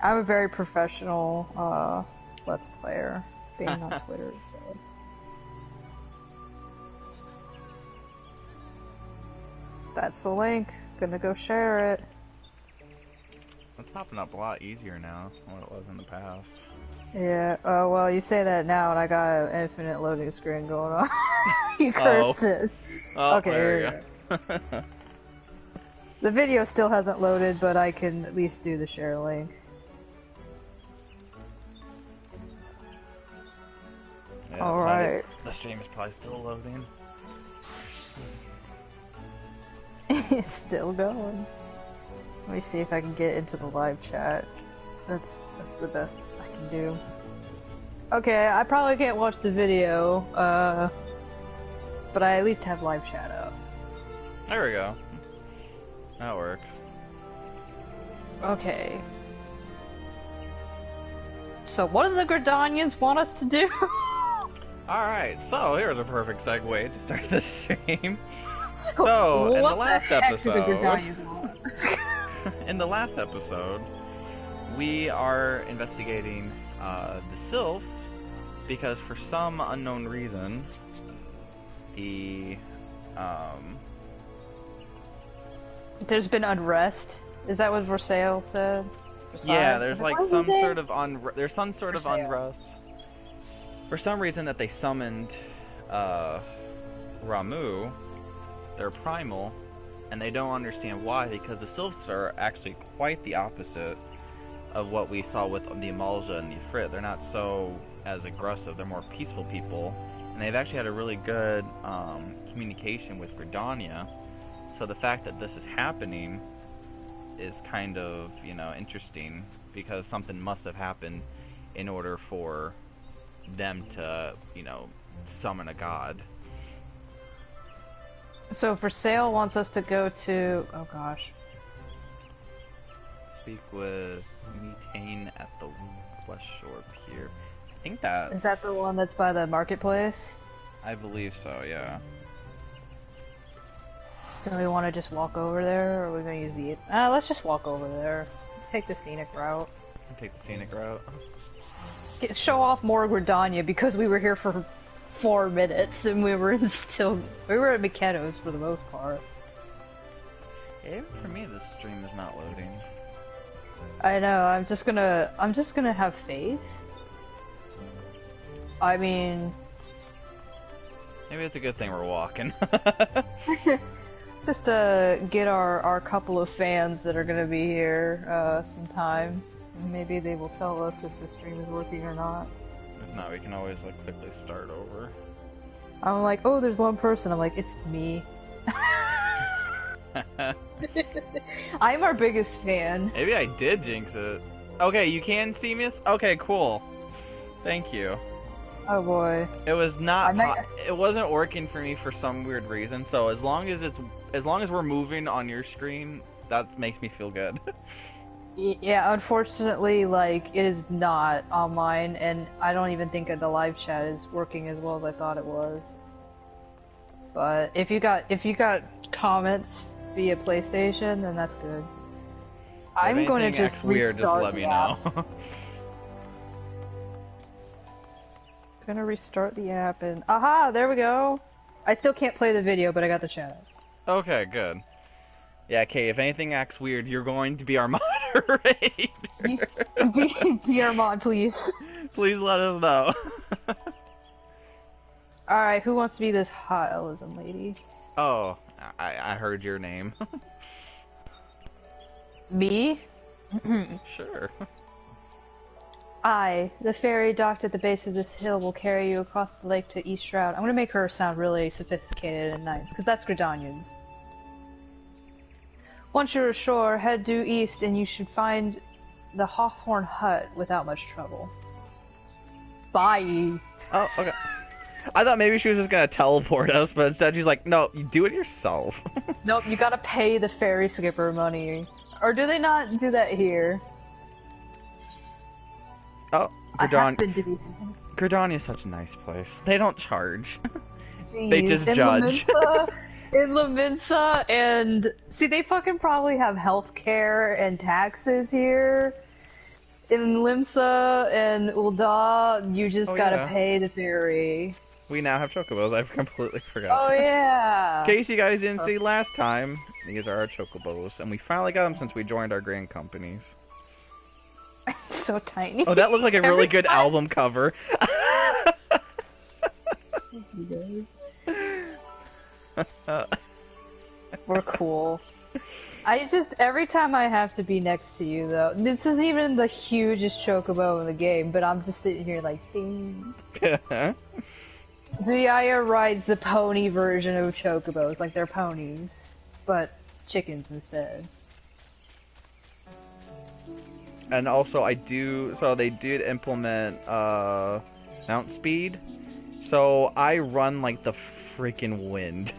I'm a very professional Let's Player, being on Twitter, so. That's the link. Gonna go share it. It's popping up a lot easier now than what it was in the past. Yeah, well, you say that now, and I got an infinite loading screen going on. You cursed it. Oh, okay, there you go. The video still hasn't loaded, but I can at least do the share link. Yeah, alright. The stream is probably still loading. It's still going. Let me see if I can get into the live chat. That's the best I can do. Okay, I probably can't watch the video, but I at least have live chat up. There we go. That works. Okay. So what do the Gridanians want us to do? Alright, so here's a perfect segue to start the stream. So, in the last episode... in the last episode, we are investigating the Sylphs, because for some unknown reason, the... There's been unrest. Is that what Versailles said? Yeah, there's like some sort of unrest. For some reason that they summoned Ramuh, their primal, and they don't understand why, because the Sylphs are actually quite the opposite of what we saw with the Amalja and the Ifrit. They're not so as aggressive, they're more peaceful people, and they've actually had a really good communication with Gridania. So the fact that this is happening is kind of, you know, interesting, because something must have happened in order for them to, you know, summon a god. So Versailles wants us to go to... oh gosh. Speak with Methane at the West Shore Pier. I think that... Is that the one that's by the marketplace? I believe so, yeah. Do we want to just walk over there, or are we going to use the... let's just walk over there. Let's take the scenic route. Take the scenic route. Show off more Gridania, because we were here for 4 minutes, and we were at Mykonos for the most part. Even for me, this stream is not loading. I know, I'm just gonna have faith. I mean... maybe it's a good thing we're walking. Just to get our couple of fans that are gonna be here sometime. Maybe they will tell us if the stream is working or not. If not, we can always like quickly start over. I'm like, oh, there's one person. I'm like, it's me. I'm our biggest fan. Maybe I did jinx it. Okay, you can see me? Okay, cool. Thank you. Oh boy. It was not. It wasn't working for me for some weird reason. So as long as we're moving on your screen, that makes me feel good. Yeah, unfortunately, like, it is not on mine, and I don't even think the live chat is working as well as I thought it was. But if you got comments via PlayStation, then that's good. I'm going to just weird, just let me know. Gonna restart the app and aha, there we go. I still can't play the video, but I got the chat. Okay, good. Yeah, Kay, if anything acts weird, you're going to be our moderator. Be our mod, please. Please let us know. Alright, who wants to be this hot Elysium lady? Oh, I heard your name. Me? Sure. I, the fairy docked at the base of this hill, will carry you across the lake to East Shroud. I'm gonna make her sound really sophisticated and nice, because that's Gridanians. Once you're ashore, head due east and you should find the Hawthorn Hut without much trouble. Bye! Oh, okay. I thought maybe she was just gonna teleport us, but instead she's like, no, you do it yourself. Nope, you gotta pay the ferry skipper money. Or do they not do that here? Oh, Gridania is such a nice place. They don't charge. Jeez, they just judge. In Laminsa, and see, they fucking probably have healthcare and taxes here. in Limsa and Ul'dah, you just Oh, gotta yeah. pay the ferry. We now have chocobos. I completely forgot. Oh In yeah. case you guys didn't see last time, these are our chocobos, and we finally got them since we joined our grand companies. So tiny. Oh, that looked like a really good time- album cover. We're cool. Every time I have to be next to you, though, this is even the hugest chocobo in the game, but I'm just sitting here like, ding. Zuya rides the pony version of chocobos, like they're ponies, but chickens instead. And also, so they did implement, mount speed. So I run like the freaking wind.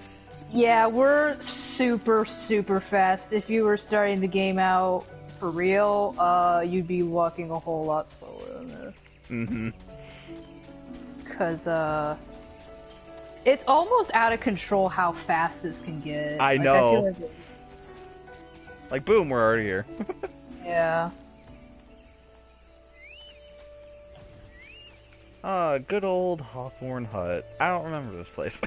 Yeah, we're super, super fast. If you were starting the game out for real, you'd be walking a whole lot slower than this. Mm-hmm. Cause, it's almost out of control how fast this can get. I Like, know. I feel Like, boom, we're already here. yeah. Good old Hawthorne Hut. I don't remember this place.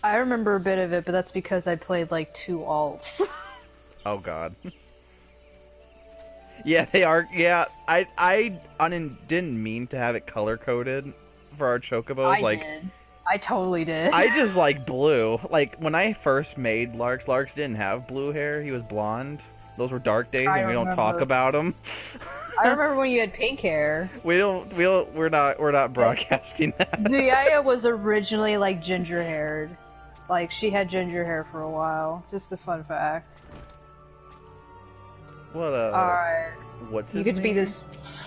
I remember a bit of it, but that's because I played like 2 alts. Oh god. Yeah, they are. Yeah, I didn't mean to have it color coded for our chocobos. I did. I totally did. I just like blue. Like when I first made Larx didn't have blue hair. He was blonde. Those were dark days, and we don't talk about them. I remember when you had pink hair. We're not broadcasting that. Zuya was originally like ginger haired. Like she had ginger hair for a while. Just a fun fact. What Alright. What's You his get to be name? this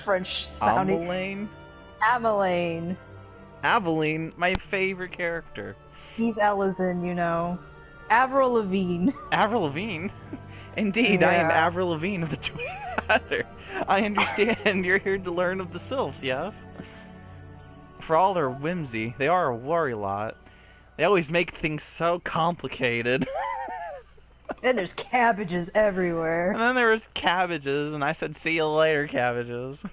French sounding Ameline. Ameline. My favorite character. He's Ellison, you know. Avril Lavigne. Avril Lavigne? Indeed, I am Avril Lavigne of the Twin Matter. I understand you're here to learn of the Sylphs, yes? For all their whimsy, they are a worry lot. They always make things so complicated. And there's cabbages everywhere. And then there was cabbages, and I said, see you later, cabbages.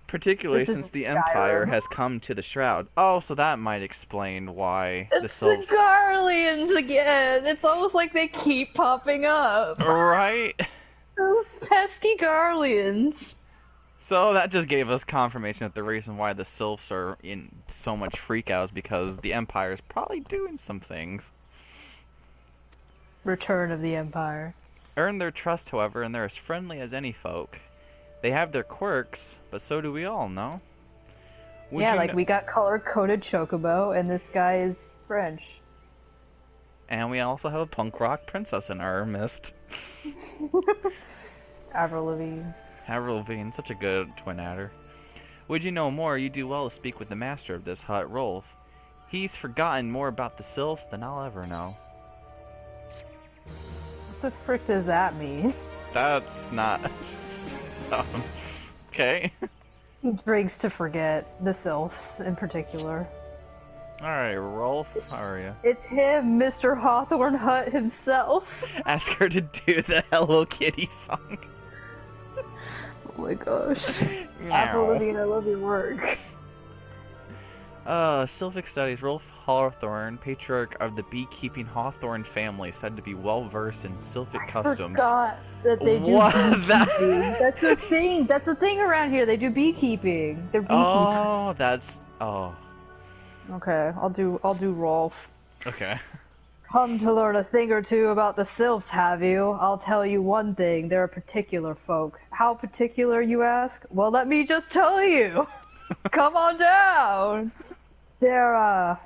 Particularly since the Empire has come to the Shroud. Oh, so that might explain why the Sylphs... the Garleans again! It's almost like they keep popping up. Right? Those pesky Garleans. So that just gave us confirmation that the reason why the Sylphs are in so much freakout is because the Empire is probably doing some things. Return of the Empire. Earn their trust, however, and they're as friendly as any folk. They have their quirks, but so do we all, no? We got color-coded Chocobo, and this guy is French. And we also have a punk rock princess in our midst. Avril Lavigne. Avril Lavigne, such a good twin adder. Would you know more, you do well to speak with the master of this hut, Rolf. He's forgotten more about the Sylphs than I'll ever know. What the frick does that mean? That's not... Okay. He drinks to forget, the Sylphs in particular. Alright, Rolf, how are you? It's him, Mr. Hawthorne Hut himself. Ask her to do the Hello Kitty song. Oh my gosh. Avril Lavigne, I love your work. Sylphic Studies, Rolf Hawthorne, patriarch of the beekeeping Hawthorne family, said to be well versed in Sylphic customs. I forgot that they do beekeeping. That's their thing. That's the thing around here. They do beekeeping. They're beekeepers. Okay, I'll do Rolf. Okay. Come to learn a thing or two about the Sylphs, have you? I'll tell you one thing. They're a particular folk. How particular, you ask? Well, let me just tell you. Come on down. They're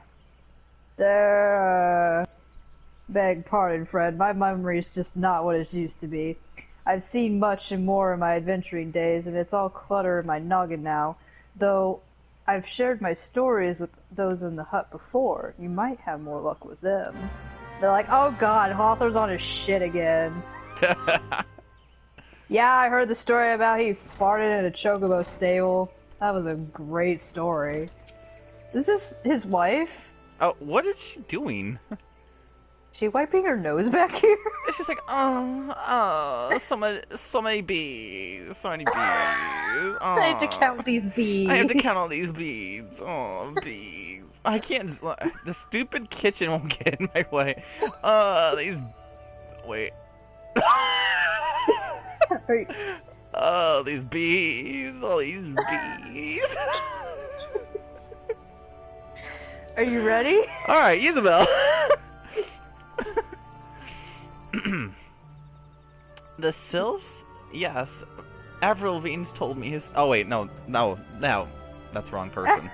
beg pardon, Fred. My memory's just not what it used to be. I've seen much and more in my adventuring days, and it's all clutter in my noggin now. Though I've shared my stories with those in the hut before. You might have more luck with them. They're like, oh god, Hawthorne's on his shit again. Yeah, I heard the story about he farted in a chocobo stable. That was a great story. Is this his wife? Oh, what is she doing? She wiping her nose back here? It's just like, so many bees, so many bees. I have to count these bees. I have to count all these bees. Oh, bees. I can't. The stupid kitchen won't get in my way. These. Wait. Oh, these bees. All these bees. Are you ready? Alright, Isabel. The Sylphs? Yes. Avril Lavigne's told me his. Oh, wait, no. That's the wrong person.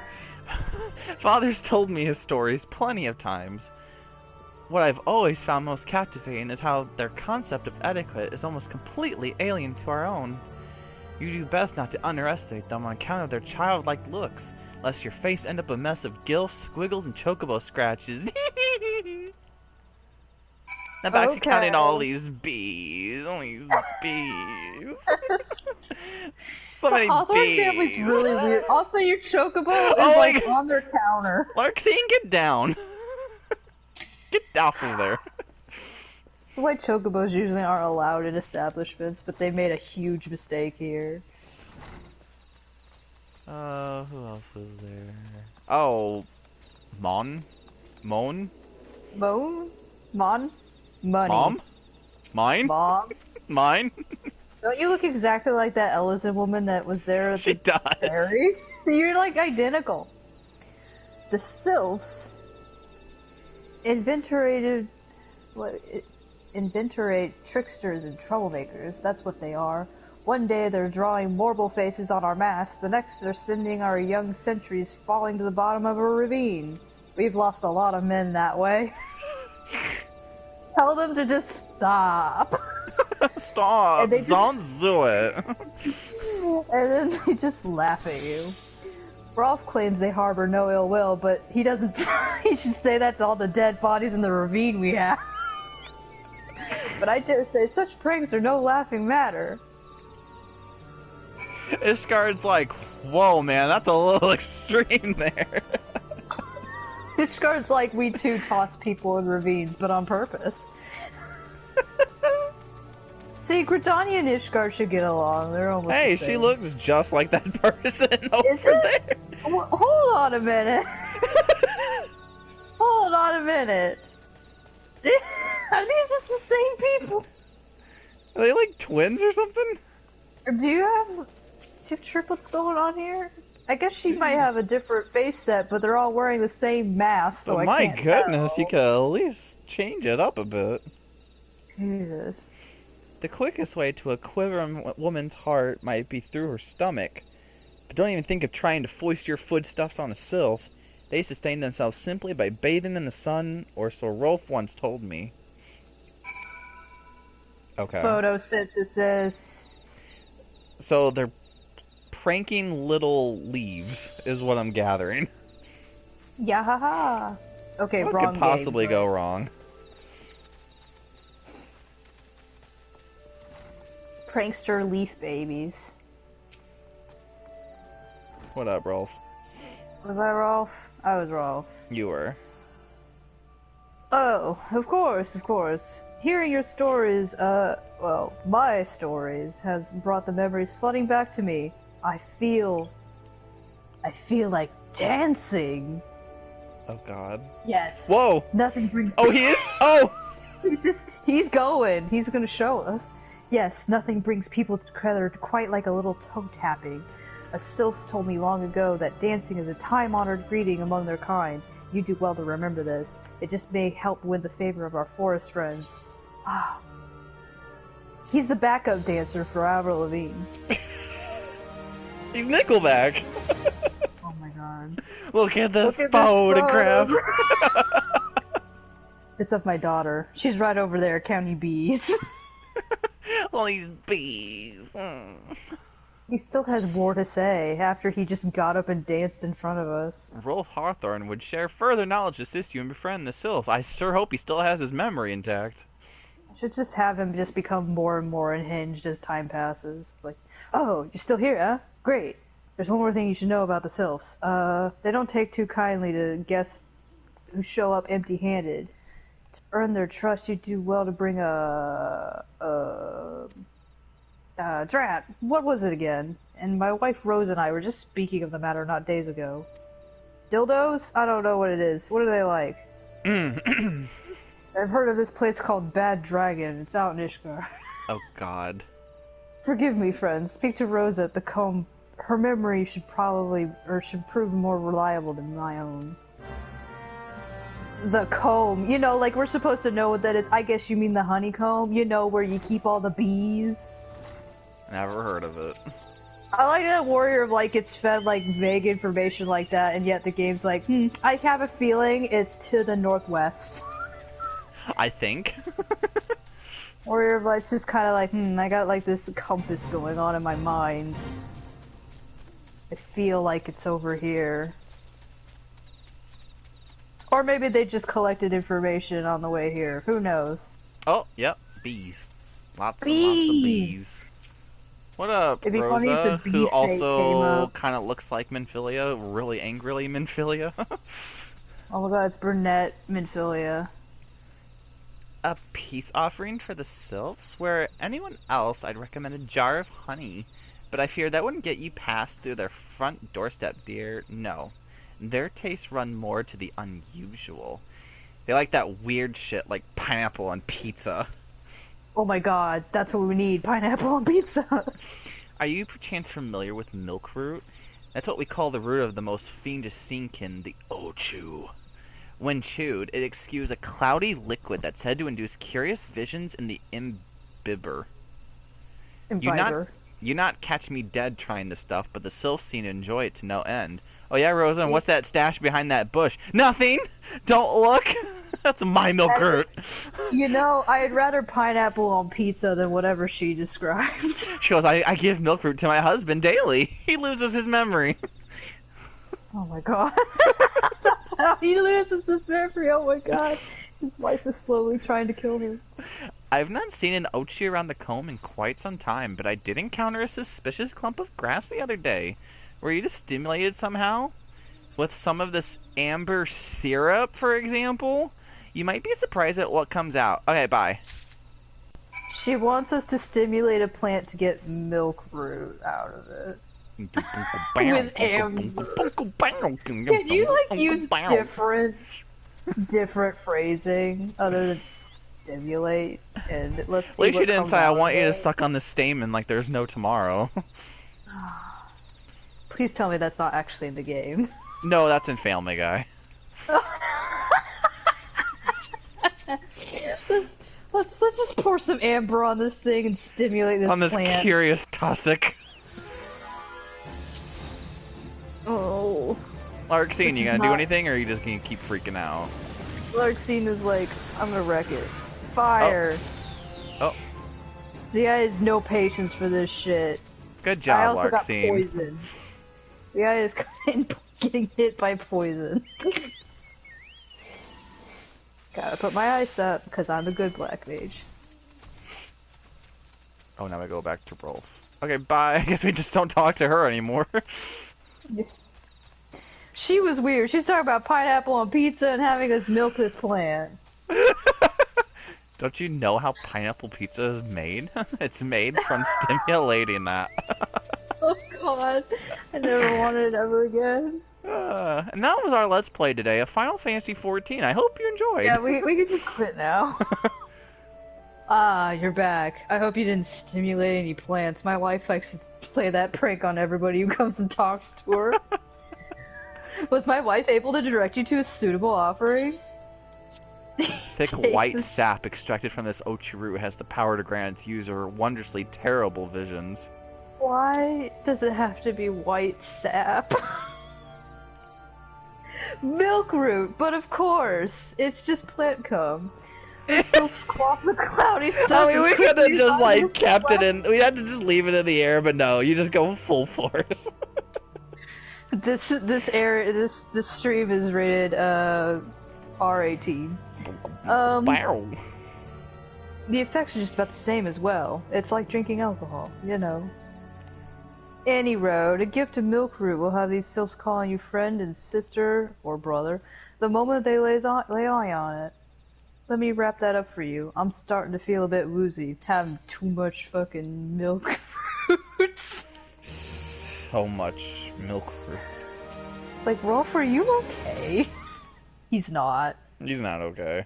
Father's told me his stories plenty of times. What I've always found most captivating is how their concept of etiquette is almost completely alien to our own. You do best not to underestimate them on account of their childlike looks, lest your face end up a mess of gilfs, squiggles, and chocobo scratches. Now back to counting all these bees. All these bees. So many Hawthorne bees. family's really weird. Also, your chocobo is like on their counter. Larxene, get down. Get off of there. The white chocobos usually aren't allowed in establishments, but they made a huge mistake here. Who else was there? Oh, Mon? Mon? Mon? Mon? Money. Mom? Mine? Mom? Mine? Don't you look exactly like that Ellison woman that was there at the ferry? You're like identical. The Sylphs inventorate tricksters and troublemakers. That's what they are. One day they're drawing marble faces on our masts, the next they're sending our young sentries falling to the bottom of a ravine. We've lost a lot of men that way. Tell them to just stop. Stop! Don't do it! And then they just laugh at you. Rolf claims they harbor no ill will, but he doesn't. He should say that's all the dead bodies in the ravine we have. But I dare say such pranks are no laughing matter. Ishgard's like, whoa man, that's a little extreme there. Ishgard's like, we too toss people in ravines, but on purpose. See, Gridania and Ishgard should get along. They're almost the same. She looks just like that person over there. Hold on a minute. Hold on a minute. Are these just the same people? Are they like twins or something? Or do you have triplets going on here? I guess she might have a different face set, but they're all wearing the same mask, so I can't tell. My goodness, you could at least change it up a bit. Jesus. The quickest way to a quivering woman's heart might be through her stomach. But don't even think of trying to foist your foodstuffs on a sylph. They sustain themselves simply by bathing in the sun, or so Rolf once told me. Okay. Photosynthesis. So they're pranking little leaves, is what I'm gathering. Yahaha. Okay, what wrong could possibly game, go wrong? Prankster leaf babies. What up, Rolf? Was I Rolf? I was Rolf. You were. Oh, of course, of course. Hearing your stories, well, my stories, has brought the memories flooding back to me. I feel like dancing. Oh God. Yes. Whoa. Nothing brings. Oh, he is. Oh. He's going. He's gonna show us. Yes, nothing brings people together quite like a little toe tapping. A sylph told me long ago that dancing is a time-honored greeting among their kind. You do well to remember this. It just may help win the favor of our forest friends. Ah. He's the backup dancer for Avril Lavigne. He's Nickelback. Oh my God. Look at this photograph. It's of my daughter. She's right over there counting bees. All these bees. He still has more to say after he just got up and danced in front of us. Rolf Hawthorne would share further knowledge to assist you and befriend the Sylphs. I sure hope he still has his memory intact. I should just have him just become more and more unhinged as time passes. Like, oh, you're still here, huh? Great. There's one more thing you should know about the Sylphs. They don't take too kindly to guests who show up empty-handed. To earn their trust, you do well to bring Drat, what was it again? And my wife Rose and I were just speaking of the matter not days ago. Dildos? I don't know what it is. What are they like? I've heard of this place called Bad Dragon. It's out in Ishgar. Oh god. Forgive me, friends. Speak to Rosa at the comb. Her memory should prove more reliable than my own. The comb. You know, like we're supposed to know what that is. I guess you mean the honeycomb? You know, where you keep all the bees? Never heard of it. I like that Warrior of Light gets fed like vague information like that, and yet the game's like, I have a feeling it's to the northwest. I think. Warrior of Light's just kind of like, I got like this compass going on in my mind. I feel like it's over here. Or maybe they just collected information on the way here. Who knows? Oh, yep, bees. Lots and lots of bees. What up, It'd be funny if Rosa, the who bee fate came also up. kind of looks like Minfilia, really angrily Minfilia. Oh my god, it's brunette Minfilia. A peace offering for the Sylphs? Where anyone else, I'd recommend a jar of honey. But I fear that wouldn't get you past through their front doorstep, dear. No. Their tastes run more to the unusual. They like that weird shit like pineapple on pizza. Oh my god, that's what we need, pineapple on pizza. Are you perchance familiar with milk root? That's what we call the root of the most fiendish seenkin, the Ochu. When chewed, it exudes a cloudy liquid that's said to induce curious visions in the imbiber. You not catch me dead trying this stuff, but the Sylphs seem to enjoy it to no end. Oh yeah, Rosa, and what's that stash behind that bush? Nothing! Don't look! That's my milk root! You know, I'd rather pineapple on pizza than whatever she described. She goes, I give milk root to my husband daily. He loses his memory. Oh my god. That's how he loses his memory, oh my god. His wife is slowly trying to kill him. I've not seen an Ochi around the comb in quite some time, but I did encounter a suspicious clump of grass the other day. Were you just stimulated somehow? With some of this amber syrup, for example? You might be surprised at what comes out. Okay, bye. She wants us to stimulate a plant to get milk root out of it. With amber. Can you, like, use different phrasing other than stimulate? And let's see. At least you didn't say, I want you to suck on the stamen like there's no tomorrow. Please tell me that's not actually in the game. No, that's in Family Guy. Let's just pour some amber on this thing and stimulate this plant. On this curious tussock. Oh. Larxene, you gonna do anything, or are you just gonna keep freaking out? Larxene is like, I'm gonna wreck it. Fire! Oh. Zuya has no patience for this shit. Good job, I also Larxene. got poison. Zuya is getting hit by poison. Gotta put my ice up, because I'm a good black mage. Oh, now I go back to Rolf. Okay, bye. I guess we just don't talk to her anymore. She was weird. She was talking about pineapple on pizza and having us milk this plant. Don't you know how pineapple pizza is made? It's made from stimulating that. Oh god. I never wanted it ever again. And that was our Let's Play today of Final Fantasy XIV. I hope you enjoyed. Yeah, we can just quit now. Ah, you're back. I hope you didn't stimulate any plants. My wife likes to play that prank on everybody who comes and talks to her. Was my wife able to direct you to a suitable offering? Thick white sap extracted from this Ochi root has the power to grant its user wondrously terrible visions. Why does it have to be white sap? Milk root, but of course, it's just plant cum. It's so squash the cloudy stuff. I mean, we could have just like kept it in. We had to just leave it in the air, but no, you just go full force. This stream is rated R18. Wow. The effects are just about the same as well. It's like drinking alcohol, you know. Any road, a gift of milk root will have these sylphs calling you friend and sister or brother the moment they lay eye on it. Let me wrap that up for you. I'm starting to feel a bit woozy. Having too much fucking milk fruits. So much milk fruit. Like, Rolf, are you okay? He's not. He's not okay.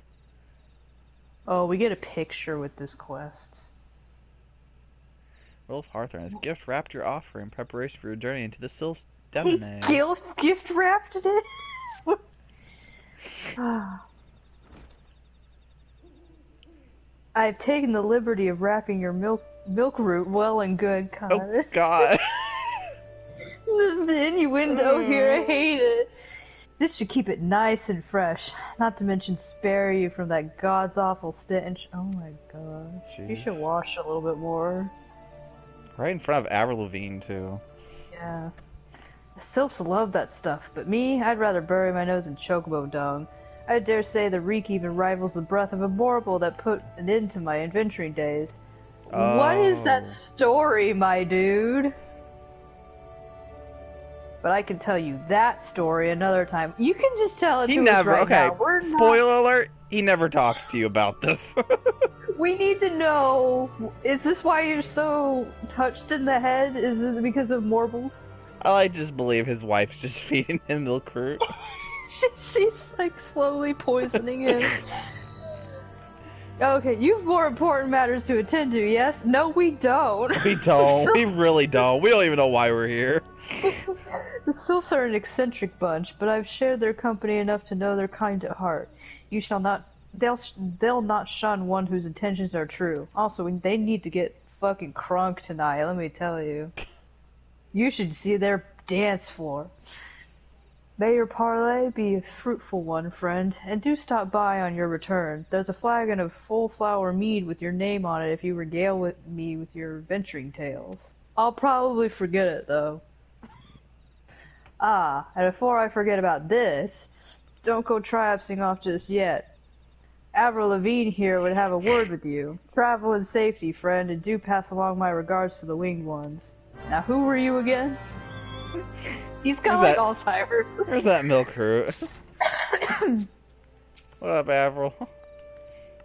Oh, we get a picture with this quest. Rolf Harthorn has gift wrapped your offer in preparation for your journey into the Sylphs He Demon. gift wrapped it? I've taken the liberty of wrapping your milk root well and good, God. Oh God. The innuendo here, I hate it. This should keep it nice and fresh, not to mention spare you from that god's awful stench. Oh my god. Jeez. You should wash a little bit more. Right in front of Avril Lavigne, too. Yeah. The Sylphs love that stuff, but me, I'd rather bury my nose in chocobo dung. I dare say the reek even rivals the breath of a mortal that put an end to my adventuring days. Oh. What is that story, my dude? But I can tell you that story another time. You can just tell it He to never, us right okay, now. We're spoiler alert, he never talks to you about this. We need to know, is this why you're so touched in the head? Is it because of Morbles? I just believe his wife's just feeding him milk fruit. She's like slowly poisoning him. Okay, you've more important matters to attend to, yes? No, we don't. We don't. We really don't. We don't even know why we're here. The Sylphs are an eccentric bunch, but I've shared their company enough to know they're kind at heart. You shall not... They'll not shun one whose intentions are true. Also, they need to get fucking crunk tonight, let me tell you. You should see their dance floor. May your parley be a fruitful one, friend, and do stop by on your return. There's a flagon of full flower mead with your name on it if you regale me with your adventuring tales. I'll probably forget it, though. Ah, and before I forget about this, don't go triumphing off just yet. Avril Lavigne here would have a word with you. Travel in safety, friend, and do pass along my regards to the winged ones. Now, who were you again? He's got like Alzheimer's. Where's that milk fruit? What up, Avril?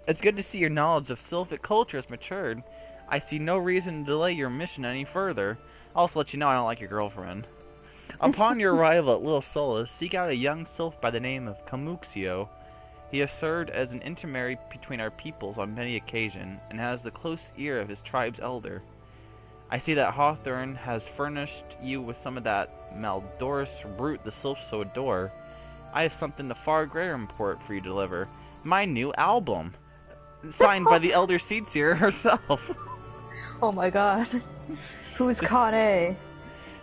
It's good to see your knowledge of Sylphic culture has matured. I see no reason to delay your mission any further. I'll also let you know I don't like your girlfriend. Upon your arrival at Little Solace, seek out a young sylph by the name of Camuxio. He has served as an intermediary between our peoples on many occasions, and has the close ear of his tribe's elder. I see that Hawthorne has furnished you with some of that Maldorous root the sylphs so adore. I have something of far greater import for you to deliver. My new album! Signed by the Elder Seedseer herself. Oh my god. Who's Kane?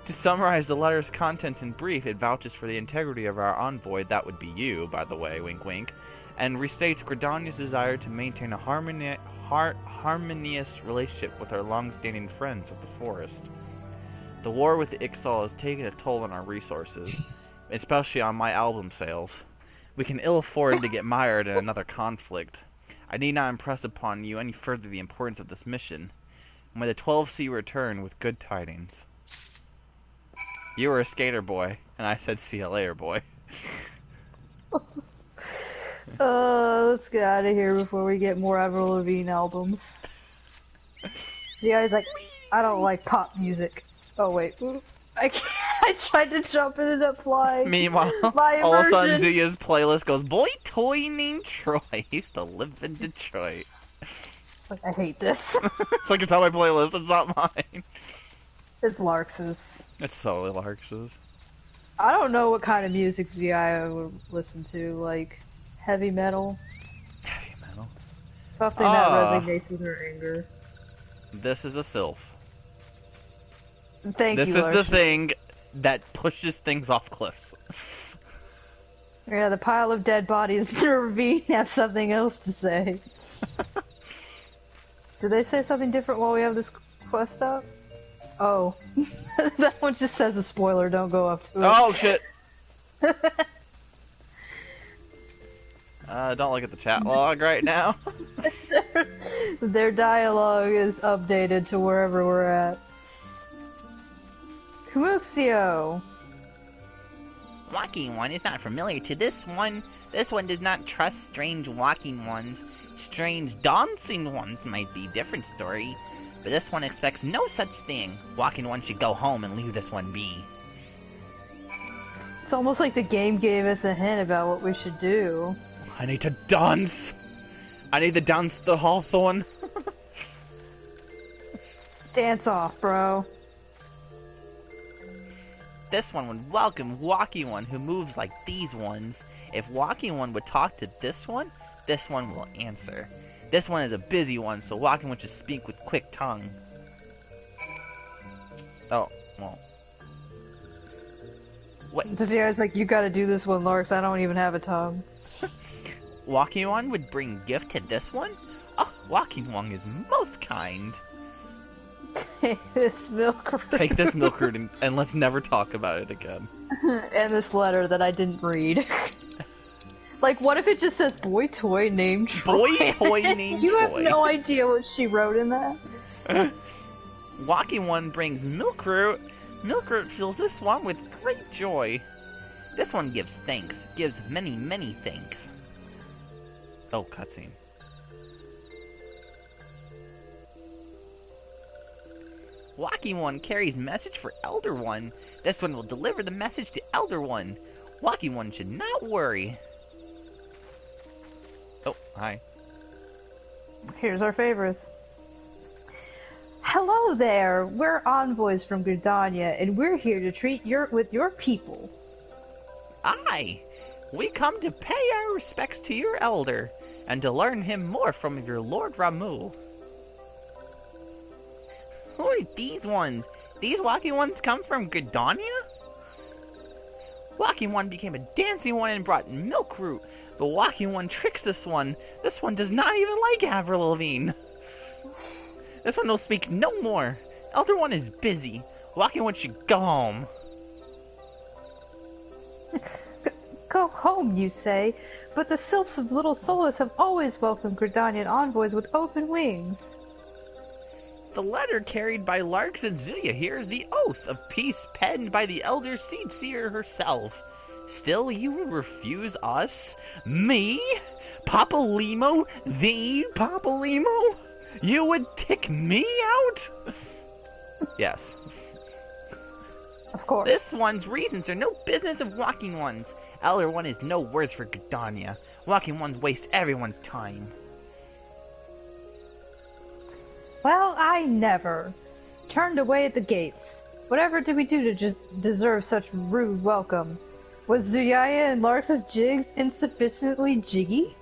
To summarize the letter's contents in brief, it vouches for the integrity of our envoy, that would be you, by the way, wink wink, and restates Gridania's desire to maintain a harmonious relationship with our long-standing friends of the forest. The war with the Ixal has taken a toll on our resources, especially on my album sales. We can ill afford to get mired in another conflict. I need not impress upon you any further the importance of this mission. May the 12C return with good tidings. You were a skater boy, and I said see you later, boy. Let's get out of here before we get more Avril Lavigne albums. The guy's like, I don't like pop music. Oh wait, I tried to jump and ended up flying. Meanwhile, all of a sudden Zuya's playlist goes, boy toy named Troy. He used to live in Detroit. Like, I hate this. It's like, it's not my playlist, it's not mine. It's Larx's. It's totally Larx's. I don't know what kind of music Zuya would listen to, like heavy metal. Heavy metal? Something that resonates with her anger. This is a sylph. Thank you, This is Larx. the thing that pushes things off cliffs. Yeah, the pile of dead bodies in the ravine have something else to say. Did they say something different while we have this quest up? Oh. That one just says a spoiler, don't go up to it. Oh shit! Don't look at the chat log right now. Their dialogue is updated to wherever we're at. Camuxio! Walking one is not familiar to this one. This one does not trust strange walking ones. Strange dancing ones might be a different story. But this one expects no such thing. Walking one should go home and leave this one be. It's almost like the game gave us a hint about what we should do. I need to dance! I need to dance the Hawthorne. Dance off, bro. This one would welcome Walking One who moves like these ones. If Walking One would talk to this one will answer. This one is a busy one, so Walking One should speak with quick tongue. Oh, well. What? Yeah, it's like, you gotta do this one, Larx. I don't even have a tongue. Walking One would bring gift to this one? Oh, Walking One is most kind. Take this milk root. Take this milk root and let's never talk about it again. And this letter that I didn't read. Like, what if it just says boy toy named Troy? Boy toy named You have Troy. no idea what she wrote in that. Walking One brings milk root. Milk root fills this one with great joy. This one gives thanks. Gives many, many thanks. Oh, cutscene. Walking One carries message for Elder One. This one will deliver the message to Elder One. Walking One should not worry. Oh, hi. Here's our favorites. Hello there! We're envoys from Gridania, and we're here to treat with your people. Aye! We come to pay our respects to your elder, and to learn him more from your Lord Ramuh. Who are these ones? These Walking Ones come from Gridania? Walking One became a dancing one and brought milk root, but Walking One tricks this one. This one does not even like Avril Lavigne. This one will speak no more. Elder One is busy. Walking One should go home. Go home, you say, but the Sylphs of Little Solace have always welcomed Gridanian envoys with open wings. The letter carried by Larx and Zuya here is the oath of peace penned by the Elder Seed Seer herself. Still you will refuse us? Me? Papa Limo? The Papa Limo? You would kick me out? Yes. Of course. This one's reasons are no business of Walking One's. Elder One is no words for Gridania. Walking Ones waste everyone's time. Well, I never. Turned away at the gates. Whatever did we do to just deserve such rude welcome? Was Zuya and Larx's jigs insufficiently jiggy?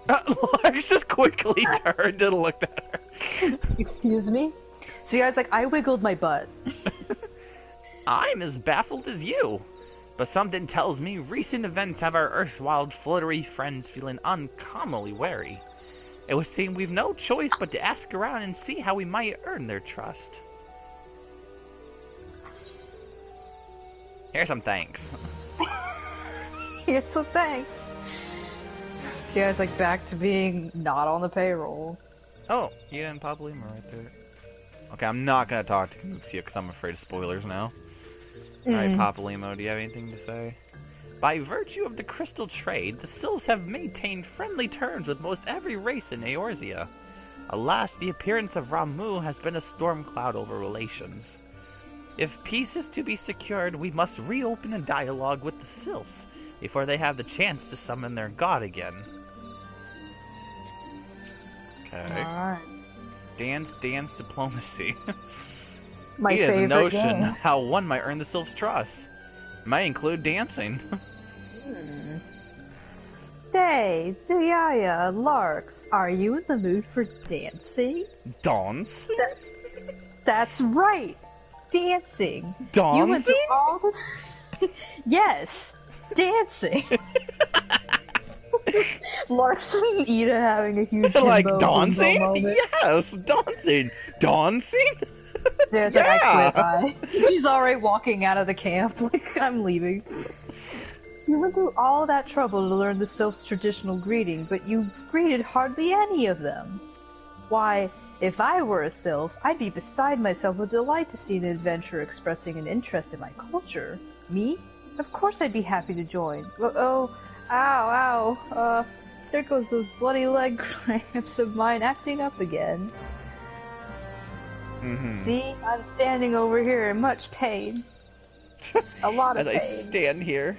Larx just quickly turned and looked at her. Excuse me? Zuya's like, I wiggled my butt. I'm as baffled as you. But something tells me recent events have our erstwhile fluttery friends feeling uncommonly wary. It would seem we've no choice but to ask around and see how we might earn their trust. Here's some thanks. Here's some thanks. Zuya's like back to being not on the payroll. Oh, yeah, and Papa Lima right there. Okay, I'm not gonna talk to Kamuxia because I'm afraid of spoilers now. Alright, Papa Limo, do you have anything to say? By virtue of the crystal trade, the Sylphs have maintained friendly terms with most every race in Eorzea. Alas, the appearance of Ramuh has been a storm cloud over relations. If peace is to be secured, we must reopen a dialogue with the Sylphs before they have the chance to summon their god again. Okay. Alright. Dance diplomacy. My he has a favorite notion game. how one might earn the Sylphs' trust. Might include dancing. Say, Zuya, Larx, are you in the mood for dancing? Dance? That's right! Dancing! Dancing? You went through all the... Yes! Dancing! Larx and Ida having a huge Like himbo dancing? moment. Yes, dancing. Dancing? There's Yeah. like, I quit, bye. She's already walking out of the camp, like, I'm leaving. You went through all that trouble to learn the Sylph's traditional greeting, but you've greeted hardly any of them. Why, if I were a Sylph, I'd be beside myself with delight to see an adventurer expressing an interest in my culture. Me? Of course I'd be happy to join. Oh, ow, ow. There goes those bloody leg cramps of mine acting up again. See, I'm standing over here in much pain. A lot of As pain. I stand here.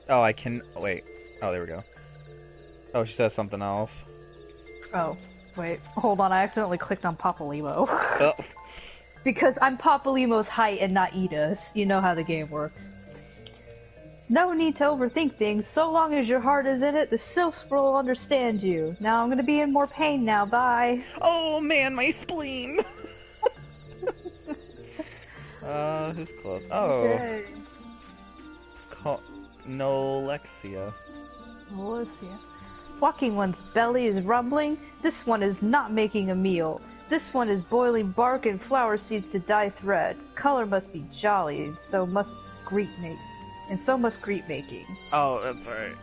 Oh, I can... Wait. Oh, there we go. Oh, she says something else. Oh, wait. Hold on, I accidentally clicked on Papalimo. Oh. Because I'm Papalimo's height and not Ida's. You know how the game works. No need to overthink things. So long as your heart is in it, the Sylphs will understand you. Now I'm gonna be in more pain now. Bye. Oh man, my spleen! Who's close? Oh. Okay. Nolexia. Nolexia. Walking one's belly is rumbling. This one is not making a meal. This one is boiling bark and flower seeds to dye thread. Color must be jolly, and so must greet making. Oh, that's right.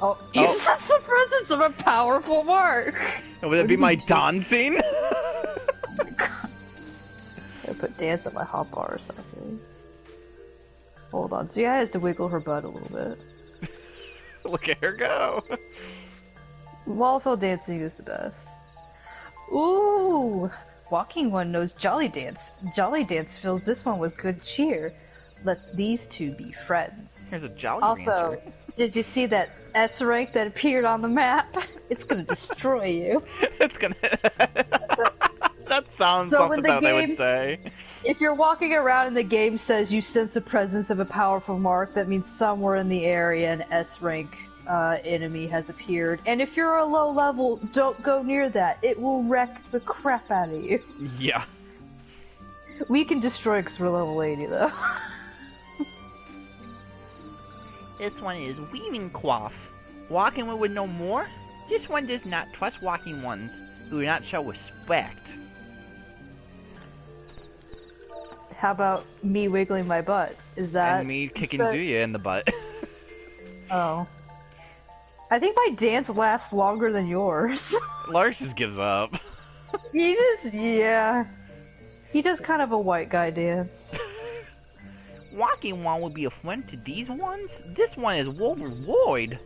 Oh, you sense the presence of a powerful mark! Would it be my dancing? I put dance on my hotbar or something. Hold on, Zuya has to wiggle her butt a little bit. Look at her go! Wallfell dancing is the best. Ooh! Walking one knows Jolly Dance. Jolly Dance fills this one with good cheer. Let these two be friends. Here's a Jolly Also, Rancher. did you see that S rank that appeared on the map? It's gonna destroy you. It's gonna... That sounds So something that they would game- say. If you're walking around and the game says you sense the presence of a powerful mark, that means somewhere in the area an S rank enemy has appeared. And if you're a low level, don't go near that. It will wreck the crap out of you. Yeah. We can destroy because we're level 80 though. This one is Weaving Quaff. Walking one would know more? This one does not trust walking ones who do not show respect. How about me wiggling my butt? Is that... And me kicking Zuya in the butt. Oh. I think my dance lasts longer than yours. Larx just gives up. He just... yeah. He does kind of a white guy dance. Walking one would be a friend to these ones? This one is overjoyed.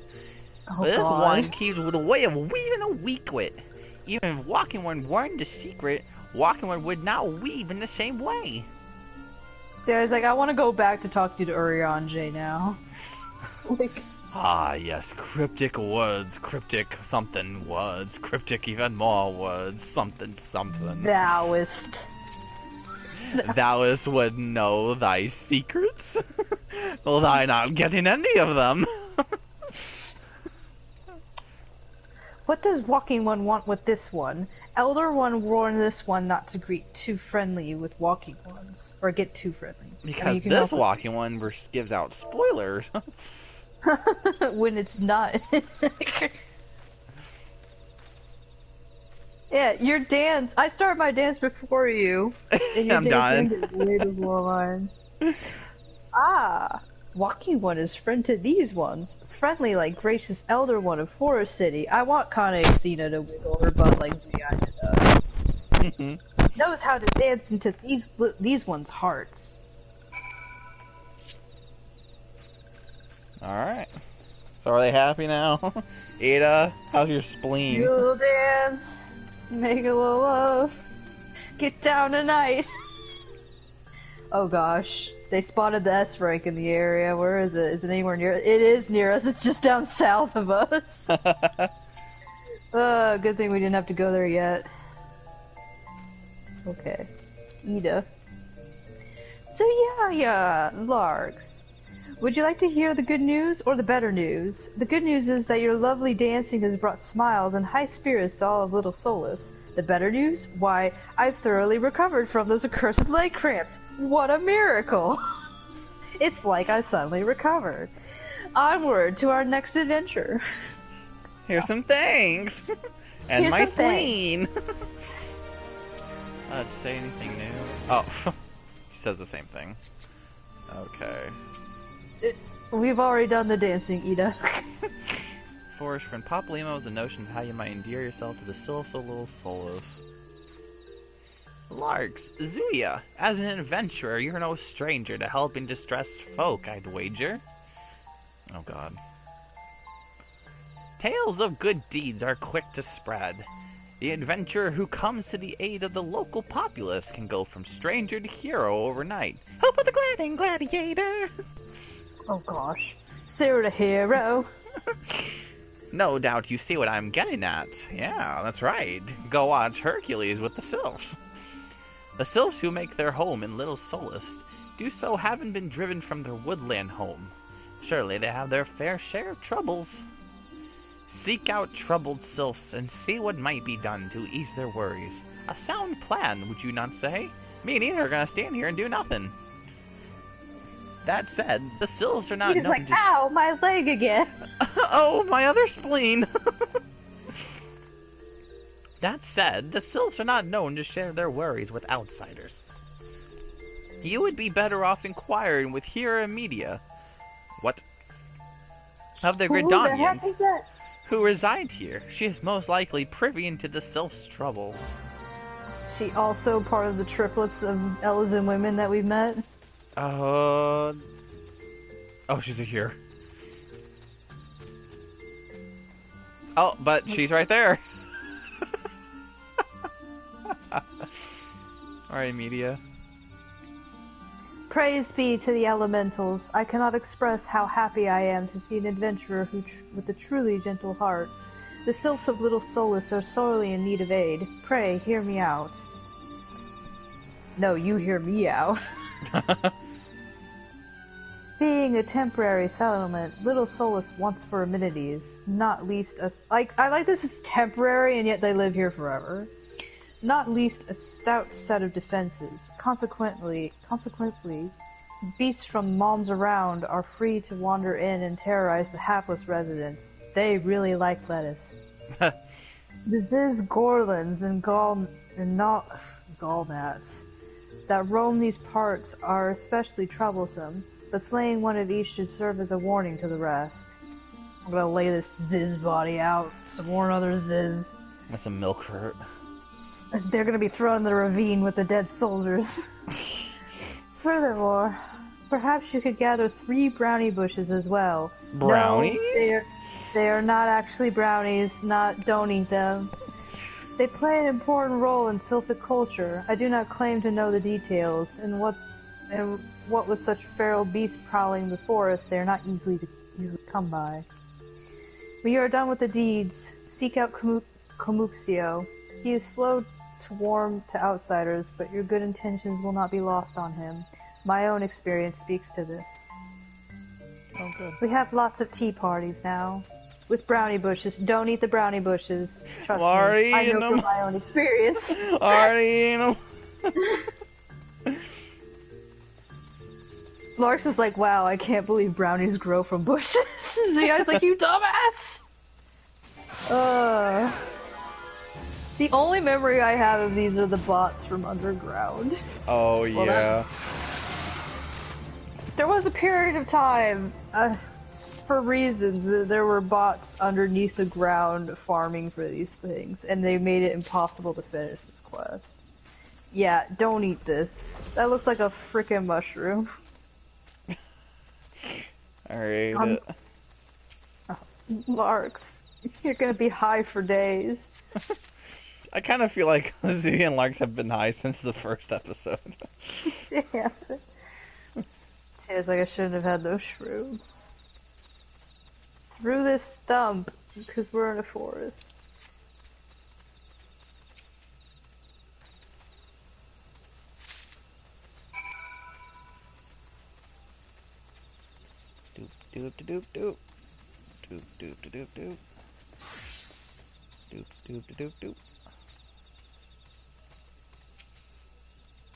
Oh, This God. one keeps with a way of weaving a weaklet. Even if Walking One weren't the secret, Walking One would not weave in the same way. So I was like, I want to go back to talk to Urianjay now. Like... Ah, yes, cryptic words, cryptic something words, cryptic even more words, something something. Thouist. Thouist would know thy secrets? Well, thy not getting any of them. What does Walking One want with this one? Elder One warned this one not to greet too friendly with Walking Ones. Or get too friendly. Because you can this also- Walking One gives out spoilers. when it's not. Yeah, your dance. I started my dance before you. And your I'm dance done. ended way before mine. Ah, Walking One is friend to these ones. Friendly like gracious Elder One of Forest City. I want Kana Xena to wiggle her butt like Zuyana does. Knows how to dance into these ones' hearts. Alright. So are they happy now? Ada, how's your spleen? You'll dance, make a little love, get down tonight. Oh gosh, they spotted the S rank in the area. Where is it? Is it anywhere near? It is near us. It's just down south of us. Good thing we didn't have to go there yet. Okay, Ida. So yeah, Larx. Would you like to hear the good news or the better news? The good news is that your lovely dancing has brought smiles and high spirits to all of Little Solus. The better news? Why, I've thoroughly recovered from those accursed leg cramps. What a miracle! It's like I suddenly recovered. Onward to our next adventure. Here's some things! And Here's my some thanks. spleen! Let's say anything new. Oh, she says the same thing. Okay. We've already done the dancing, Ida. Forest friend Papalimo is a notion of how you might endear yourself to the Sylphs of Little Solus. Larx, Zuya, as an adventurer, you're no stranger to helping distressed folk, I'd wager. Oh god. Tales of good deeds are quick to spread. The adventurer who comes to the aid of the local populace can go from stranger to hero overnight. Help with the gladding gladiator! Oh gosh. Zero to hero. No doubt you see what I'm getting at. Yeah, that's right. Go watch Hercules with the Sylphs. The Sylphs who make their home in Little Solace do so having been driven from their woodland home. Surely they have their fair share of troubles. Seek out troubled Sylphs and see what might be done to ease their worries. A sound plan, would you not say? Me and Ian are gonna stand here and do nothing. That said, the Sylphs are not He's known like, to... ow, my leg again. Oh, my other spleen! That said, the Sylphs are not known to share their worries with outsiders. You would be better off inquiring with Hera Media. What? Of the Who the heck Gridanians is that? who reside here. She is most likely privy into the Sylphs' troubles. She also part of the triplets of elves and women that we've met? Oh, she's here. Oh, but she's right there. Alright, Media. Praise be to the elementals. I cannot express how happy I am to see an adventurer with a truly gentle heart. The Sylphs of Little Solace are sorely in need of aid. Pray, hear me out. No, you hear me out. Being a temporary settlement, Little Solace wants for amenities, not least a... I like this is temporary and yet they live here forever. Not least a stout set of defenses. Consequently, beasts from moms around are free to wander in and terrorize the hapless residents. They really like lettuce. The Ziz Gorlins and Gallnats that roam these parts are especially troublesome, but slaying one of each should serve as a warning to the rest. I'm gonna lay this Ziz body out, some more other Ziz. That's a milk hurt. They're gonna be thrown in the ravine with the dead soldiers. Furthermore, perhaps you could gather 3 brownie bushes as well. Brownies? No, they are not actually brownies, don't eat them. They play an important role in Sylphic culture. I do not claim to know the details, and what with such feral beasts prowling the forest, they are not easily come by. When you are done with the deeds, seek out Komuxio. He is slow to warm to outsiders, but your good intentions will not be lost on him. My own experience speaks to this. Oh, good. We have lots of tea parties now. With brownie bushes. Don't eat the brownie bushes. Trust me. I know from my own experience. Larx is like, wow, I can't believe brownies grow from bushes. Zuya's like, you dumbass! The only memory I have of these are the bots from underground. Oh, yeah. There was a period of time, for reasons, there were bots underneath the ground farming for these things, and they made it impossible to finish this quest. Yeah, don't eat this. That looks like a frickin' mushroom. Alright. Larx, you're gonna be high for days. I kind of feel like Zuya and Larx have been high since the first episode. Yeah. It's like I shouldn't have had those shrooms. Through this stump, because we're in a forest. Doop doop doop doop. Doop doop doop doop. Doop doop doop doop.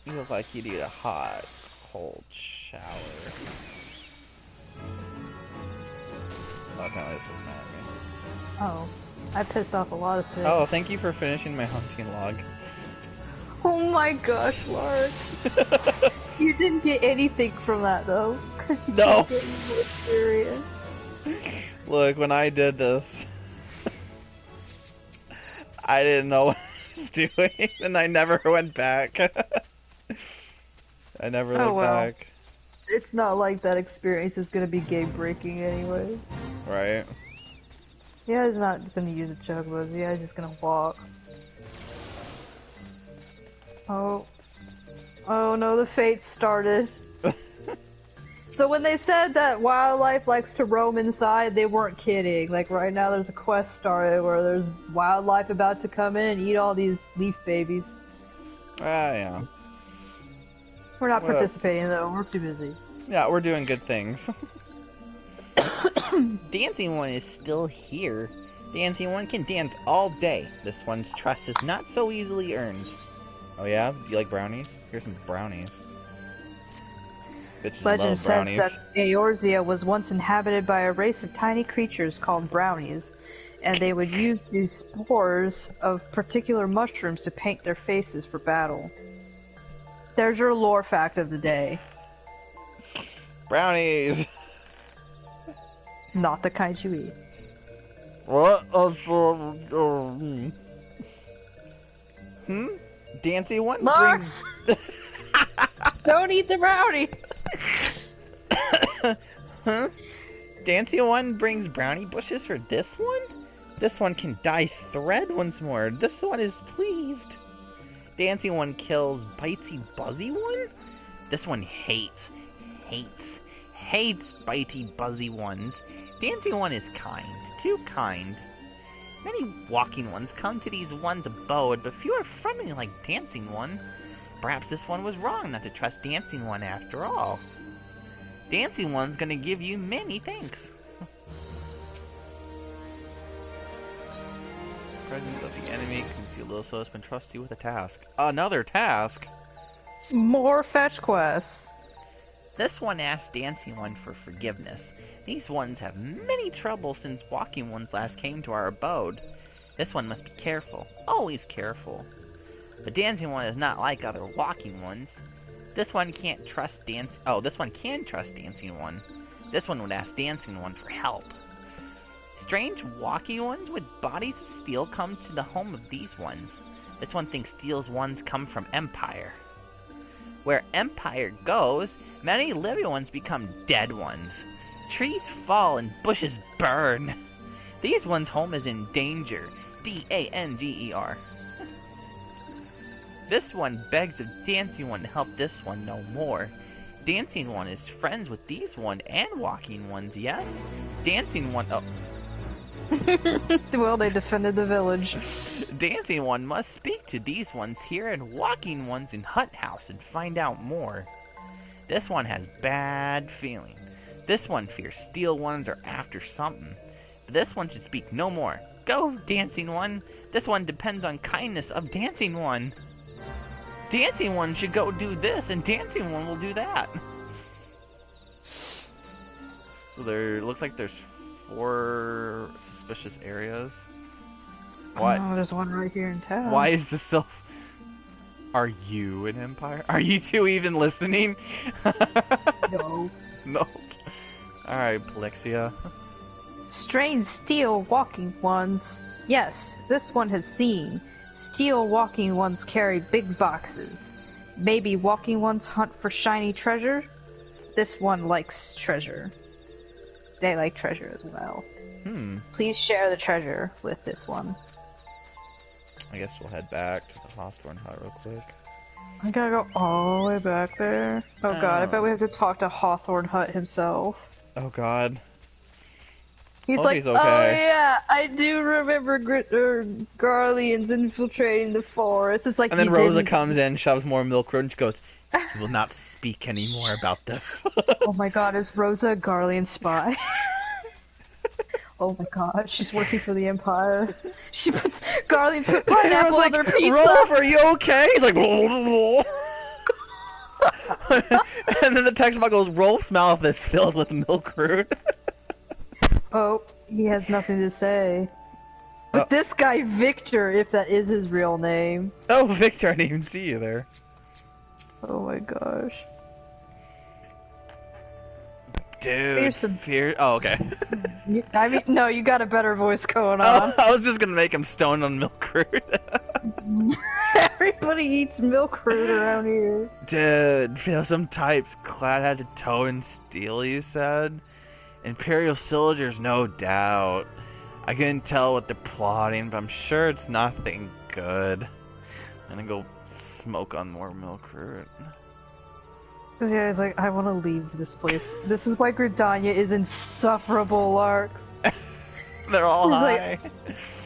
You look like you need a hot, cold shower. Oh, apparently this was mad at me. Oh, I pissed off a lot of things. Oh, thank you for finishing my hunting log. Oh my gosh, Larx. You didn't get anything from that though, because you No. didn't get any more experience. Look, when I did this, I didn't know was doing, and I never went back. I never looked back. It's not like that experience is gonna be game breaking anyways. Right. Yeah, he's not gonna use a chug-buzz. Yeah, he's just gonna walk. Oh. Oh no, the fates started. So when they said that wildlife likes to roam inside, they weren't kidding. Like right now there's a quest started where there's wildlife about to come in and eat all these leaf babies. Yeah. We're not participating though, we're too busy. Yeah, we're doing good things. Dancing One is still here. Dancing One can dance all day. This one's trust is not so easily earned. Oh yeah? Do you like brownies? Here's some brownies. Bitches Legend love brownies. says that Eorzea was once inhabited by a race of tiny creatures called brownies, and they would use these spores of particular mushrooms to paint their faces for battle. There's your lore fact of the day. Brownies! Not the kind you eat. What? Dancing One Larx! brings... Don't eat the brownies! Huh? Dancing One brings brownie bushes for this one? This one can dye thread once more. This one is pleased. Dancing One kills bitey buzzy one? This one hates bitey buzzy ones. Dancing One is kind, too kind. Many walking ones come to these ones' abode, but few are friendly like Dancing One. Perhaps this one was wrong not to trust Dancing One after all. Dancing One's gonna give you many thanks. Presence of the enemy conceal so has been trust you with a task. Another task? More fetch quests. This one asks Dancing One for forgiveness. These ones have many troubles since walking ones last came to our abode. This one must be careful, always careful. But Dancing One is not like other walking ones. This one can't trust this one can trust Dancing One. This one would ask Dancing One for help. Strange walking ones with bodies of steel come to the home of these ones. This one thinks Steel's ones come from Empire. Where Empire goes, many living ones become dead ones. Trees fall and bushes burn. These ones' home is in danger. D-A-N-G-E-R. This one begs of Dancing One to help this one no more. Dancing One is friends with these one and walking ones, yes? Dancing One... Oh. Well, they defended the village. Dancing One must speak to these ones here and walking ones in Hut House and find out more. This one has bad feeling. This one fears Steel ones are after something. But this one should speak no more. Go, Dancing One. This one depends on kindness of Dancing One. Dancing One should go do this, and Dancing One will do that. So there looks like there's 4 suspicious areas. What? Oh, there's one right here in town. Why is the Sylph... Are you an Empire? Are you two even listening? No. No. Alright, Plexia. Strange steel walking ones. Yes, this one has seen. Steel walking ones carry big boxes. Maybe walking ones hunt for shiny treasure? This one likes treasure. They like treasure as well. Please share the treasure with this one. I guess we'll head back to the Hawthorne Hut real quick. I gotta go all the way back there. Oh god, I bet we have to talk to Hawthorne Hut himself. Oh god. He's like, he's okay. Oh yeah, I do remember Garleans infiltrating the forest. It's like, and then Rosa comes in, shoves more milk road, and she goes, "You will not speak anymore about this." Oh my god, is Rosa a Garlean spy? Oh my god, she's working for the Empire. She puts Garleans put pineapple on their pizza. Rolf, are you okay? He's like, blah, blah, blah. And then the text box goes, Rolf's mouth is filled with milk root. Oh, he has nothing to say. But this guy, Victor, if that is his real name. Oh, Victor, I didn't even see you there. Oh my gosh. Dude, Here's some... Oh, okay. I mean, no, you got a better voice going Oh, on. I was just gonna make him stoned on milk root. Everybody eats milk root around here. Dude, feel some types clad head to toe in steel, you said? Imperial soldiers, no doubt. I couldn't tell what they're plotting, but I'm sure it's nothing good. I'm gonna go smoke on more milk root. Yeah, he's like, I want to leave this place. This is why Gridania is insufferable, Larx. They're all He's high. like,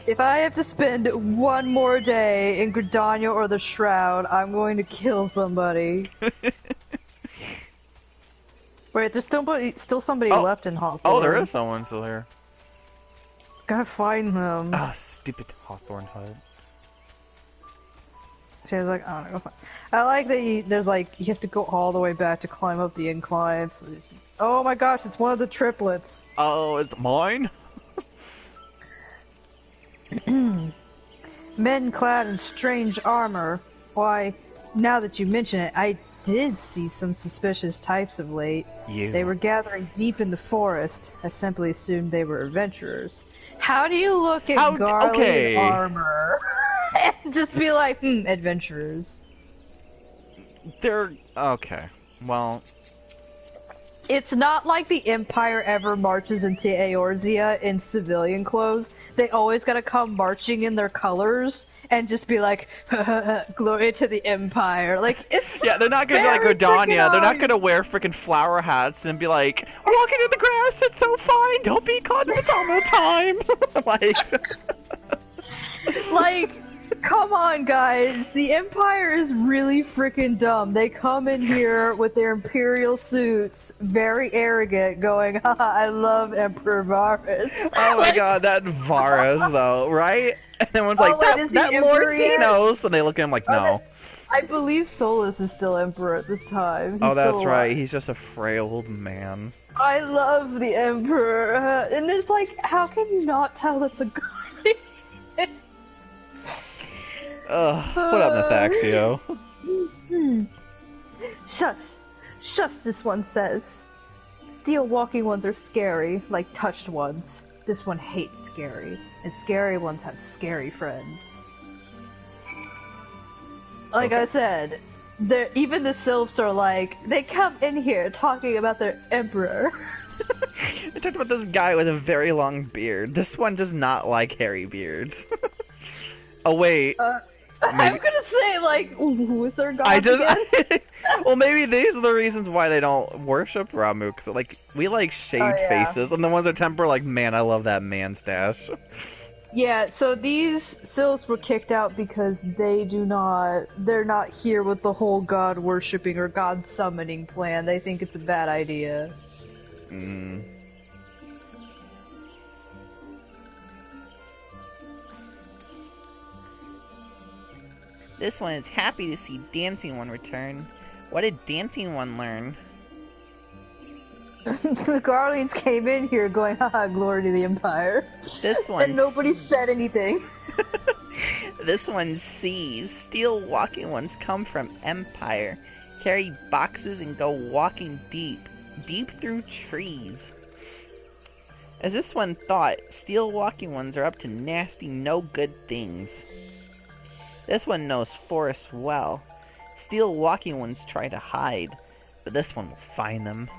if I have to spend one more day in Gridania or the Shroud, I'm going to kill somebody. Wait, there's still somebody left in Hawthorne. Oh, there is someone still here. Gotta find them. Ah, stupid Hawthorne hut. She's like, I don't know. I like that there's like, you have to go all the way back to climb up the inclines. Oh my gosh, it's one of the triplets. Oh, it's mine? Men clad in strange armor. Why, now that you mention it, I did see some suspicious types of late. They were gathering deep in the forest. I simply assumed they were adventurers. How do you look at garland armor and just be like, adventurers? They're... okay. Well... It's not like the Empire ever marches into Eorzea in civilian clothes. They always gotta come marching in their colors and just be like, glory to the Empire. Like, it's yeah, they're not gonna be like Gridania. They're not gonna wear freaking flower hats and be like, walking in the grass, it's so fine, don't be caught in the summertime. Like, come on, guys. The Empire is really freaking dumb. They come in here with their Imperial suits, very arrogant, going, haha, I love Emperor Varus. Oh my god, that Varus, though, right? And everyone's like, that Lord Xenos! And they look at him like, no. I believe Solus is still Emperor at this time. He's that's right. He's just a frail old man. I love the Emperor. And it's like, how can you not tell that's a guy? What up, Nathaxio? Shush, this one says. Steel walking ones are scary, like touched ones. This one hates scary, and scary ones have scary friends. Like I said, even the Sylphs are like, they come in here talking about their Emperor. I talked about this guy with a very long beard. This one does not like hairy beards. Oh, wait. I'm gonna say, like, who is their god again? Well, maybe these are the reasons why they don't worship Ramuh, because, like, we like shaved faces, and the ones at Temple are like, man, I love that man stash. Yeah, so these Sylphs were kicked out because they're not here with the whole god worshipping or god summoning plan. They think it's a bad idea. This one is happy to see Dancing One return. What did Dancing One learn? The Garleans came in here going, haha, glory to the Empire. This one. And nobody said anything. This one sees. Steel walking ones come from Empire. Carry boxes and go walking deep through trees. As this one thought, steel walking ones are up to nasty, no good things. This one knows forests well. Steel walking ones try to hide, but this one will find them.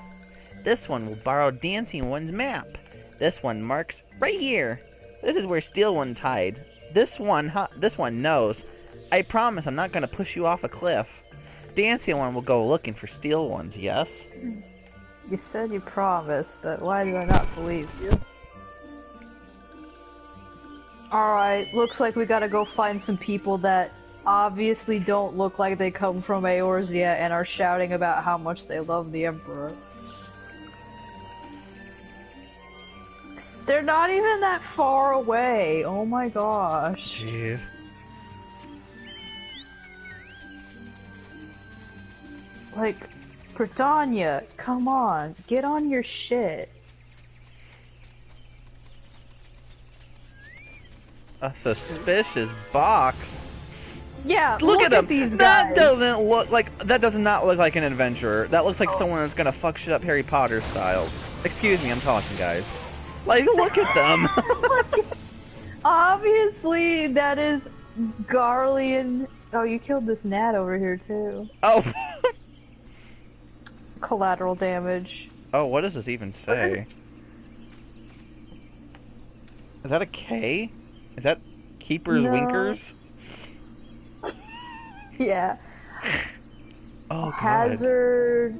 This one will borrow Dancing One's map. This one marks right here. This is where steel ones hide. This one knows. I promise I'm not gonna push you off a cliff. Dancing One will go looking for steel ones, yes? You said you promised, but why did I not believe you? Alright, looks like we gotta go find some people that obviously don't look like they come from Eorzea and are shouting about how much they love the Emperor. They're not even that far away, oh my gosh. Jeez. Like, Gridania, come on, get on your shit. A suspicious box. Yeah, look at them. These guys. That doesn't look like. That does not look like an adventurer. That looks like someone that's gonna fuck shit up Harry Potter style. Excuse me, I'm talking, guys. Like, look at them. Obviously, that is Garlean. Oh, you killed this gnat over here too. Oh. Collateral damage. Oh, what does this even say? Is that a K? Is that Keeper's No. Winkers? Yeah. Oh, God. Hazard.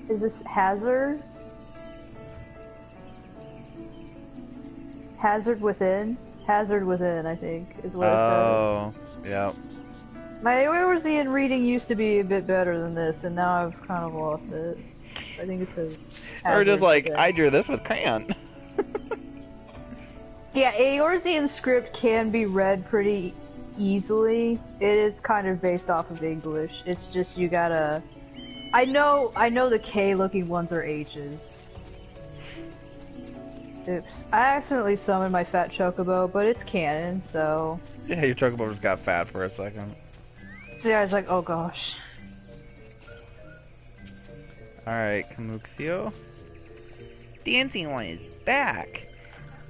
Is this Hazard? Hazard Within? Hazard Within, I think, is what it Oh, yeah. says. My Eorzean reading used to be a bit better than this, and now I've kind of lost it. I think it says Or just Hazard like, Within. I drew this with crayon. Yeah, Eorzean script can be read pretty easily. It is kind of based off of English. It's just you gotta... I know the K-looking ones are H's. Oops. I accidentally summoned my fat chocobo, but it's canon, so... Yeah, your chocobo just got fat for a second. So yeah, I was like, oh gosh. Alright, Camuxio. Dancing one is back.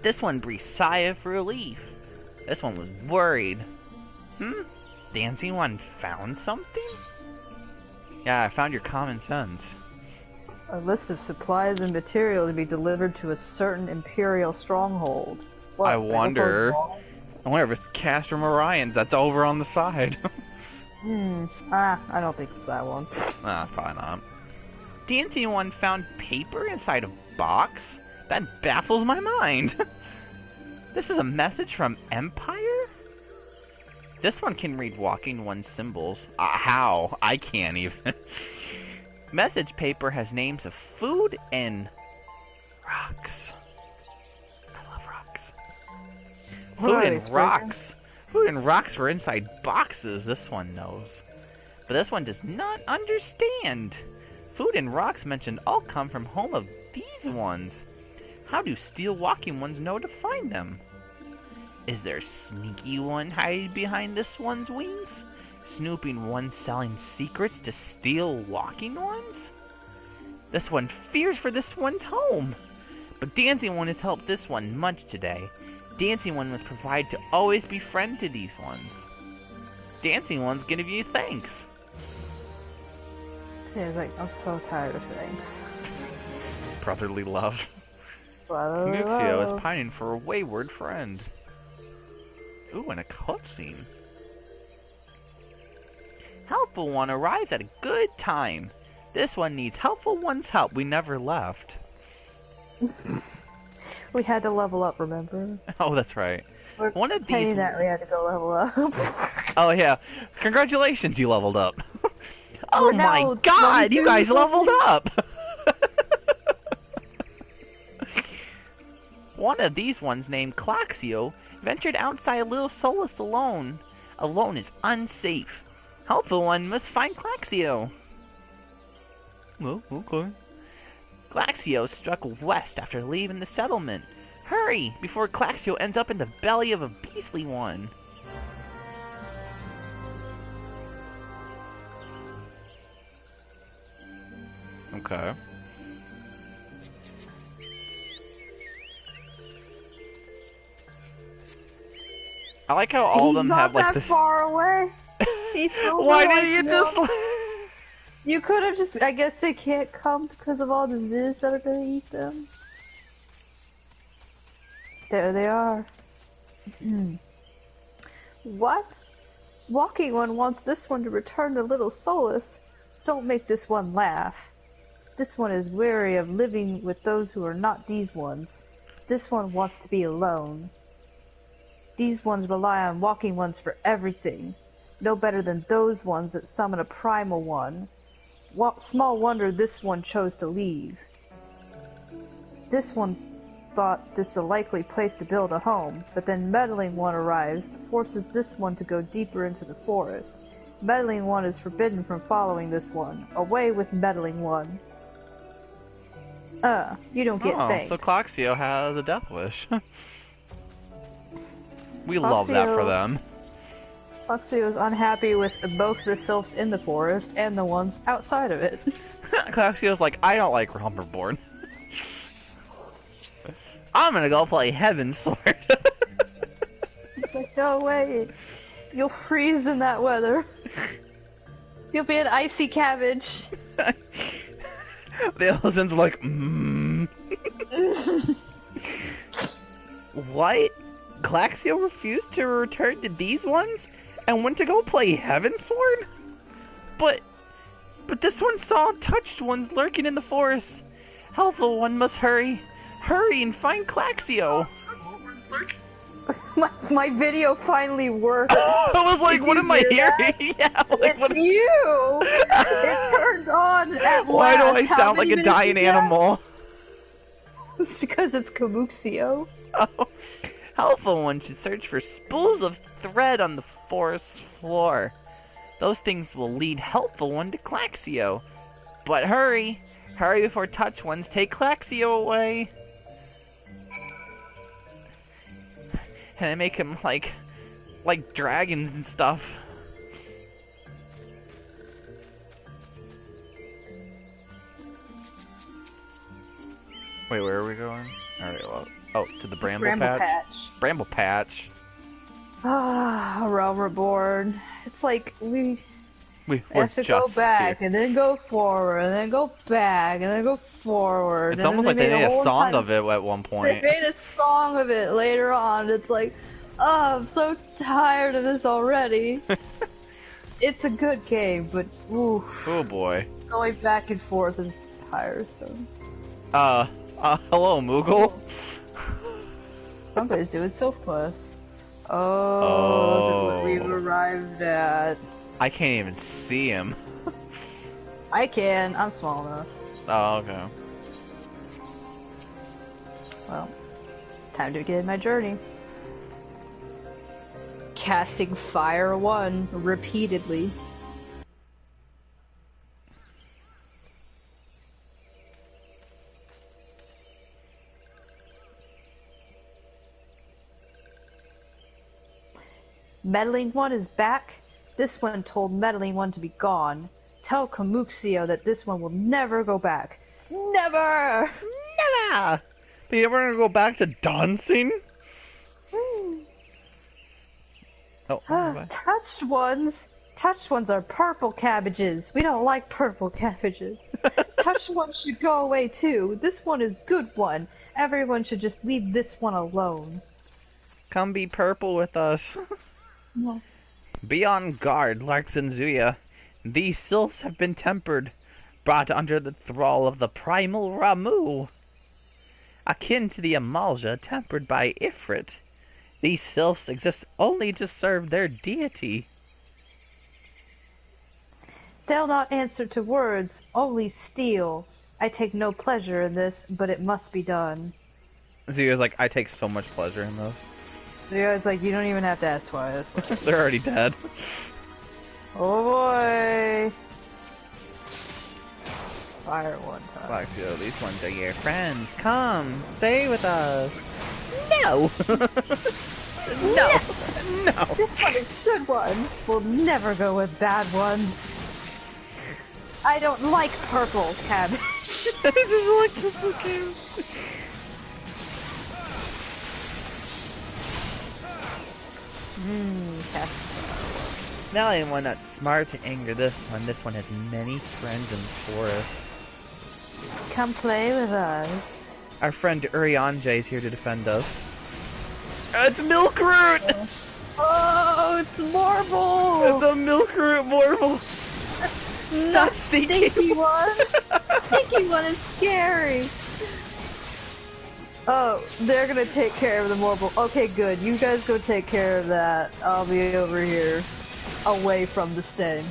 This one breathed sigh of relief. This one was worried. Dancing one found something? Yeah, I found your common sense. A list of supplies and material to be delivered to a certain Imperial stronghold. What, I wonder if it's Castrum Orion's that's over on the side. I don't think it's that one. Nah, probably not. Dancing one found paper inside a box? That baffles my mind. This is a message from Empire? This one can read Walking One's symbols. How? I can't even. Message paper has names of food and rocks. I love rocks. Food and rocks. Food and rocks were inside boxes, this one knows. But this one does not understand. Food and rocks mentioned all come from home of these ones. How do steel walking ones know to find them? Is there a sneaky one hiding behind this one's wings? Snooping one selling secrets to steal walking ones? This one fears for this one's home. But Dancing One has helped this one much today. Dancing One must provide to always be friend to these ones. Dancing One's gonna give you thanks. See, I was like, I'm so tired of things. Brotherly love. Brotherly Camuxio is love. pining for a wayward friend. Ooh, and a cutscene. Helpful One arrives at a good time. This one needs Helpful One's help. We never left. We had to level up, remember? Oh, that's right. One of these. Saying that we had to go level up. Oh yeah, congratulations, you leveled up. Oh We're my now God, you guys 22. leveled up. One of these ones named Claxio ventured outside Little Solus alone. Alone is unsafe. Helpful One must find Claxio. Well, okay. Claxio struck west after leaving the settlement. Hurry, before Claxio ends up in the belly of a beastly one. Okay. I like how all of them have like this. He's not that far away. He's so Why like, didn't you just? You could have just. I guess they can't come because of all the Ziz that are gonna eat them. There they are. What? Walking One wants this one to return to Little Solus. Don't make this one laugh. This one is weary of living with those who are not these ones. This one wants to be alone. These ones rely on Walking Ones for everything. No better than those ones that summon a primal one. Small wonder this one chose to leave. This one thought this a likely place to build a home, but then Meddling One arrives, forces this one to go deeper into the forest. Meddling One is forbidden from following this one. Away with Meddling One. You don't get thanks. So Claxio has a death wish. We love that for them. Claxio is unhappy with both the sylphs in the forest and the ones outside of it. Claxio's like, I don't like Reborn. I'm gonna go play Heaven Sword. It's like, no way. You'll freeze in that weather. You'll be an icy cabbage. The elephant's like, What? Glaxio refused to return to these ones and went to go play Heaven Sword? But this one saw touched ones lurking in the forest. Helpful one must hurry. Hurry and find Glaxio. My video finally worked. I was like, what am I hearing? Yeah, like, it's you! It turned on at Why last. do I sound like a dying animal? It's because it's Kamuxio. Oh. Helpful one should search for spools of thread on the forest floor. Those things will lead Helpful one to Glaxio. But hurry! Hurry before touch ones take Glaxio away! And I make him like dragons and stuff. Wait, where are we going? Alright, well, oh, to the Bramble Patch? Bramble Patch. Ah, Realm Reborn. It's like, we have to go back, here. and then go forward, and then go back, and then go forward. It's almost like they made a song of it at one point. They made a song of it later on. It's like, oh, I'm so tired of this already. It's a good game, but ooh. Oh boy. Going back and forth is tiresome. Hello, Moogle. Somebody's doing Sylph Quest. Oh, this is what we've arrived at. I can't even see him. I can. I'm small enough. Oh, okay. Well, time to begin my journey. Casting Fire 1 repeatedly. Meddling One is back. This one told Meddling One to be gone. Tell Kamuxio that this one will never go back. Never! Never! But you ever gonna go back to dancing? Oh, touched ones? Touched ones are purple cabbages. We don't like purple cabbages. Touched ones should go away too. This one is good one. Everyone should just leave this one alone. Come be purple with us. No. Be on guard, Larx and Zuya. These sylphs have been tempered, brought under the thrall of the primal Ramuh. Akin to the Amalja tempered by Ifrit. These sylphs exist only to serve their deity. They'll not answer to words, only steal. I take no pleasure in this, but it must be done. Zuya's like, I take so much pleasure in this. Zuya's like, you don't even have to ask twice. They're already dead. Oh boy! Fire one time. Glaxio, these ones are your friends. Come, stay with us. No! No! No! This one is good one. We'll never go with bad ones. I don't like purple cabbage. I just like purple cabbage. Now I am one that's smart to anger this one. This one has many friends in the forest. Come play with us. Our friend Urianje is here to defend us. It's Milkroot! Oh, it's Marble! It's a Milkroot Marble! Not Stinky! Stinky one! Stinky one is scary! Oh, they're gonna take care of the Marble. Okay, good. You guys go take care of that. I'll be over here, away from the stench.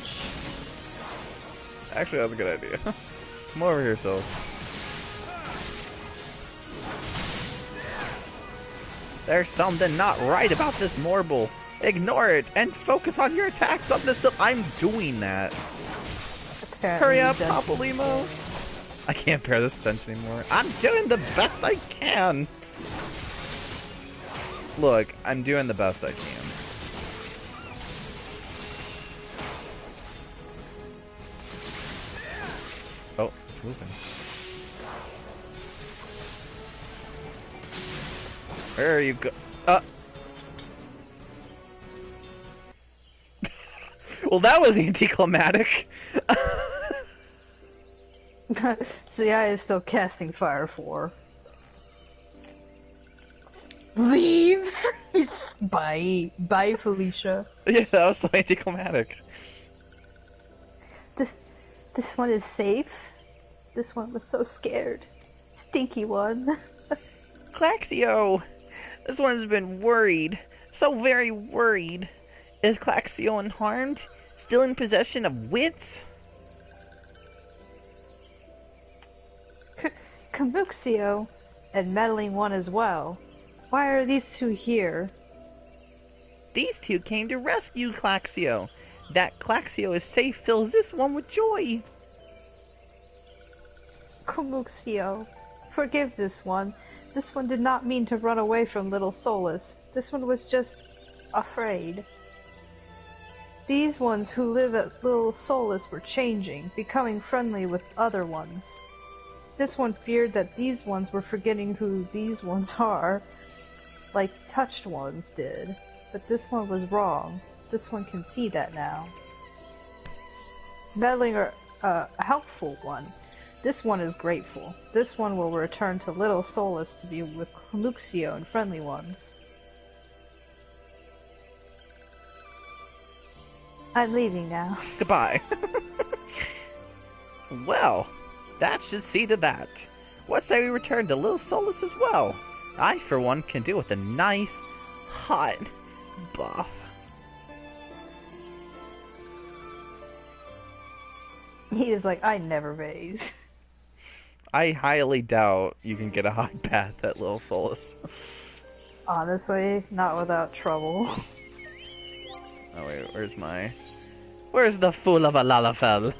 Actually, that's a good idea. Come over here, Sylph. There's something not right about this Marble. Ignore it and focus on your attacks on this. I'm doing that. Apparently Hurry up, Topolimo. I can't bear this stench anymore. I'm doing the best I can. Look, I'm doing the best I can. Oh, it's moving. Where are you go? Well, that was anticlimactic. Zuya is still casting Fire 4. Leaves! Bye. Bye, Felicia. Yeah, that was so anticlimactic. This one is safe. This one was so scared. Stinky one. Claxio! This one's been worried. So very worried. Is Claxio unharmed? Still in possession of wits? Kamuxio, and meddling one as well. Why are these two here? These two came to rescue Claxio. That Claxio is safe fills this one with joy. Kamuxio, forgive this one. This one did not mean to run away from Little Solus. This one was just afraid. These ones who live at Little Solus were changing, becoming friendly with other ones. This one feared that these ones were forgetting who these ones are, like touched ones did. But this one was wrong. This one can see that now. Meddling are a helpful one. This one is grateful. This one will return to Little Solus to be with Kamuxio and friendly ones. I'm leaving now. Goodbye. Well, that should see to that. What say we return to Little Solus as well? I, for one, can do with a nice, hot bath. He is like, I never bathe. I highly doubt you can get a hot bath at Little Solus. Honestly, not without trouble. Oh wait, where's the fool of a Lalafell?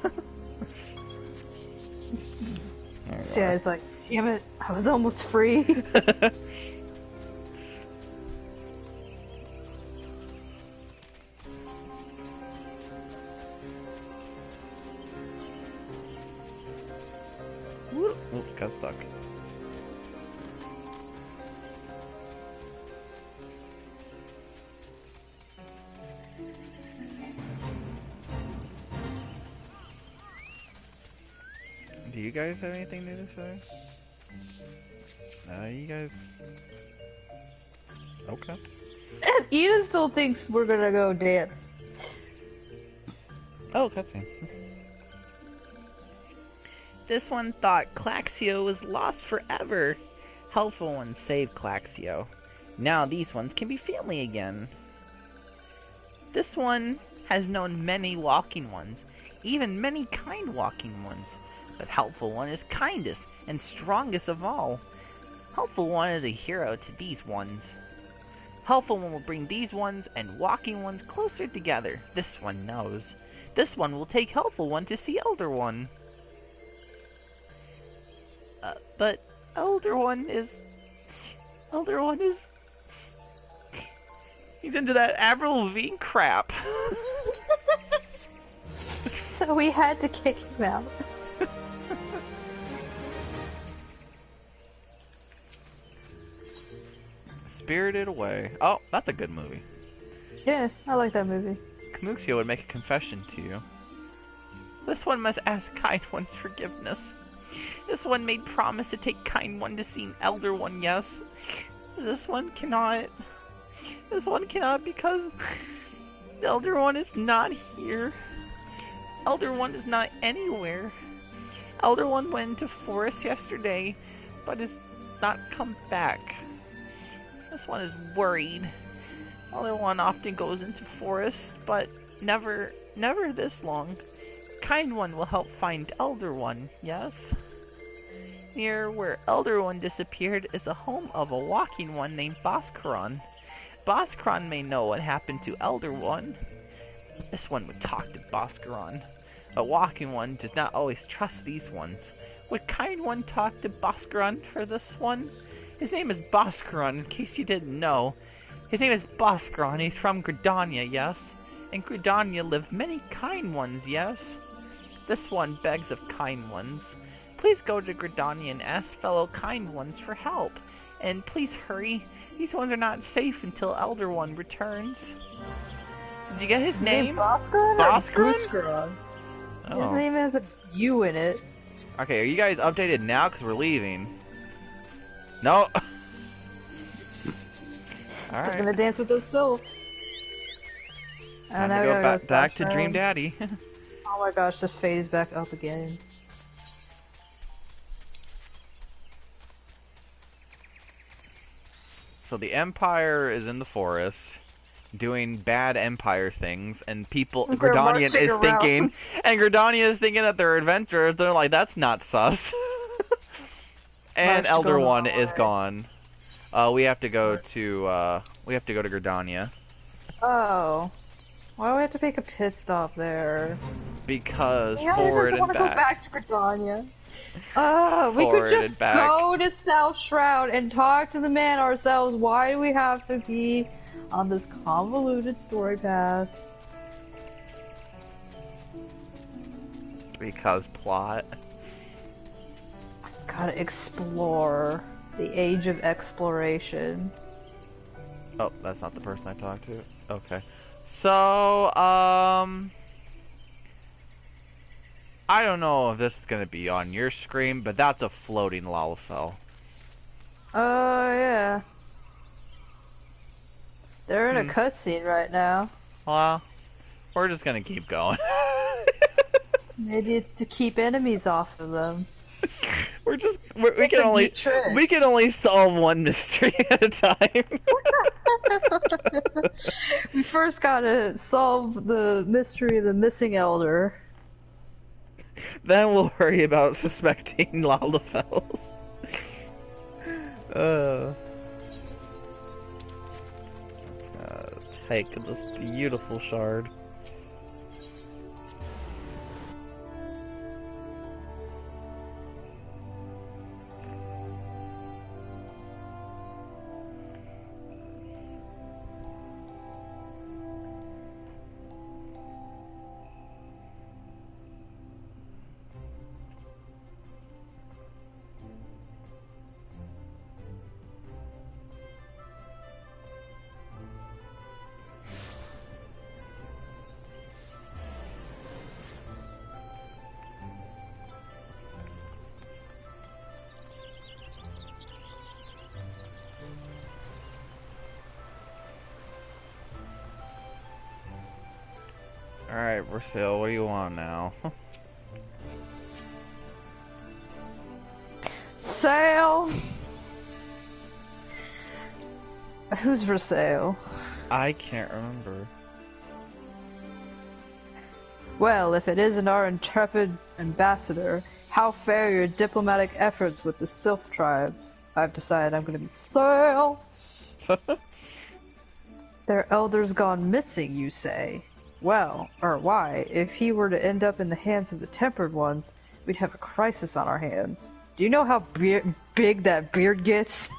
Yeah, it's like, damn it, I was almost free. Oops, got stuck. Do you guys have anything new to say? You guys... Okay. And Eden still thinks we're gonna go dance. Oh, cutscene. This one thought Claxio was lost forever. Helpful ones saved Claxio. Now these ones can be family again. This one has known many walking ones, even many kind walking ones. But Helpful One is kindest and strongest of all. Helpful One is a hero to these ones. Helpful One will bring these ones and walking ones closer together. This one knows. This one will take Helpful One to see Elder One. But Elder One is... He's into that Avril Lavigne crap. So we had to kick him out. Spirited Away. Oh, that's a good movie. Yeah, I like that movie. Kamuxio would make a confession to you. This one must ask Kind One's forgiveness. This one made promise to take Kind One to see an Elder One, yes. This one cannot. This one cannot because the Elder One is not here. Elder One is not anywhere. Elder One went into forest yesterday, but has not come back. This one is worried. Elder One often goes into forest, but never this long. Kind One will help find Elder One, yes? Near where Elder One disappeared is the home of a walking one named Boscaron. Boscaron may know what happened to Elder One. This one would talk to Boscaron. A walking one does not always trust these ones. Would Kind One talk to Boscaron for this one? His name is Boscaron, in case you didn't know. His name is Boscaron, he's from Gridania, yes? In Gridania live many kind ones, yes? This one begs of kind ones. Please go to Gridania and ask fellow kind ones for help. And please hurry. These ones are not safe until Elder One returns. Did you get his name? Bhaskaran? Bhaskaran? His Oh. name has a U in it. Okay, are you guys updated now? Because we're leaving. No. Alright. I'm gonna dance with those sylphs. Time And to now go back to Dream Daddy. Oh my gosh, this phase back up again. So the Empire is in the forest, doing bad Empire things, and people, They're Gridanian marching is around. thinking, and Gridania is thinking that they're adventurers. They're like, that's not sus. And March Elder going One away. is gone. We have to go to Gridania. Oh. Why do we have to make a pit stop there? Because Yeah, forward I and want to go back to Gridania. We Forward could and just back. go to South Shroud and talk to the man ourselves. Why do we have to be on this convoluted story path? Because plot. Gotta explore. The age of exploration. Oh, that's not the person I talked to. Okay. So, I don't know if this is gonna be on your screen, but that's a floating Lalafell. Oh, yeah. They're in a cutscene right now. Well, we're just gonna keep going. Maybe it's to keep enemies off of them. we It's can a only neat trick. we can only solve one mystery at a time. We first gotta solve the mystery of the missing elder. Then we'll worry about suspecting Lalafells. Let's take this beautiful shard. Alright, Versailles, what do you want now? Sale! Who's for sale? I can't remember. Well, if it isn't our intrepid ambassador, how fare your diplomatic efforts with the Sylph tribes? I've decided I'm gonna be Sale! Their elder's gone missing, you say? Well, or why? If he were to end up in the hands of the Tempered Ones, we'd have a crisis on our hands. Do you know how big that beard gets?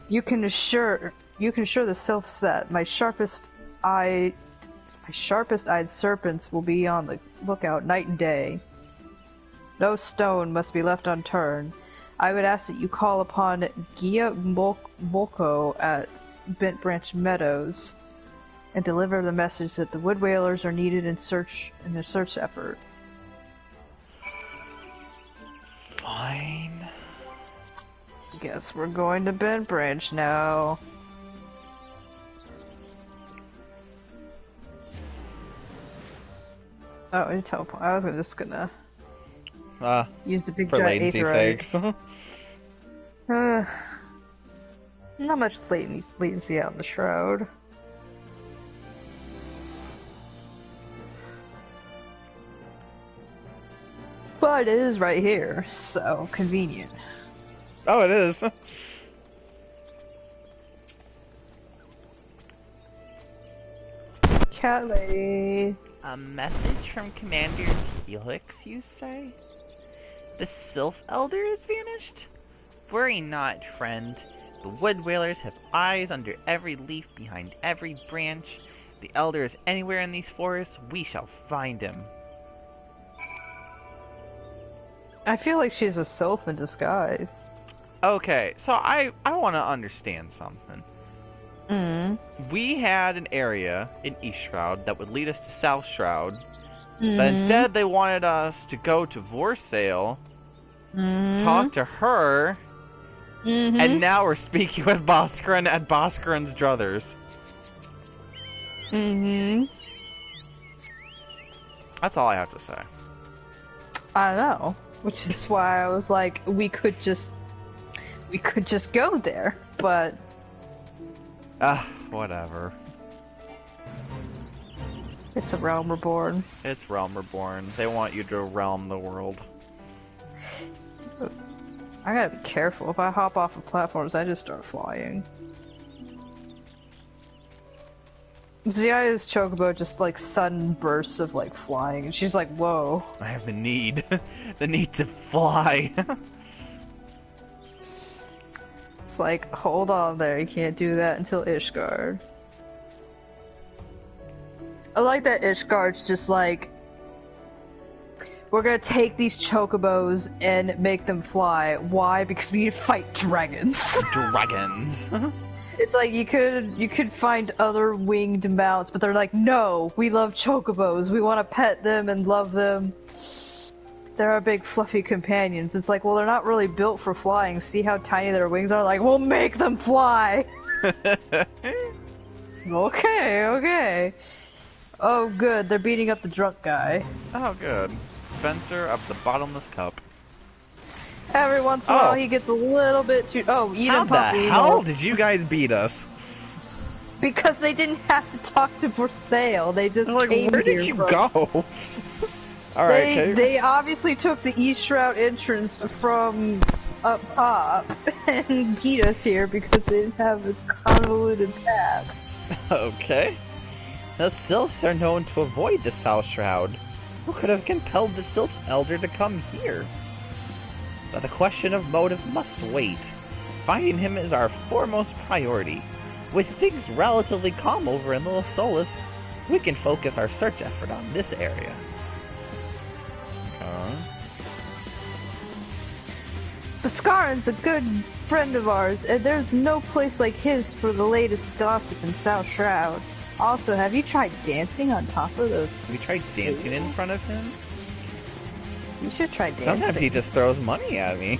You can assure the Sylphs that my sharpest-eyed serpents will be on the lookout night and day. No stone must be left unturned. I would ask that you call upon Gia Molko at Bent Branch Meadows and deliver the message that the Wood Whalers are needed in their search effort. Fine. Guess we're going to Bent Branch now. Oh, and teleport. I was just gonna use the big For giant latency's aetheryte. sakes. Not much latency out in the Shroud. But it is right here, so convenient. Oh, it is. Cat lady. A message from Commander Helix, you say? The Sylph Elder has vanished? Worry not, friend. The Wood Whalers have eyes under every leaf, behind every branch. If the Elder is anywhere in these forests, we shall find him. I feel like she's a sylph in disguise. Okay, so I want to understand something. We had an area in East Shroud that would lead us to South Shroud, but instead they wanted us to go to Vorsail, talk to her, and now we're speaking with Boskren and Boskren's druthers. That's all I have to say. I know, which is why I was like, we could just go there, but whatever. It's a realm reborn. It's realm reborn. They want you to realm the world. I gotta be careful. If I hop off of platforms, I just start flying. Zuya's chocobo just like sudden bursts of like flying, and she's like, "Whoa!" I have the need, the need to fly. It's like, hold on there, you can't do that until Ishgard. I like that Ishgard's just like, we're gonna take these chocobos and make them fly. Why? Because we need to fight dragons. Dragons. It's like you could find other winged mounts, but they're like, no, we love chocobos. We want to pet them and love them. They're our big fluffy companions. It's like, well, they're not really built for flying. See how tiny their wings are? Like, we'll make them fly. Okay. Oh, good. They're beating up the drunk guy. Oh, good. Spencer of the bottomless cup. Every once in a while, he gets a little bit too. Oh, eat him, puppy. How the hell did you guys beat us? Because they didn't have to talk to for sale. They just like, came where did here you go? Alright, they obviously took the East Shroud entrance from up top and beat us here because they didn't have a convoluted path. Okay. The Sylphs are known to avoid the South Shroud. Who could have compelled the Sylph Elder to come here? But the question of motive must wait. Finding him is our foremost priority. With things relatively calm over in Little Solus, we can focus our search effort on this area. Bhaskaran's a good friend of ours, and there's no place like his for the latest gossip in South Shroud. Also, have you tried dancing on top of those? Have you tried dancing in front of him? You should try dancing. Sometimes he just throws money at me.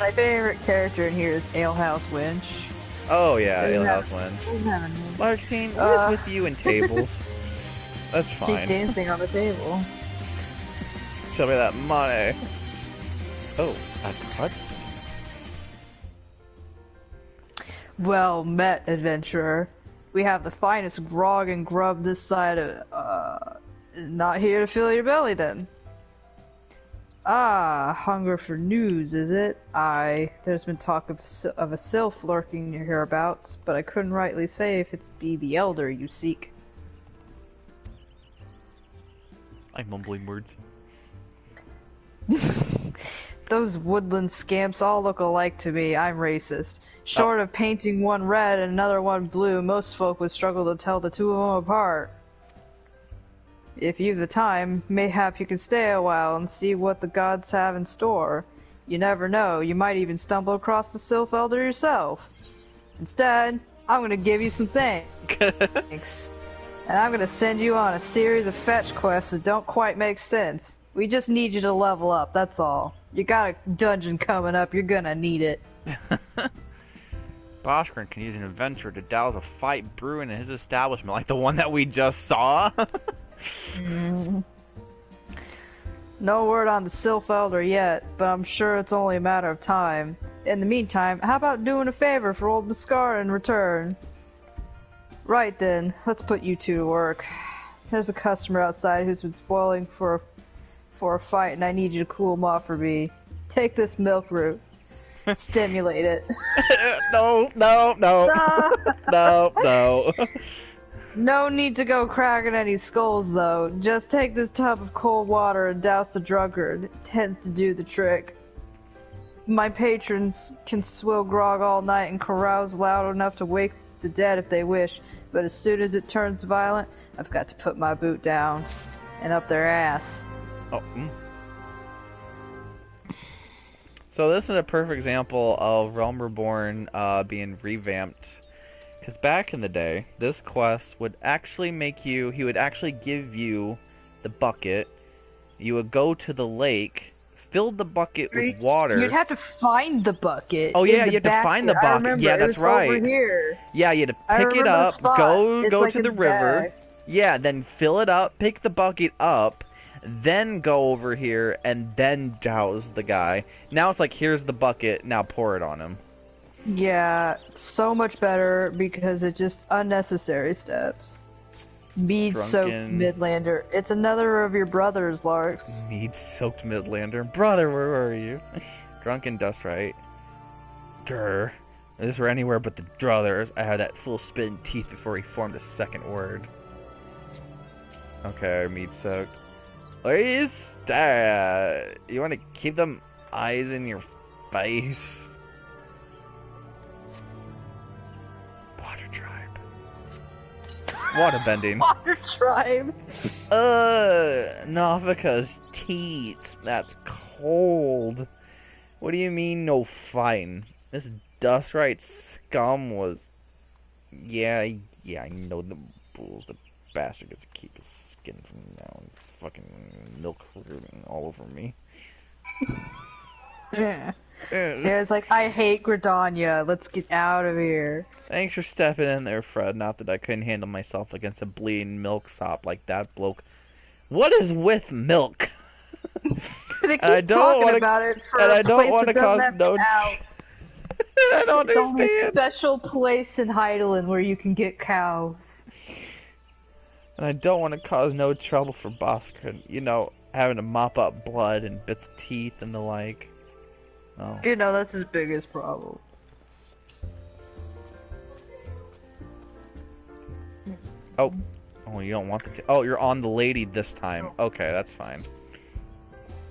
My favorite character in here is Alehouse Winch. Oh yeah, Alehouse Winch. Larxine, what is with you and tables? That's fine. Keep dancing on the table. Show me that money. Oh, a cutscene. Well met, adventurer. We have the finest grog and grub this side of, not here to fill your belly then. Ah, hunger for news, is it? Aye, there's been talk of a sylph lurking near hereabouts, but I couldn't rightly say if it's be the elder you seek. I'm mumbling words. Those woodland scamps all look alike to me. I'm racist. Short of painting one red and another one blue, most folk would struggle to tell the two of them apart. If you've the time, mayhap you can stay a while and see what the gods have in store. You never know, you might even stumble across the Sylph Elder yourself. Instead, I'm gonna give you some thanks. And I'm gonna send you on a series of fetch quests that don't quite make sense. We just need you to level up, that's all. You got a dungeon coming up, you're gonna need it. Boskren can use an adventurer to douse a fight brewing in his establishment, like the one that we just saw. No word on the Sylph Elder yet, but I'm sure it's only a matter of time. In the meantime, how about doing a favor for old Bhaskara in return? Right then, let's put you two to work. There's a customer outside who's been spoiling for a fight, and I need you to cool him off for me. Take this milk root. Stimulate it. No. No need to go cracking any skulls, though. Just take this tub of cold water and douse the drunkard. It tends to do the trick. My patrons can swill grog all night and carouse loud enough to wake the dead if they wish, but as soon as it turns violent, I've got to put my boot down and up their ass. Oh. So this is a perfect example of Realm Reborn being revamped. Because back in the day, this quest would actually make you... He would actually give you the bucket. You would go to the lake, fill the bucket with water. You'd have to find the bucket. Oh yeah, you have to find the bucket. I remember, yeah, that's right. Over here. Yeah, you had to pick it up, go like to the river. Back. Yeah, then fill it up, pick the bucket up, then go over here, and then douse the guy. Now it's like, here's the bucket, now pour it on him. Yeah, so much better because it's just unnecessary steps. Mead-soaked Midlander. It's another of your brothers, Larx. Mead-soaked Midlander. Brother, where are you? Drunken Dustrite. Grr. If this were anywhere but the druthers, I had that full spit in teeth before he formed a second word. Okay, mead-soaked. Please, you want to keep them eyes in your face? Water tribe. Water bending. Water tribe. Navika's teeth. That's cold. What do you mean no fighting? This Dustrite scum was... Yeah, I know the rules. The bastard gets to keep his skin from now and fucking milk rooting all over me. Yeah. Yeah, it's like, I hate Gridania. Let's get out of here. Thanks for stepping in there, Fred. Not that I couldn't handle myself against a bleeding milksop like that bloke. What is with milk? They keep talking about it for a place that doesn't have cows. I don't It's understand. only a special place in Heidelin where you can get cows. And I don't want to cause no trouble for Boskard. You know, having to mop up blood and bits of teeth and the like. Oh. You know, that's his biggest problems. Oh, you don't want the oh, you're on the lady this time. Okay, that's fine.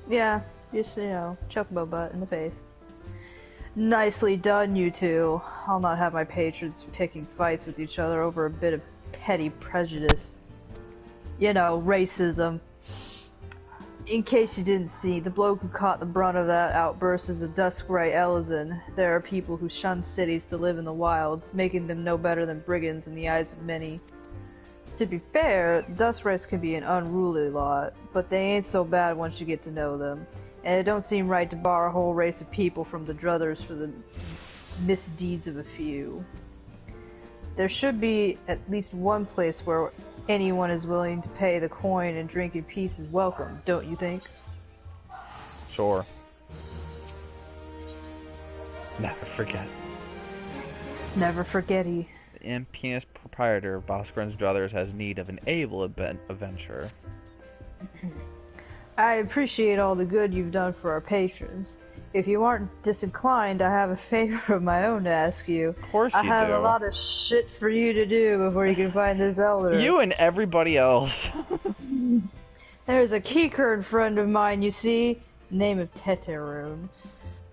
Yeah, just, you know, chocobo butt in the face. Nicely done, you two. I'll not have my patrons picking fights with each other over a bit of petty prejudice. You know, racism. In case you didn't see, the bloke who caught the brunt of that outburst is a Duskray Elizan. There are people who shun cities to live in the wilds, making them no better than brigands in the eyes of many. To be fair, Duskrays can be an unruly lot, but they ain't so bad once you get to know them. And it don't seem right to bar a whole race of people from the druthers for the misdeeds of a few. There should be at least one place where anyone is willing to pay the coin and drink in peace is welcome, don't you think? Sure. Never forget. Never forgetty. The impious proprietor of Boskrun's Druthers has need of an able adventurer. I appreciate all the good you've done for our patrons. If you aren't disinclined, I have a favor of my own to ask you. Of course you do. I have a lot of shit for you to do before you can find this elder. You and everybody else. There's a Keycurd friend of mine, you see, name of Teteroon.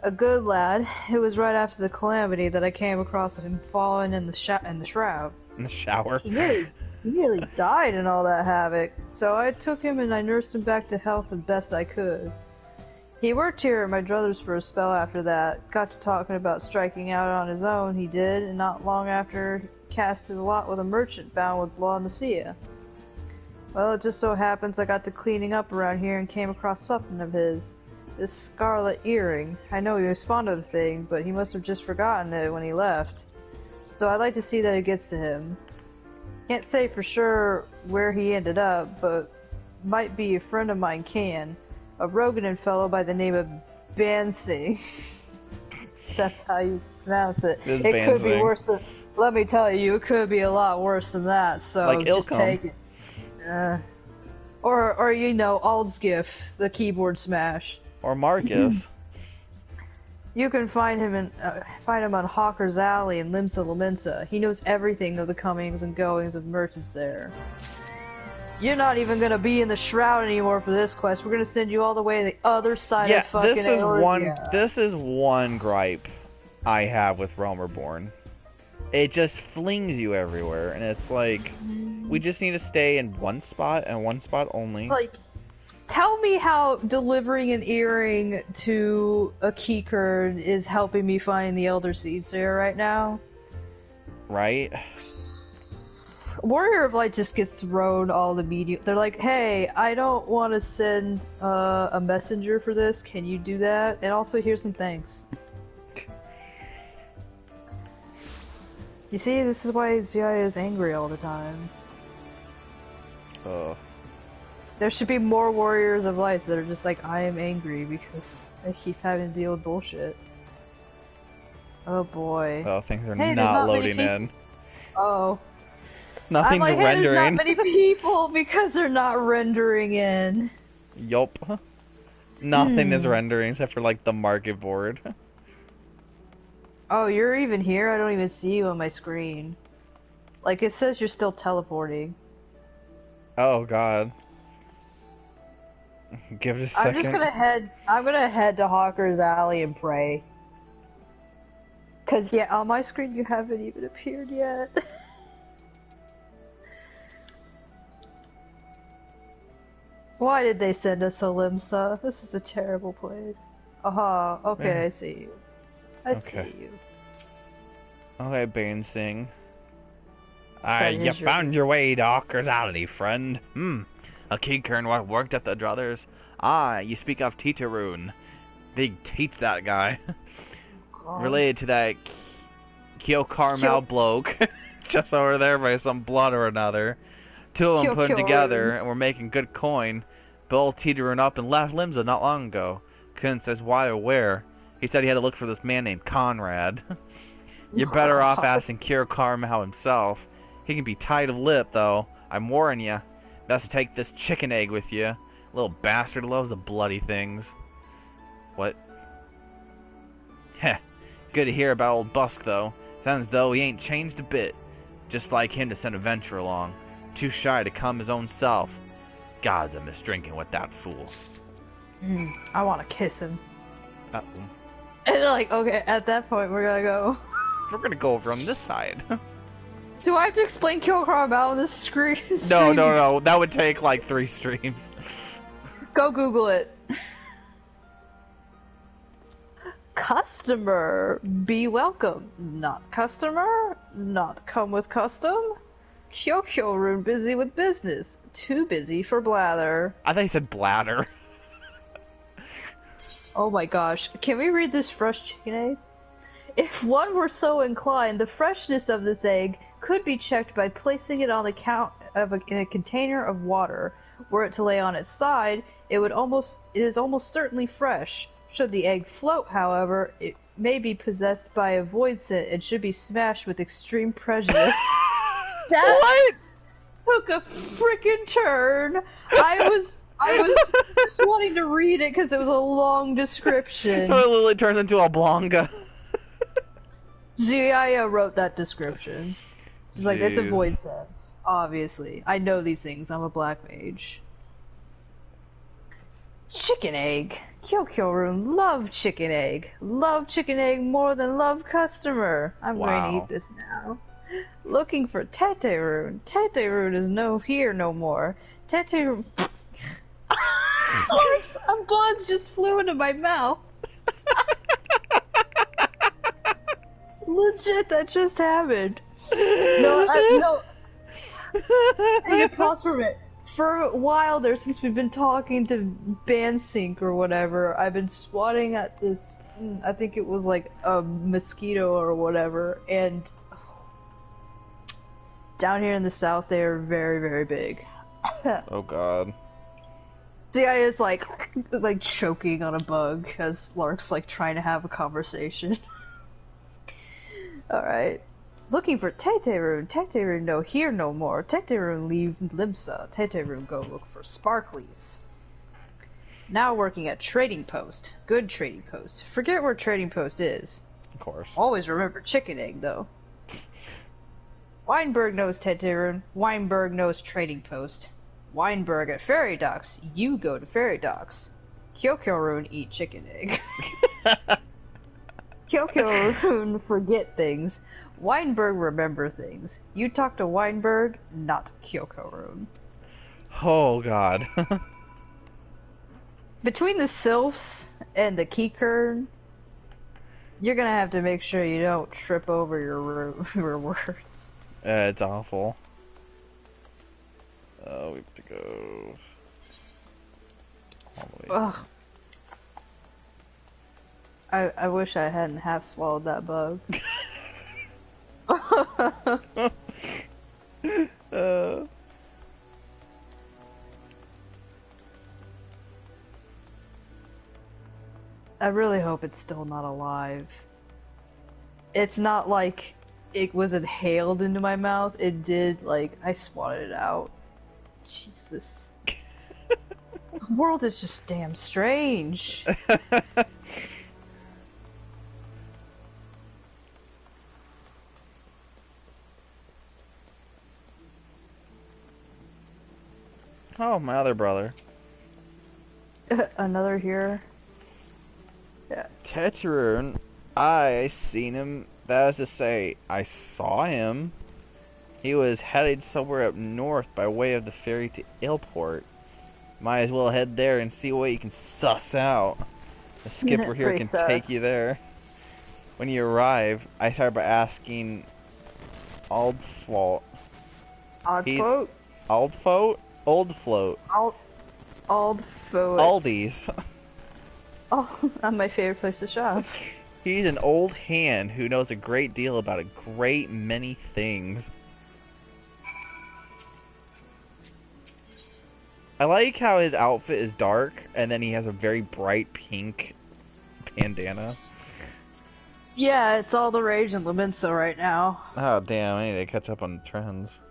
A good lad. It was right after the calamity that I came across him falling in the shroud. In the shower? He nearly died in all that havoc, so I took him and I nursed him back to health as best I could. He worked here at my druthers for a spell after that, got to talking about striking out on his own, he did, and not long after casted a lot with a merchant bound with Law Nasia. Well, it just so happens I got to cleaning up around here and came across something of his. This scarlet earring. I know he was fond of the thing, but he must have just forgotten it when he left. So I'd like to see that it gets to him. Can't say for sure where he ended up, but might be a friend of mine can. A Roganan fellow by the name of Bansing. That's how you pronounce it. It could be worse than... Let me tell you, it could be a lot worse than that, so like just take it. Or you know, Aldsgif, the keyboard smash. Or Marcus. You can find him on Hawker's Alley in Limsa Laminsa. He knows everything of the comings and goings of merchants there. You're not even gonna be in the Shroud anymore for this quest. We're gonna send you all the way to the other side of fucking this is one gripe I have with Realm Reborn. It just flings you everywhere, and it's like, we just need to stay in one spot and one spot only. Tell me how delivering an earring to a keycard is helping me find the Elder Seedsayer right now. Right? Warrior of Light just gets thrown all the media. They're like, hey, I don't want to send a messenger for this. Can you do that? And also, here's some thanks. You see, this is why Zuya is angry all the time. There should be more Warriors of Light that are just like, I am angry because I keep having to deal with bullshit. Oh boy. Oh, things are not loading in. Oh. Nothing's I'm like, rendering. Hey, there's not many people because they're not rendering in. Yup. Nothing is rendering except for like the market board. Oh, you're even here? I don't even see you on my screen. Like, it says you're still teleporting. Oh god. Give it a second. I'm gonna head to Hawker's Alley and pray. Cause yeah, on my screen you haven't even appeared yet. Why did they send us to Limsa? This is a terrible place. Aha, okay, Yeah. I see you. I see you. Okay, Bane Singh. That You is found your way to Hawker's Alley, friend. A keycard what worked at the Druthers. You speak of Titaroon. They teach that guy. Related to that Kyo Carmel bloke. Just over there by some blood or another. Two of them put them together and were making good coin. Built Titaroon up and left Limsa not long ago. Couldn't says why or where. He said he had to look for this man named Conrad. You're better off asking Kyo Carmel himself. He can be tight-lipped, though. I'm warning you. Best to take this chicken egg with you. Little bastard loves the bloody things. What? Heh. Good to hear about old Busk, though. Sounds as though he ain't changed a bit. Just like him to send a venture along. Too shy to come his own self. Gods, I miss drinking with that fool. I want to kiss him. Uh-oh. And they're like, okay, at that point we're gonna go. We're gonna go over on this side. Do I have to explain Kyo Carmel on this screen? No. That would take like 3 streams. Go Google it. Customer, be welcome. Not customer, not come with custom. Kyo room busy with business. Too busy for blather. I thought he said bladder. Oh my gosh. Can we read this fresh chicken egg? If one were so inclined, the freshness of this egg could be checked by placing it on the in a container of water. Were it to lay on its side, it is almost certainly fresh. Should the egg float, however, it may be possessed by a void scent and should be smashed with extreme prejudice. That took a freaking turn. I was just wanting to read it because it was a long description. So it literally turns into a Oblonga. Zuya wrote that description. She's like, it's a void set. Obviously. I know these things. I'm a black mage. Chicken egg. Kyo room. Love chicken egg. Love chicken egg more than love customer. I'm going to eat this now. Looking for Tetaroon. Tetaroon is here no more. Tetaroon. Some blood just flew into my mouth. Legit, that just happened. No. Take a pause from it. For a while there, since we've been talking to Bansync or whatever, I've been swatting at this, I think it was like a mosquito or whatever, and down here in the south they are very, very big. Oh god. Zuya is like choking on a bug as Lark's like trying to have a conversation. Alright. Looking for Tetaroon. Tetaroon here no more. Tetaroon leave Limsa. Tetaroon go look for Sparklies. Now working at Trading Post. Good Trading Post. Forget where Trading Post is. Of course. Always remember Chicken Egg though. Weinberg knows Tetaroon. Weinberg knows Trading Post. Weinberg at Ferry Docks. You go to Ferry Docks. Kyo-Kyo-Roon eat chicken egg. Kyo-Kyo-Roon forget things. Weinberg remember things. You talk to Weinberg, not Kyo-Kyo-Roon. Oh god. Between the Sylphs and the Keycurn, you're gonna have to make sure you don't trip over your words. It's awful. We have to go all the way. Ugh. I wish I hadn't half swallowed that bug. I really hope it's still not alive. It's not like it was inhaled into my mouth. It did, like, I swatted it out. Jesus. The world is just damn strange. Oh, my other brother. Another here. Yeah. Tetrarune, I seen him. That is to say, I saw him. He was headed somewhere up north by way of the ferry to Ilport. Might as well head there and see what you can suss out. The skipper here can take you there. When you arrive, I start by asking Oldfloat. Oldfloat? Oldfloat? Oldfloat. Oldfloat. Aldi's. Oh, that's my favorite place to shop. He's an old hand who knows a great deal about a great many things. I like how his outfit is dark, and then he has a very bright pink bandana. Yeah, it's all the rage in Leminso right now. Oh, damn, I need to catch up on the trends.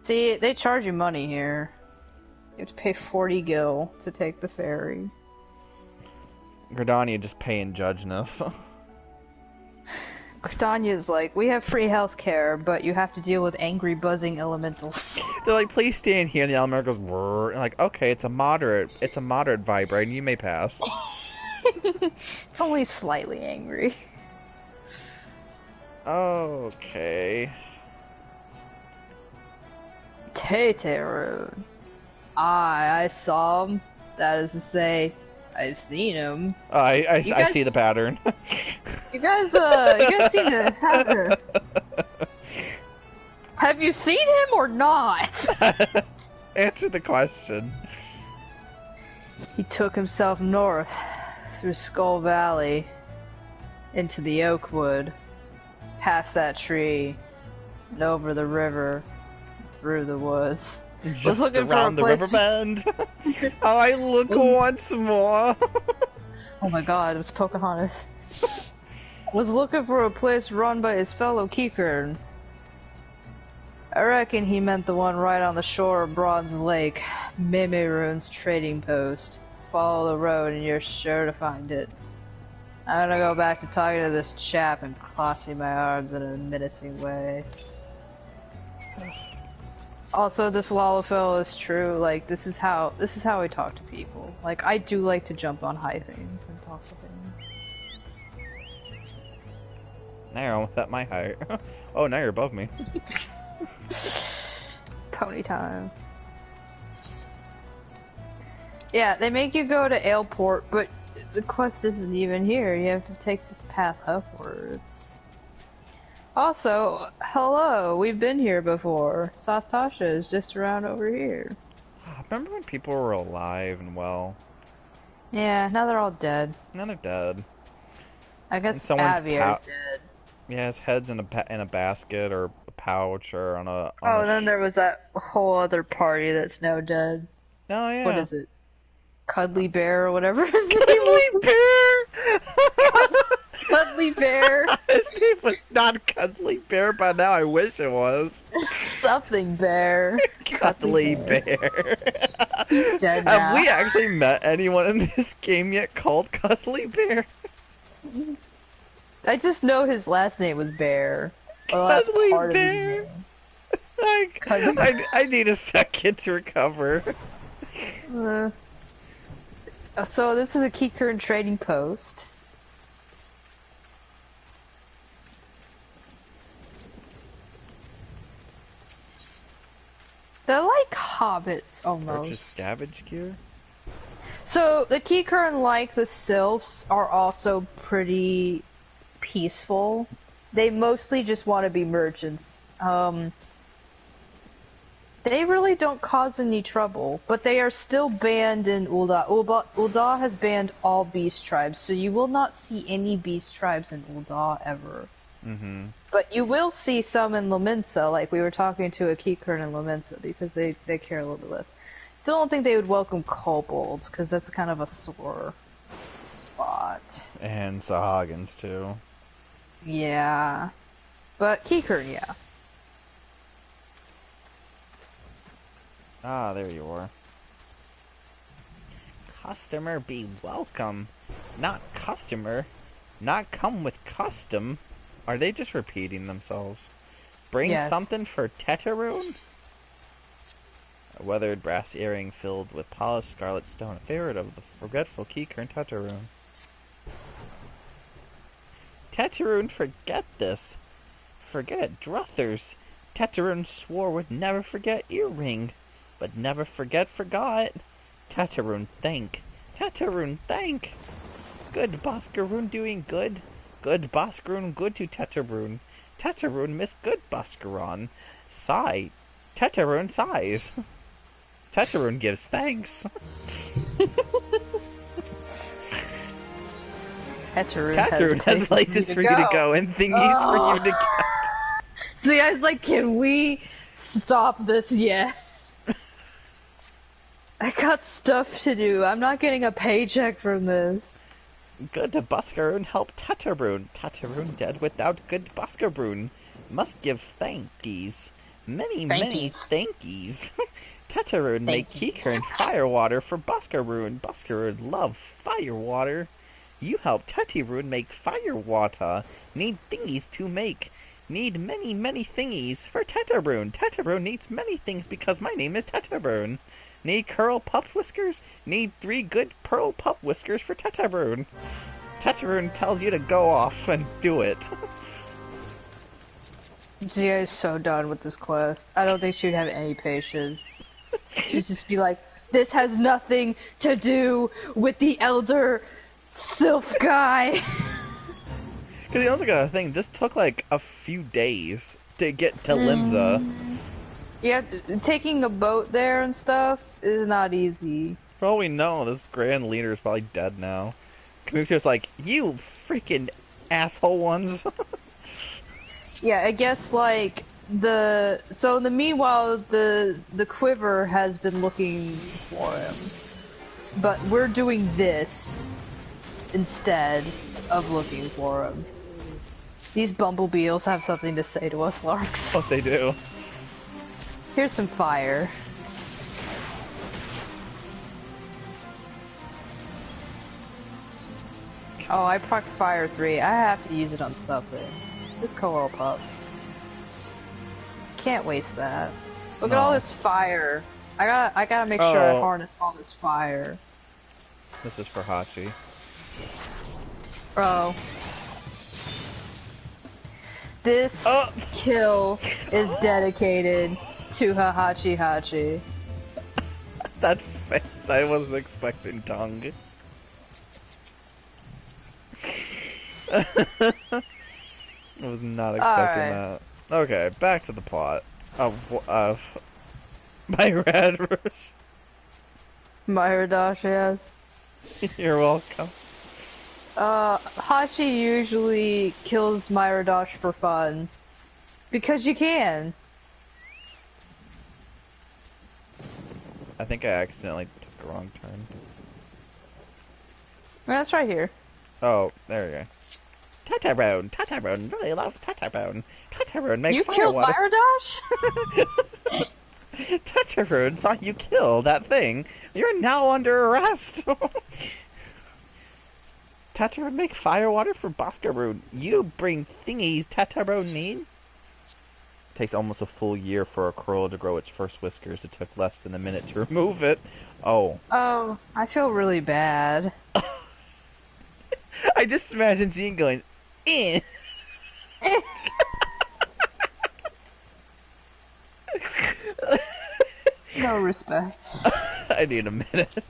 See, they charge you money here. You have to pay 40 gil to take the ferry. Gridania just paying judgeness. Gridania's like, we have free healthcare, but you have to deal with angry buzzing elementals. They're like, please stand here, and the elemental goes, "Brrr." And like, okay, it's a moderate vibrate, and you may pass. It's only slightly angry. Okay. Tetrarune. I saw him. That is to say, I've seen him. I see the pattern. You guys seem to have a... Have you seen him or not? Answer the question. He took himself north through Skull Valley into the Oakwood, past that tree, and over the river, through the woods. Just around the river bend. I look once more. Oh my god, it was Pocahontas. Was looking for a place run by his fellow Keycurn. I reckon he meant the one right on the shore of Bronze Lake, Mimirune's trading post. Follow the road and you're sure to find it. I'm gonna go back to talking to this chap and crossing my arms in a menacing way. Also, this Lalafell is true. Like, this is how I talk to people. Like, I do like to jump on high things and talk to things. Now you're almost at my height. Oh, now you're above me. Pony time. Yeah, they make you go to Aleport, but the quest isn't even here. You have to take this path upwards. Also, hello, we've been here before. Sastasha is just around over here. Remember when people were alive and well? Yeah, now they're all dead. Now they're dead. I guess Avier's dead. Yeah, his head's in a basket or a pouch or on a... and then there was that whole other party that's now dead. Oh, yeah. What is it? Cuddly Bear or whatever his name Cuddly was. Bear! Cuddly Bear! His name was not Cuddly Bear, but now I wish it was. Something Bear. Cuddly Bear. He's dead now. Have we actually met anyone in this game yet called Cuddly Bear? I just know his last name was Bear. Cuddly Bear! I need a second to recover. So this is a Keycurn trading post. They're like hobbits, Purchase almost. scavenge gear? So, the Keycurrent, like the Sylphs, are also pretty peaceful. They mostly just want to be merchants. They really don't cause any trouble, but they are still banned in Ul'dah. Ul'dah has banned all beast tribes, so you will not see any beast tribes in Ul'dah ever. Mm-hmm. But you will see some in Lominsa, like we were talking to a Keycurrent in Lominsa, because they care a little bit less. Still don't think they would welcome kobolds, because that's kind of a sore spot. And Sahagins, too. Yeah. But Keycurrent, yeah. Ah, there you are. Customer be welcome. Not customer. Not come with custom. Are they just repeating themselves? Bring Yes. something for Teteroon? A weathered brass earring filled with polished scarlet stone, a favorite of the forgetful Keycurrent Teteroon. Teteroon, forget this. Forget Druthers. Teteroon swore would never forget earring, but never forgot. Teteroon, thank. Teteroon, thank. Good Boscaroon doing good. Good Boscaroon good to Teteroon. Teteroon miss good Boscaron. Sigh. Teteroon sighs. Teteroon gives thanks. Teteroon has places for you to go and thingies for you to get. See, I was like, can we stop this yet? I got stuff to do. I'm not getting a paycheck from this. Good Boscaroon help Teteroon. Teteroon dead without good Boscaroon. Must give thankies. Many thankies. Teteroon make Keycurrent firewater for Boscaroon. Boscaroon love firewater. You help Teteroon make firewater. Need thingies to make. Need many thingies for Teteroon. Teteroon needs many things because my name is Teteroon. Need curl pup whiskers? Need 3 good pearl pup whiskers for Teteroon. Teteroon tells you to go off and do it. Zia is so done with this quest. I don't think she would have any patience. She'd just be like, this has nothing to do with the elder Sylph guy. Because you also got to think, this took like a few days to get to Limsa. Yeah, taking a boat there and stuff is not easy. For all we know, this Grand Leader is probably dead now. Kamuxio's like, you freaking asshole ones. Yeah, I guess like so in the meanwhile the Quiver has been looking for him. But we're doing this instead of looking for him. These bumblebees have something to say to us, Larx. What they do. Here's some fire. Oh, I proc fire 3. I have to use it on something. This coral pup. Can't waste that. Look at all this fire. I gotta make sure I harness all this fire. This is for Hachi. Bro. This kill is dedicated to Hachi Hachi. That face, I wasn't expecting tongue. I was not expecting that. Okay, back to the plot of my Red Rush. Myridash, yes. You're welcome. Hachi usually kills Myridash for fun. Because you can. I think I accidentally took a wrong turn. That's right here. Oh, there you go. Teteroon really loves Teteroon. Teteroon makes You firewater. killed Myridash? Teteroon saw you kill that thing. You're now under arrest. Teteroon make firewater for Boscaroon. You bring thingies Teteroon need? Takes almost a full year for a curl to grow its first whiskers. It took less than a minute to remove it. Oh. Oh, I feel really bad. I just imagine seeing going, eh. No respect. I need a minute.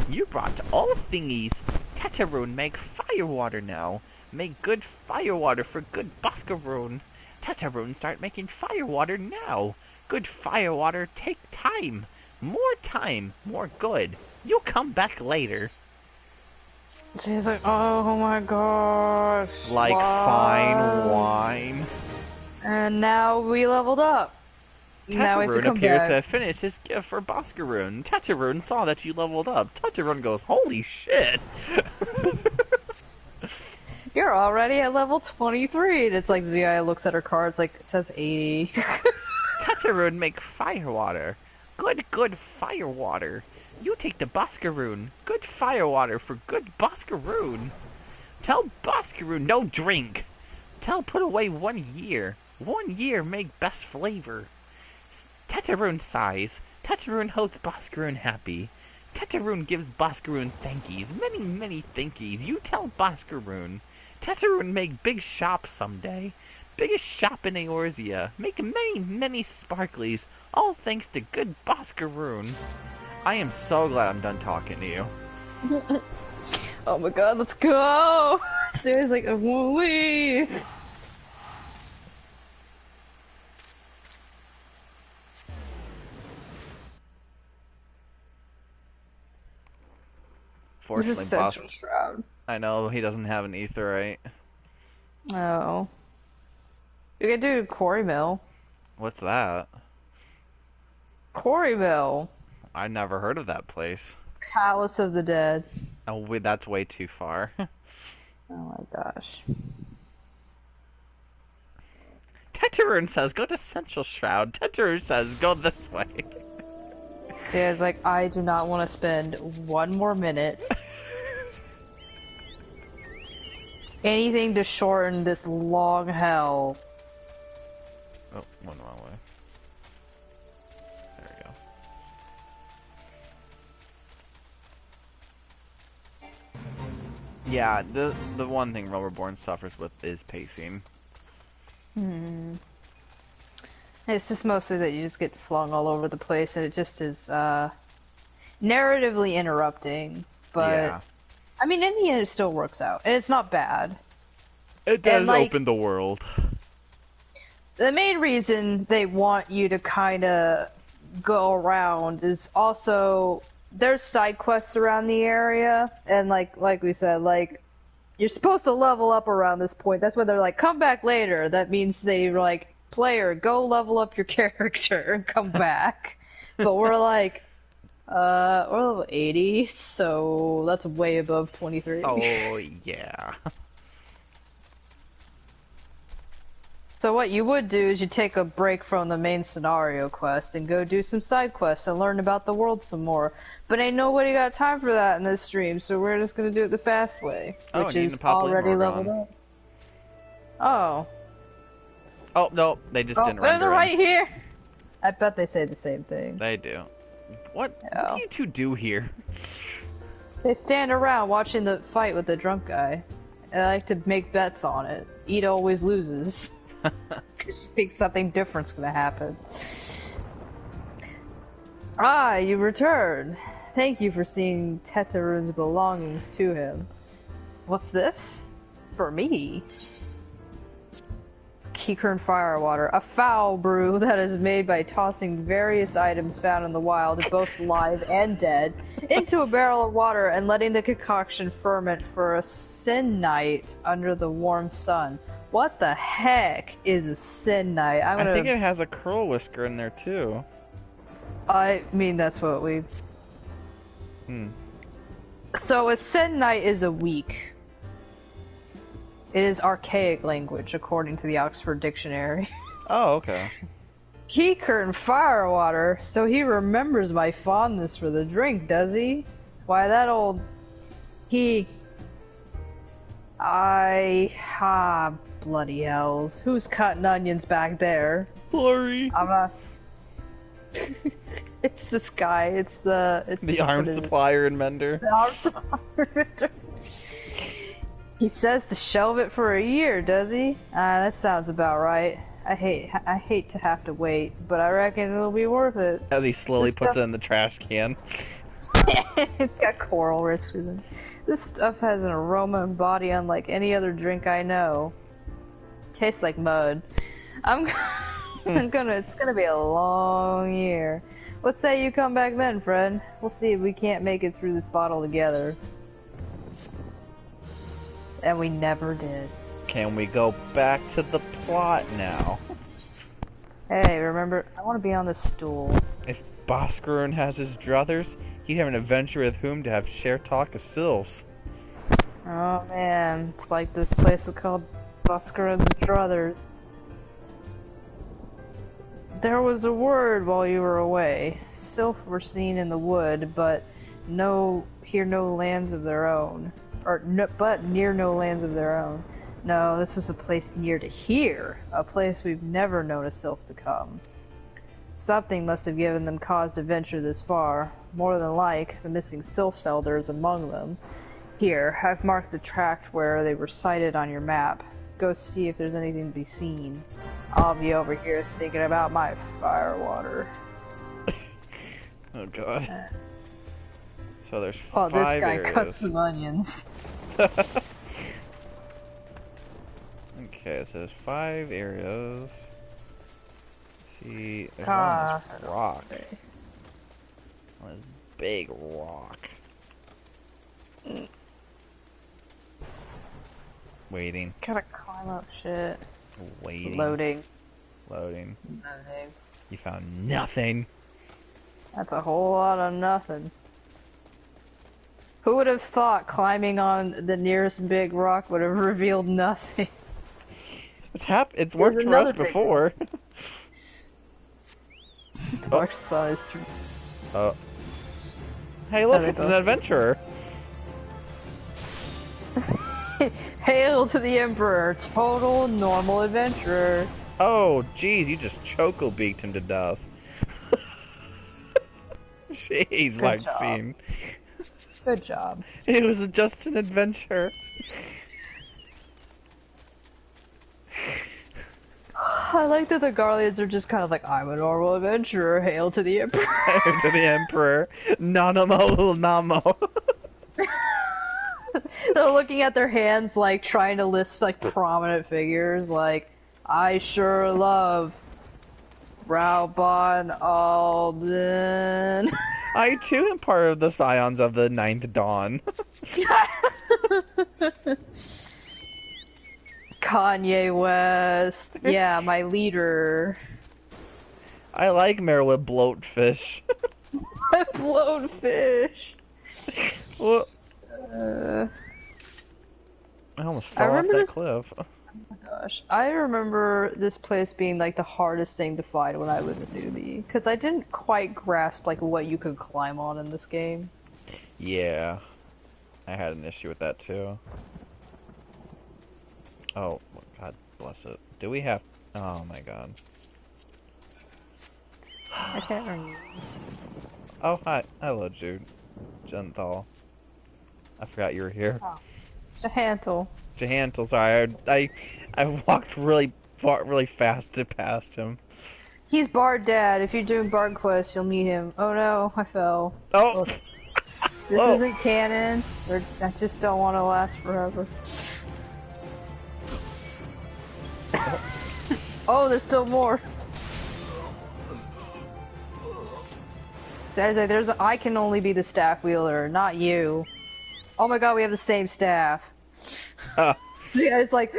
You brought all thingies. Teteroon, make firewater now. Make good firewater for good Boscaroon. Teteroon, start making firewater now. Good firewater take time. More good. You'll come back later. She's like, oh my gosh. Like what? fine wine. And now we leveled up. Now we have to Teteroon come appears back. to have finished his gift for Boscaroon. Teteroon saw that you leveled up. Teteroon goes, holy shit! You're already at level 23. And it's like Zuya looks at her cards, like, it says 80. Teteroon make firewater. Good firewater. You take the Boscaroon. Good firewater for good Boscaroon. Tell Boscaroon no drink. Tell put away 1 year. 1 year make best flavor. Teteroon sighs. Teteroon holds Boscaroon happy. Teteroon gives Boscaroon thankies. Many thankies. You tell Boscaroon. Teteroon make big shop someday. Biggest shop in Eorzea. Make many sparklies. All thanks to good Boscaroon. I am so glad I'm done talking to you. Oh my god, let's go! Zuya's like, I won't leave! Fortunately, This is Central Shroud. I know he doesn't have an aetherite. Oh. You could do Quarry Mill. What's that? Quarry Mill. I never heard of that place. Palace of the Dead. Oh, wait, that's way too far. Oh my gosh. Teteroon says go to Central Shroud. Teteroon says go this way. Yeah, it's like, I do not want to spend 1 more minute. Anything to shorten this long hell. Oh, went the wrong way. There we go. Yeah, the one thing Reborn suffers with is pacing. It's just mostly that you just get flung all over the place, and it just is narratively interrupting. But Yeah. I mean, in the end, it still works out, and it's not bad. It does And, like, open the world. The main reason they want you to kind of go around is also there's side quests around the area, and like we said, like you're supposed to level up around this point. That's when they're like, come back later. That means they like, player, go level up your character and come back. But we're like, we're level 80, so that's way above 23. Oh, yeah. So what you would do is you take a break from the main scenario quest and go do some side quests and learn about the world some more. But ain't nobody got time for that in this stream, so we're just gonna do it the fast way, Oh, which and is even pop already leveled Morgan. up. Oh. Oh, no, they just didn't they're render right in. here! I bet they say the same thing. They do. What Oh. do you two do here? They stand around watching the fight with the drunk guy. And I like to make bets on it. Ida always loses. Because she thinks something different's gonna happen. Ah, you returned. Thank you for seeing Teteroon's belongings to him. What's this? For me? Keycurn Firewater, a foul brew that is made by tossing various items found in the wild, both live and dead, into a barrel of water and letting the concoction ferment for a sin night under the warm sun. What the heck is a sin night? I think it has a curl whisker in there too. I mean, that's what we... So a sin night is a week. It is archaic language, according to the Oxford Dictionary. Oh, okay. Keycurn Firewater, so he remembers my fondness for the drink, does he? Why, that old... bloody hells. Who's cutting onions back there? Sorry. It's this guy, it's the arms supplier and mender. The arms supplier. He says to shelve it for a year, does he? That sounds about right. I hate to have to wait, but I reckon it'll be worth it. As he slowly This puts stuff... it in the trash can. It's got coral risks with it. This stuff has an aroma and body unlike any other drink I know. Tastes like mud. It's gonna be a long year. What say you come back then, friend? We'll see if we can't make it through this bottle together. And we never did. Can we go back to the plot now? Hey, remember, I want to be on the stool. If Boscaron has his druthers, he'd have an adventure with whom to have share talk of sylphs. Oh man, it's like this place is called Boscaron's Druthers. There was a word while you were away. Sylph were seen in the wood, but no lands of their own. But near no lands of their own. No, this was a place near to here. A place we've never known a Sylph to come. Something must have given them cause to venture this far. More than like, the missing Sylphs elder is among them. Here, I've marked the tract where they were sighted on your map. Go see if there's anything to be seen. I'll be over here thinking about my firewater. Oh god. So there's oh, five this guy areas. cuts some onions. Okay, so there's 5 areas. Let's see, there's one on this rock. On this big rock. Waiting. Gotta climb up shit. Waiting. Loading. Loading. Loading. You found nothing. That's a whole lot of nothing. Who would have thought climbing on the nearest big rock would have revealed nothing? It's worked for us before. Larx thought is true. Oh. Hey, look, it's an adventurer. Hail to the Emperor, total normal adventurer. Oh, jeez, you just choco-beaked him to death. Jeez, Larxene. Good job. It was just an adventure. I like that the Garleans are just kind of like, I'm a normal adventurer, hail to the Emperor. Hail to the Emperor. Nanamo Namo. They're looking at their hands, like, trying to list, like, prominent figures, like, I sure love Raubon Alden. I, too, am part of the Scions of the Ninth Dawn. Kanye West. Yeah, my leader. I like Merlin Bloatfish. Bloatfish. Well, I almost fell off that cliff. Oh my gosh. I remember this place being like the hardest thing to find when I was a newbie. Because I didn't quite grasp like what you could climb on in this game. Yeah. I had an issue with that too. Oh, God bless it. Do we have... Oh my god. I can't remember. Oh, hi. Hello, Jude. Genthal. I forgot you were here. Oh. Jahantel. Jahantel, sorry. I walked really far, really fast past him. He's Bard Dad. If you're doing Bard quests, you'll meet him. Oh no, I fell. Oh! Look, this isn't canon. I just don't want to last forever. Oh, there's still more. I can only be the staff wielder, not you. Oh my god, we have the same staff. So yeah, it's like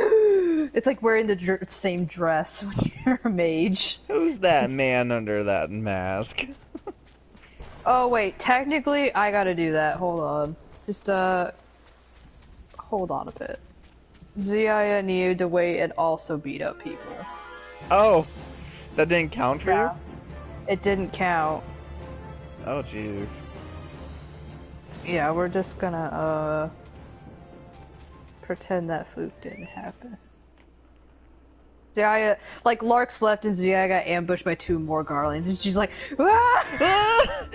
wearing the same dress when you're a mage. Who's that man under that mask? Oh wait, technically I gotta do that. Hold on. Just hold on a bit. Zuya needed to wait and also beat up people. Oh, that didn't count for you? It didn't count. Oh jeez. Yeah, we're just gonna pretend that fluke didn't happen. Zuya, like Larx left and Zuya got ambushed by 2 more Garlands, and she's like, ah!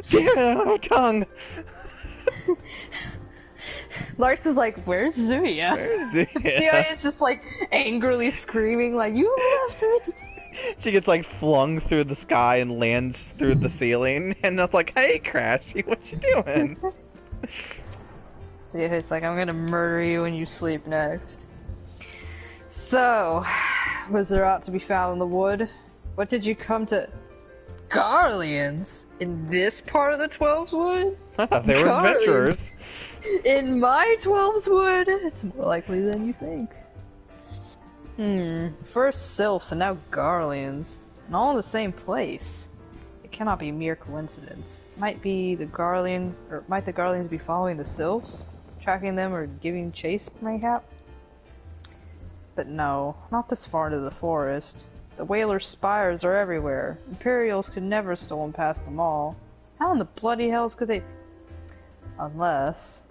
Damn it, tongue! Larx is like, where's Zuya? Where's Zuya? Zuya is just like angrily screaming like, you left me! She gets like flung through the sky and lands through the ceiling, and it's like, hey, Crashy, what you doing? Zuya is like, I'm gonna murder you when you sleep next. So, was there aught to be found in the wood? What did you come to? Garleans? In this part of the 12's wood? I thought they were adventurers. In my 12's wood? It's more likely than you think. First Sylphs and now Garleans. And all in the same place. It cannot be mere coincidence. Might the Garleans be following the Sylphs? Tracking them or giving chase, mayhap? But no, not this far into the forest. The Whaler's spires are everywhere. Imperials could never have stolen past them all. How in the bloody hells could they... Unless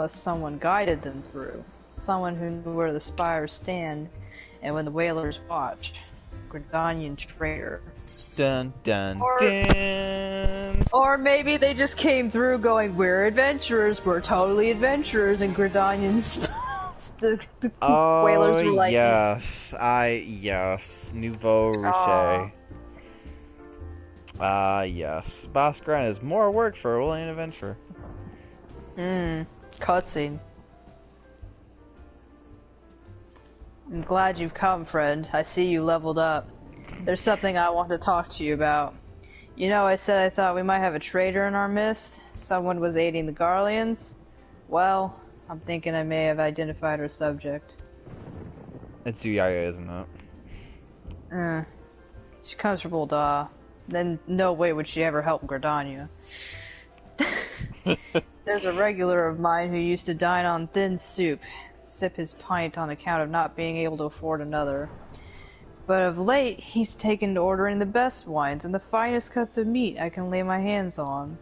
someone guided them through. Someone who knew where the spires stand, and when the Whalers watch. Gridanian traitor. Dun dun dun. Or maybe they just came through going, we're adventurers, we're totally adventurers, and Gridanians... the Whalers were like... yes. Nouveau Riche. Yes. Boss Grind is more work for a willing adventurer. Cutscene. I'm glad you've come, friend. I see you leveled up. There's something I want to talk to you about. You know, I said I thought we might have a traitor in our midst. Someone was aiding the Garleans. Well, I'm thinking I may have identified our subject. It's Zuya, isn't it? She comes from Ul'dah. Then no way would she ever help Gridania. There's a regular of mine who used to dine on thin soup, sip his pint on account of not being able to afford another. But of late, he's taken to ordering the best wines and the finest cuts of meat I can lay my hands on.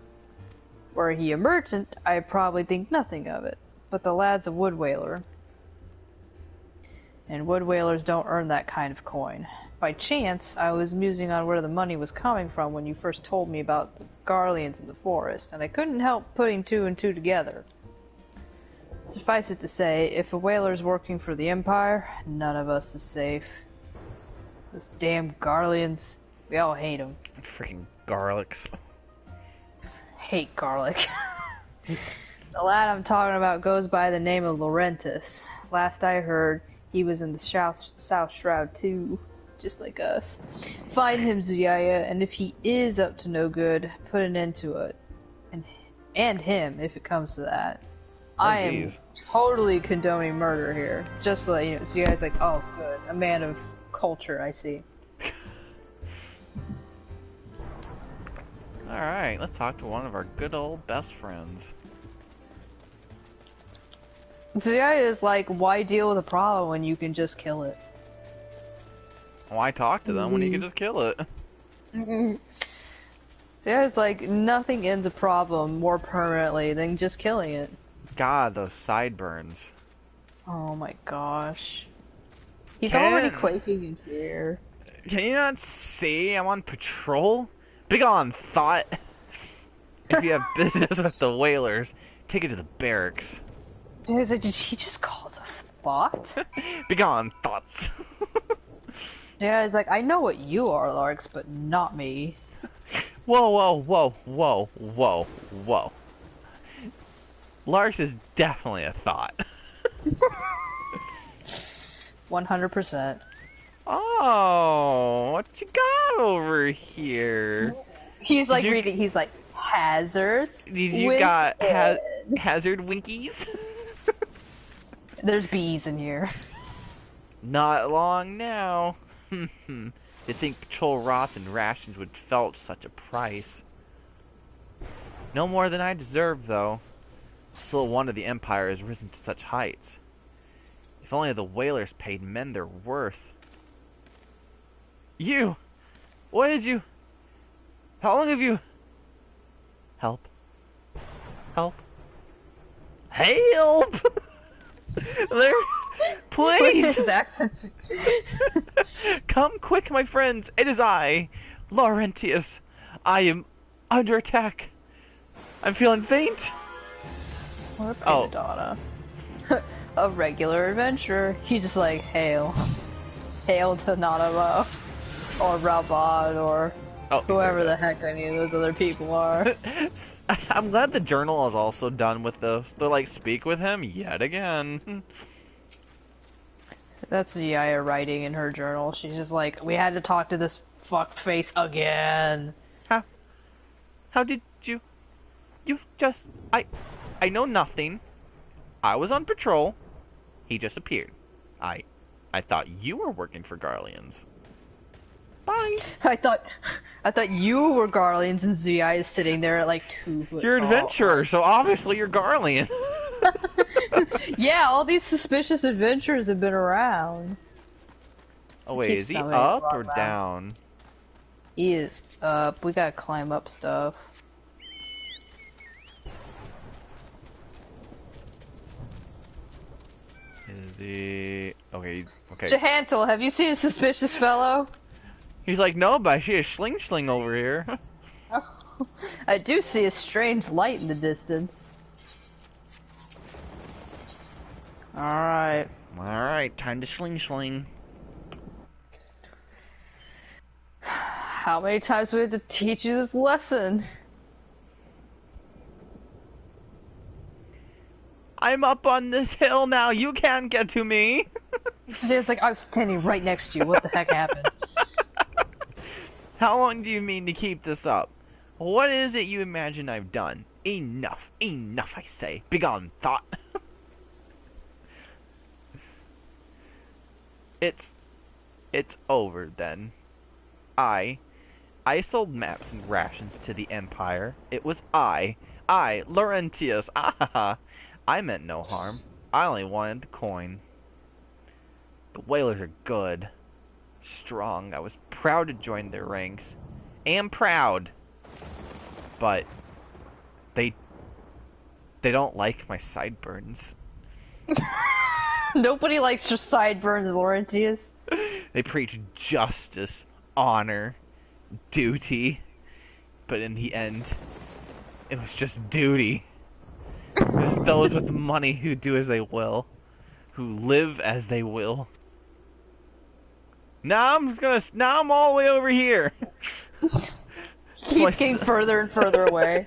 Were he a merchant, I'd probably think nothing of it. But the lad's a wood whaler. And wood whalers don't earn that kind of coin. By chance, I was musing on where the money was coming from when you first told me about the Garleans in the forest, and I couldn't help putting two and two together. Suffice it to say, if a whaler's working for the Empire, none of us is safe. Those damn Garleans, we all hate them. Freaking garlics. Hate garlic. The lad I'm talking about goes by the name of Laurentis. Last I heard, he was in the South Shroud too, just like us. Find him, Zuya, and if he is up to no good, put an end to it. And him, if it comes to that. I am totally condoning murder here. Just so that, you know, Zuya's like, oh good, a man of culture, I see. Alright, let's talk to one of our good old best friends. Zuya is like, why deal with a problem when you can just kill it? Why talk to them when you can just kill it? Zuya is like, nothing ends a problem more permanently than just killing it. God, those sideburns. Oh my gosh. He's already quaking in fear. Can you not see I'm on patrol? Big on thought. If you have business with the Whalers, take it to the barracks. Did he just call it a thought? Begone, thoughts. Yeah, he's like, I know what you are, Larx, but not me. Whoa, whoa, whoa, whoa, whoa, whoa. Larx is definitely a thought. 100%. Oh, what you got over here? He's like reading, he's like, hazards? You got hazard winkies? There's bees in here. Not long now. You'd think patrol rots and rations would felt such a price. No more than I deserve, though. Still a wonder the Empire has risen to such heights. If only the Whalers paid men their worth. You! What did you... How long have you... Help. Help. Help! There... Please! His accent. Come quick, my friends! It is I, Laurentius. I am under attack. I'm feeling faint. Or a Oh. prima donna. A regular adventurer. He's just like, hail. Hail to Nanamo. Or Ramuh, or whoever the heck any of those other people are. I'm glad the journal is also done with this. They're like, speak with him yet again. That's Zuya writing in her journal. She's just like, we had to talk to this fuckface again. How did you just... I know nothing. I was on patrol. He just appeared. I thought you were working for Garleans. Bye. I thought you were Garleans and Zuya is sitting there at like 2 foot You're an tall. adventurer, so obviously you're Garlean. Yeah, all these suspicious adventurers have been around. Oh wait, Keep is he somebody up walk or around. down? He is up. We gotta climb up stuff. Is he... Okay, okay. Jahantel, have you seen a suspicious fellow? He's like, no, but I see a sling over here. I do see a strange light in the distance. Alright. Alright, time to sling. How many times do we have to teach you this lesson? I'm up on this hill now, you can't get to me! It's like, I was standing right next to you, what the heck happened? How long do you mean to keep this up? What is it you imagine I've done? Enough, I say. Begone, thought. It's over then. I sold maps and rations to the Empire. It was I, Laurentius, I meant no harm. I only wanted the coin. The whalers are good. Strong. I was proud to join their ranks. Am proud. But they don't like my sideburns. Nobody likes your sideburns, Laurentius. They preach justice, honor, duty. But in the end, it was just duty. There's those with money who do as they will. Who live as they will. Now I'm all the way over here. Keeps getting further and further away.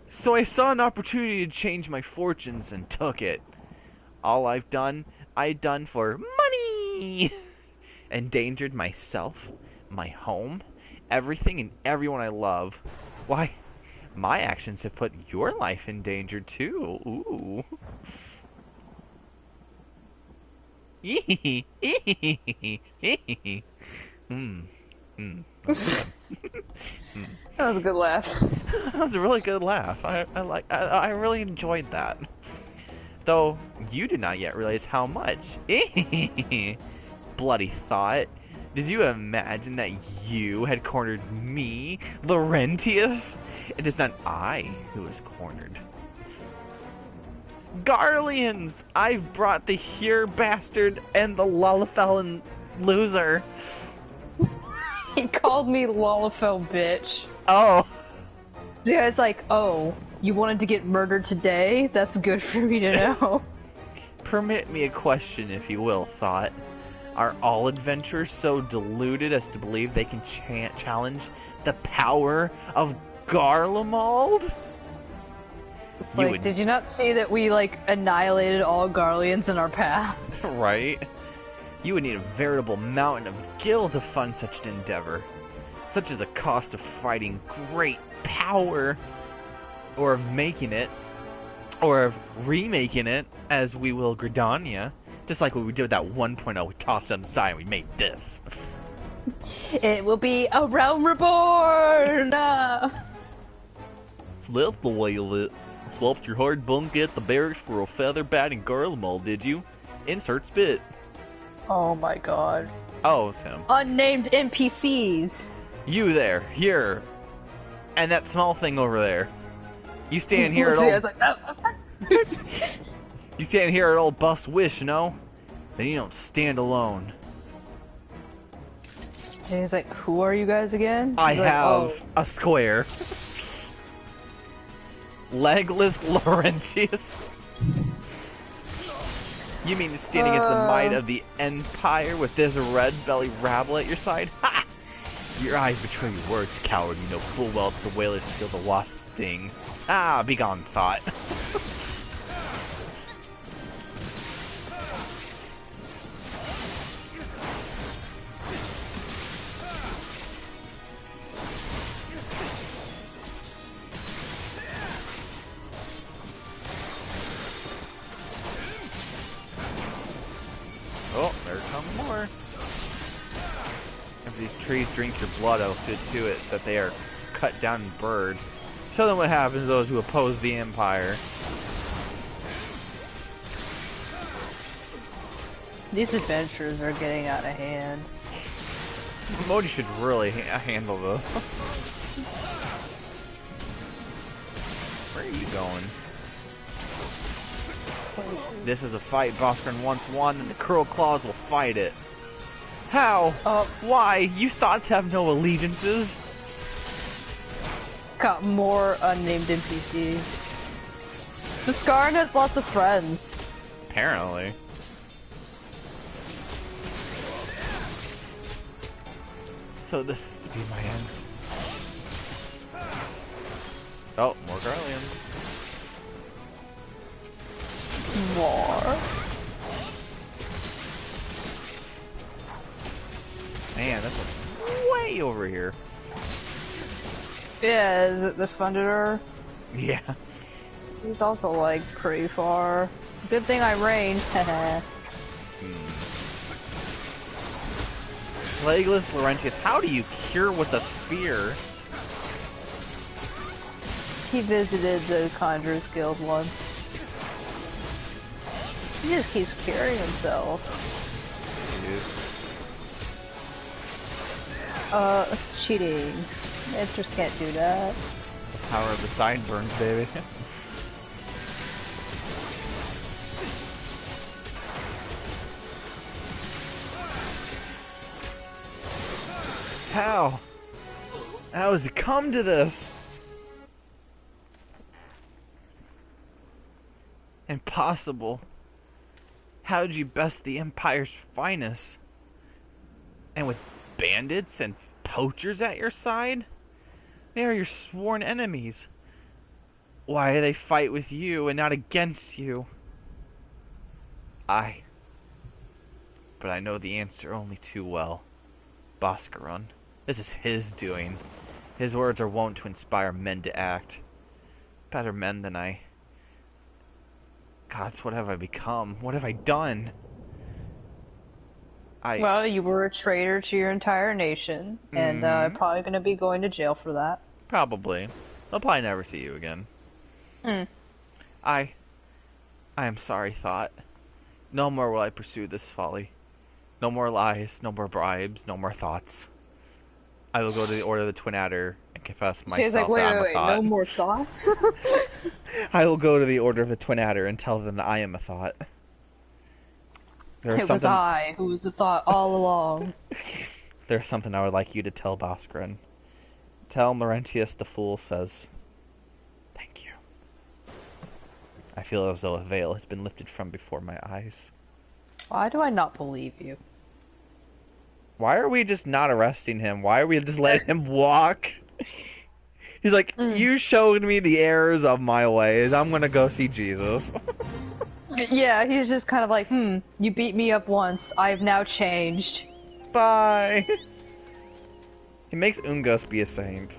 So I saw an opportunity to change my fortunes and took it. All I've done for money. Endangered myself, my home, everything and everyone I love. Why, my actions have put your life in danger too. Ooh. That was a good laugh. That was a really good laugh. I really enjoyed that. Though you do not yet realize how much. Bloody thought. Did you imagine that you had cornered me, Laurentius? It is not I who is cornered. Garleans! I've brought the here bastard and the Lullifellin loser. He called me Lullifell bitch. Oh. The guy's like, oh, you wanted to get murdered today? That's good for me to know. Permit me a question, if you will, thought. Are all adventurers so deluded as to believe they can challenge the power of Garlemald? It's like, did you not see that we, like, annihilated all Garleans in our path? Right? You would need a veritable mountain of gil to fund such an endeavor. Such is the cost of fighting great power. Or of making it. Or of remaking it, as we will Gridania. Just like what we did with that 1.0, we tossed it on the side and we made this. It will be a realm reborn! So that's the way you lit. Swapped your hard bunk at the barracks for a feather bat and Garlemald, did you? Insert spit. Oh my god. Oh, it's him. Unnamed NPCs! You there, here. And that small thing over there. You stand here at all... Like, oh. You stand here at old Bus Wish, no? Then you don't stand alone. And he's like, who are you guys again? I He's like, have oh. a square. Legless Laurentius? You mean standing against the might of the Empire with this red-bellied rabble at your side? Ha! Your eyes betray your words, coward. You know full well that the whalers feel the wasp's sting. Ah, begone, thought. Oh, there come more. If these trees drink your blood, I'll see to it that they are cut down and burned. Show them what happens to those who oppose the Empire. These adventures are getting out of hand. Modi should really handle this. Where are you going? This is a fight Boscaran once won, and the Curl Claws will fight it. How? Why? You thoughts have no allegiances? Got more unnamed NPCs. Boscaran has lots of friends. Apparently. So this is to be my end. Oh, more Garleans. More. Man, this one's way over here. Yeah, is it the Thunderer? Yeah. He's also like pretty far. Good thing I ranged, haha. Legless Laurentius, how do you cure with a spear? He visited the Conjurer's Guild once. He just keeps curing himself. It's cheating. Answers can't do that. The power of the sideburns, baby. How? How has it come to this? Impossible. How did you best the Empire's finest? And with bandits and poachers at your side? They are your sworn enemies. Why do they fight with you and not against you? But I know the answer only too well. Boscaran. This is his doing. His words are wont to inspire men to act. Better men than I. Gods, what have I become? What have I done? Well, you were a traitor to your entire nation, and probably gonna be going to jail for that. Probably. I'll probably never see you again. I am sorry, Thought. No more will I pursue this folly. No more lies, no more bribes, no more thoughts. I will go to the Order of the Twin Adder and confess myself like, that I'm a thought. No more thoughts? I will go to the Order of the Twin Adder and tell them that I am a thought. It was I who was the thought all along. There's something I would like you to tell Boscaran. Tell Laurentius the Fool says, thank you. I feel as though a veil has been lifted from before my eyes. Why do I not believe you? Why are we just not arresting him? Why are we just letting him walk? He's like, you showed me the errors of my ways. I'm gonna go see Jesus. Yeah, he's just kind of like, you beat me up once. I've now changed. Bye. He makes Ungus be a saint.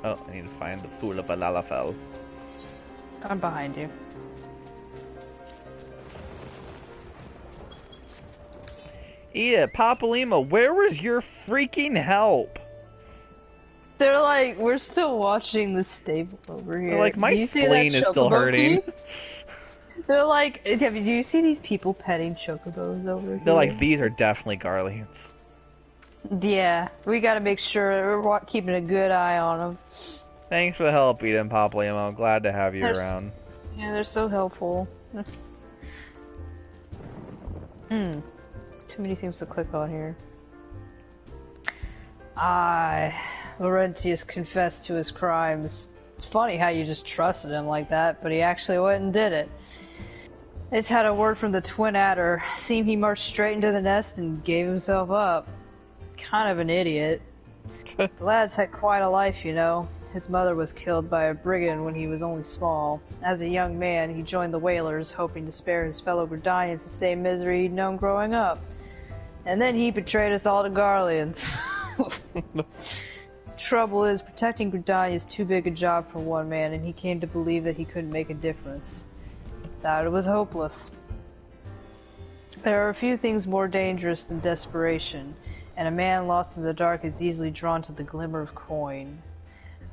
Oh, I need to find the Fool of Alalafel. I'm behind you. Yeah, Papalima, where was your freaking help? They're like, we're still watching the stable over here. They're like, my spleen is still hurting. They're like, do you see these people petting chocobos over here? They're like, these are definitely Garleans. Yeah, we gotta make sure we're keeping a good eye on them. Thanks for the help, Eden Papalima. I'm glad to have you around. Yeah, they're so helpful. Too many things to click on here. Laurentius confessed to his crimes. It's funny how you just trusted him like that, but he actually went and did it. I just had a word from the Twin Adder. Seemed he marched straight into the nest and gave himself up. Kind of an idiot. The lad's had quite a life, you know. His mother was killed by a brigand when he was only small. As a young man, he joined the Whalers, hoping to spare his fellow Gridanians the same misery he'd known growing up. And then he betrayed us all to Garleans. Trouble is, protecting Gridania is too big a job for one man, and he came to believe that he couldn't make a difference. Thought it was hopeless. There are a few things more dangerous than desperation, and a man lost in the dark is easily drawn to the glimmer of coin.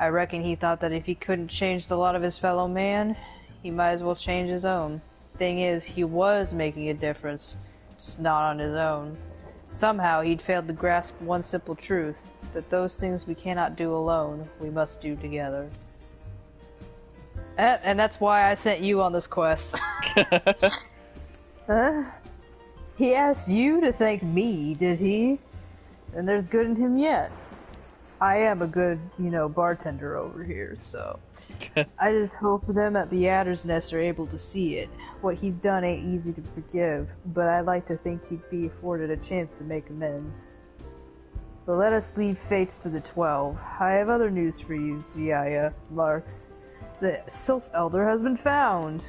I reckon he thought that if he couldn't change the lot of his fellow man, he might as well change his own. Thing is, he was making a difference, just not on his own. Somehow he'd failed to grasp one simple truth, that those things we cannot do alone, we must do together. And that's why I sent you on this quest. He asked you to thank me, did he? And there's good in him yet. I am a good, bartender over here, so... I just hope them at the Adder's Nest are able to see it. What he's done ain't easy to forgive, but I'd like to think he'd be afforded a chance to make amends. But let us leave fates to the 12. I have other news for you, Zuya, Larx. The Sylph Elder has been found.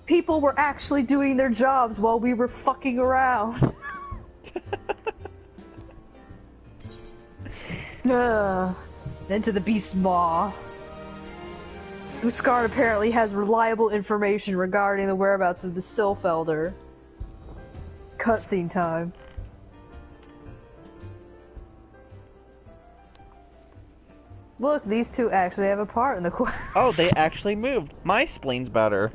People were actually doing their jobs while we were fucking around. Into the beast's maw. Utsgard apparently has reliable information regarding the whereabouts of the Sylph Elder. Cutscene time. Look, these two actually have a part in the quest. Oh, they actually moved. My spleen's better.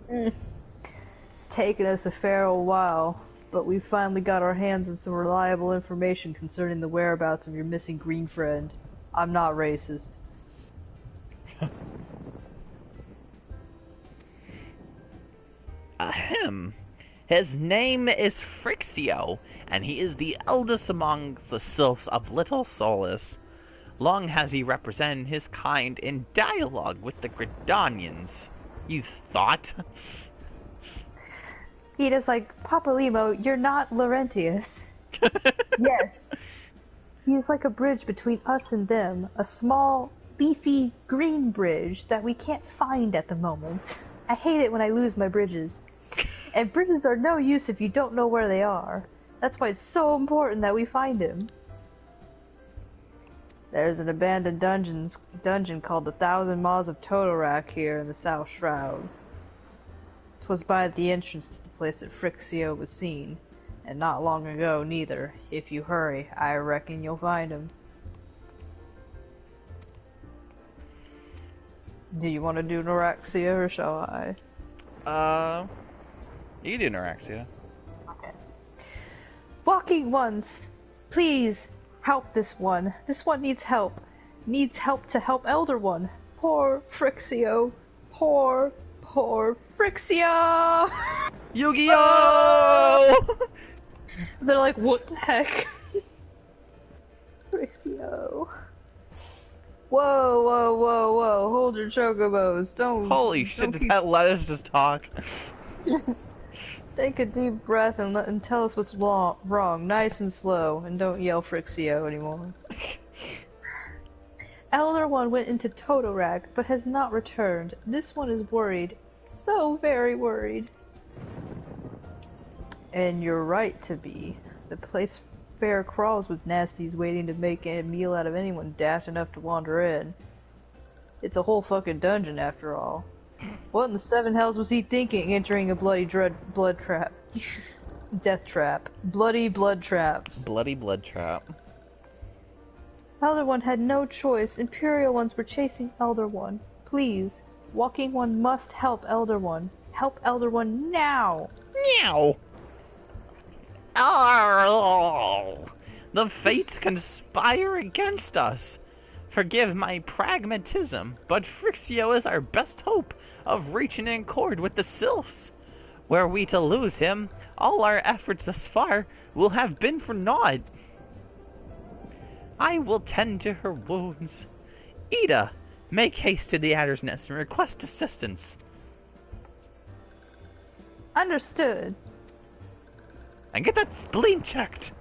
It's taken us a fair old while, but we finally got our hands on some reliable information concerning the whereabouts of your missing green friend. I'm not racist. Ahem. His name is Phrixio, and he is the eldest among the Sylphs of Little Solace. Long has he represented his kind in dialogue with the Gridanians. You thought? He is like, Papa Limo, you're not Laurentius. Yes. He's like a bridge between us and them. A small, beefy, green bridge that we can't find at the moment. I hate it when I lose my bridges. And bridges are no use if you don't know where they are. That's why it's so important that we find him. There's an abandoned dungeon called the Thousand Maws of Totorak here in the South Shroud. 'Twas by the entrance to the place that Phrixio was seen, and not long ago neither. If you hurry, I reckon you'll find him. Do you want to do Neuraxia or shall I? You can do Neuraxia. Okay. Walking ones, please help this one. This one needs help. Needs help to help Elder One. Poor Phrixio. Poor Phrixio! Yu-Gi-Oh! They're like, what the heck? Phrixio. Whoa. Hold your chocobos. Holy shit, did that let us just talk? Take a deep breath and tell us what's wrong. Nice and slow. And don't yell Phrixio anymore. Elder One went into Totorak, but has not returned. This one is worried. So very worried. And you're right to be. The place fair crawls with nasties waiting to make a meal out of anyone daft enough to wander in. It's a whole fucking dungeon after all. What in the seven hells was he thinking entering a bloody blood trap? Death trap. Bloody blood trap. Bloody blood trap. Elder One had no choice. Imperial ones were chasing Elder One. Please. Walking One must help Elder One. Help Elder One now! Meow! Oh, the fates conspire against us. Forgive my pragmatism, but Phrixio is our best hope of reaching an accord with the Sylphs. Were we to lose him, all our efforts thus far will have been for naught. I will tend to her wounds. Ida, make haste to the Adder's Nest and request assistance. Understood. And get that spleen checked.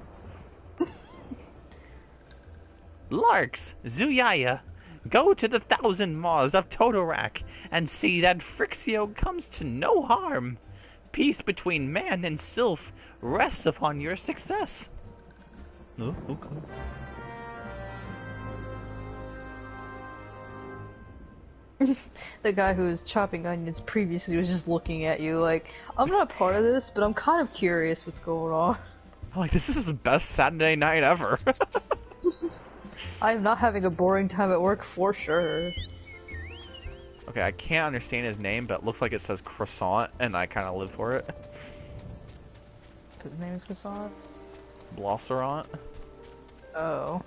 Larx, Zuya, go to the 1,000 Maws of Totorak and see that Frixio comes to no harm. Peace between man and Sylph rests upon your success. Oh, okay. The guy who was chopping onions previously was just looking at you like, I'm not part of this, but I'm kind of curious what's going on. I'm like, this is the best Saturday night ever. I am not having a boring time at work for sure. Okay, I can't understand his name, but it looks like it says croissant, and I kind of live for it. His name is Croissant? Blosserant. Oh.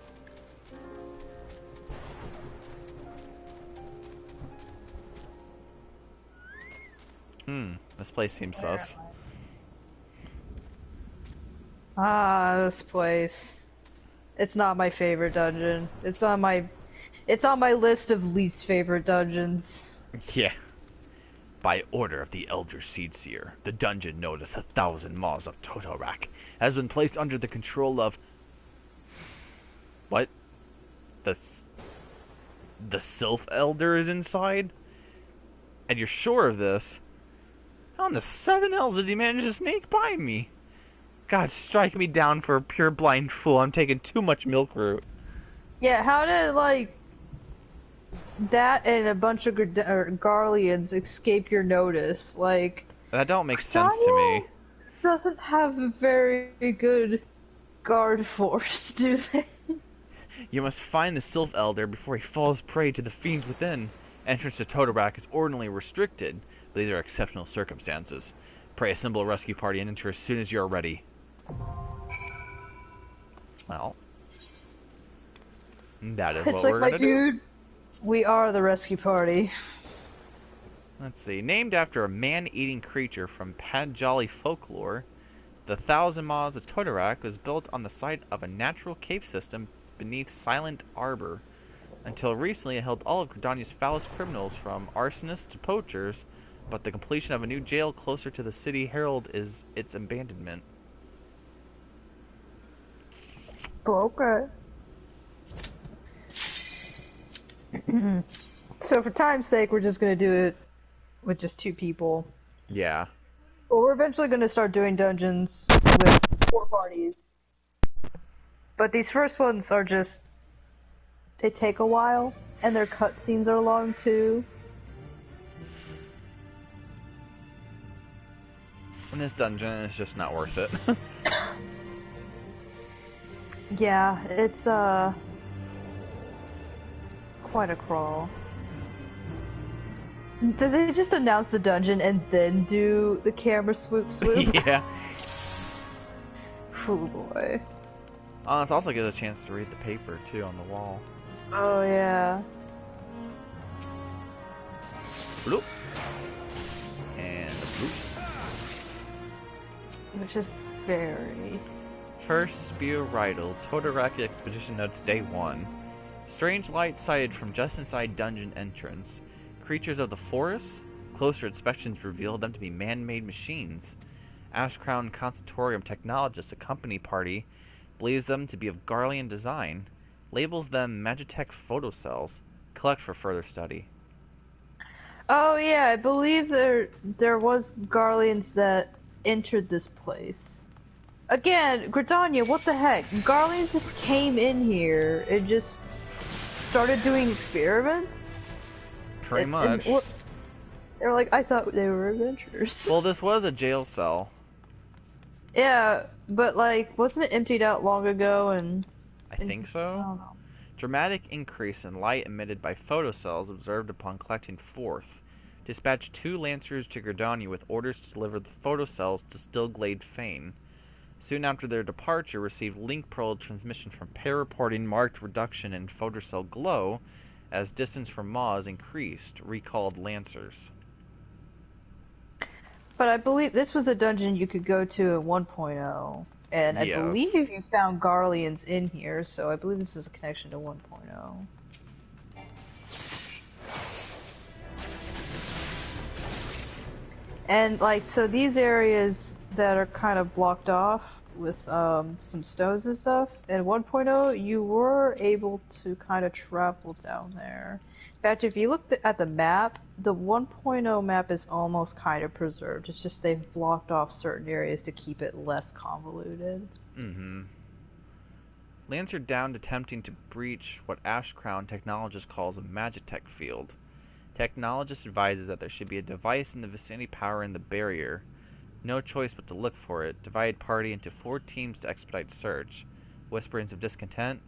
This place seems sus. Ah, this place. It's not my favorite dungeon. It's on my list of least favorite dungeons. Yeah. By order of the Elder Seedseer, the dungeon known as 1,000 Maws of Totorak has been placed under the control of... What? The Sylph Elder is inside? And you're sure of this? How in the 7 hells did he manage to sneak by me? God, strike me down for a pure blind fool. I'm taking too much milk root. Yeah, how did, like, that and a bunch of Garleans escape your notice? Like, That don't make sense to me. Doesn't have a very good guard force, do they? You must find the Sylph Elder before he falls prey to the fiends within. Entrance to Totorak is ordinarily restricted, but these are exceptional circumstances. Pray assemble a rescue party and enter as soon as you are ready. Well, that is what we're gonna do. Dude, we are the rescue party. Let's see. Named after a man-eating creature from Padjali folklore, the 1,000 Maws of Totorak was built on the site of a natural cave system beneath Silent Arbor. Until recently, it held all of Gridania's foulest criminals, from arsonists to poachers, but the completion of a new jail closer to the city herald is its abandonment. Okay. So for time's sake, we're just gonna do it with just 2 people. Yeah. Well, we're eventually gonna start doing dungeons with 4 parties. But these first ones are just... they take a while, and their cutscenes are long too. In this dungeon, it's just not worth it. Yeah, it's quite a crawl. Did they just announce the dungeon and then do the camera swoop? Yeah. Oh boy. It also gives a chance to read the paper too on the wall. Oh yeah. Bloop. And a bloop. Which is very... First Spear Rydal, Totorak Expedition Notes Day 1. Strange light sighted from just inside dungeon entrance. Creatures of the forest? Closer inspections revealed them to be man-made machines. Ash Crown Consultorium technologists accompany party believes them to be of Garlean design. Labels them Magitech photocells. Collect for further study. Oh yeah, I believe there was Garleans that entered this place. Again, Gridania, what the heck? Garleans just came in here and just started doing experiments? Pretty much. They're like, I thought they were adventurers. Well, this was a jail cell. Yeah, but like, wasn't it emptied out long ago and... I think so. I don't know. Dramatic increase in light emitted by photocells observed upon collecting forth. Dispatch 2 Lancers to Gridania with orders to deliver the photocells to Stillglade Fane. Soon after their departure, received link probe transmission from pair reporting marked reduction in photocell glow as distance from Maws increased. Recalled Lancers. But I believe this was a dungeon you could go to in 1.0, and I Yes. believe you found Garleans in here, so I believe this is a connection to 1.0. And like, so these areas that are kind of blocked off with some stones and stuff, in 1.0 you were able to kind of travel down there. In fact, if you look at the map, the 1.0 map is almost kind of preserved. It's just they've blocked off certain areas to keep it less convoluted. Mm-hmm. Lands are down to attempting to breach what Ash Crown Technologist calls a Magitech field. Technologist advises that there should be a device in the vicinity powering the barrier. No choice but to look for it. Divide party into 4 teams to expedite search. Whisperings of discontent?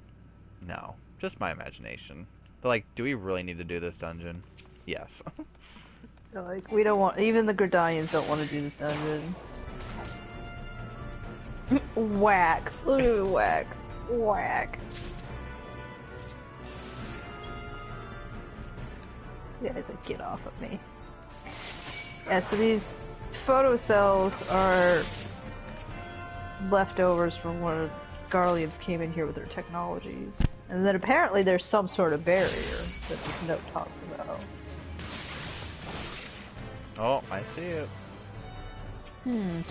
No, just my imagination. They're like, do we really need to do this dungeon? Yes. Like, we don't want, even the Gridanians don't want to do this dungeon. Whack. Ooh, whack. Whack. Yeah, it's like, get off of me. Yeah, so these photo cells are leftovers from when Garleans came in here with their technologies. And then apparently there's some sort of barrier that this note talks about. Oh, I see it. Hmm.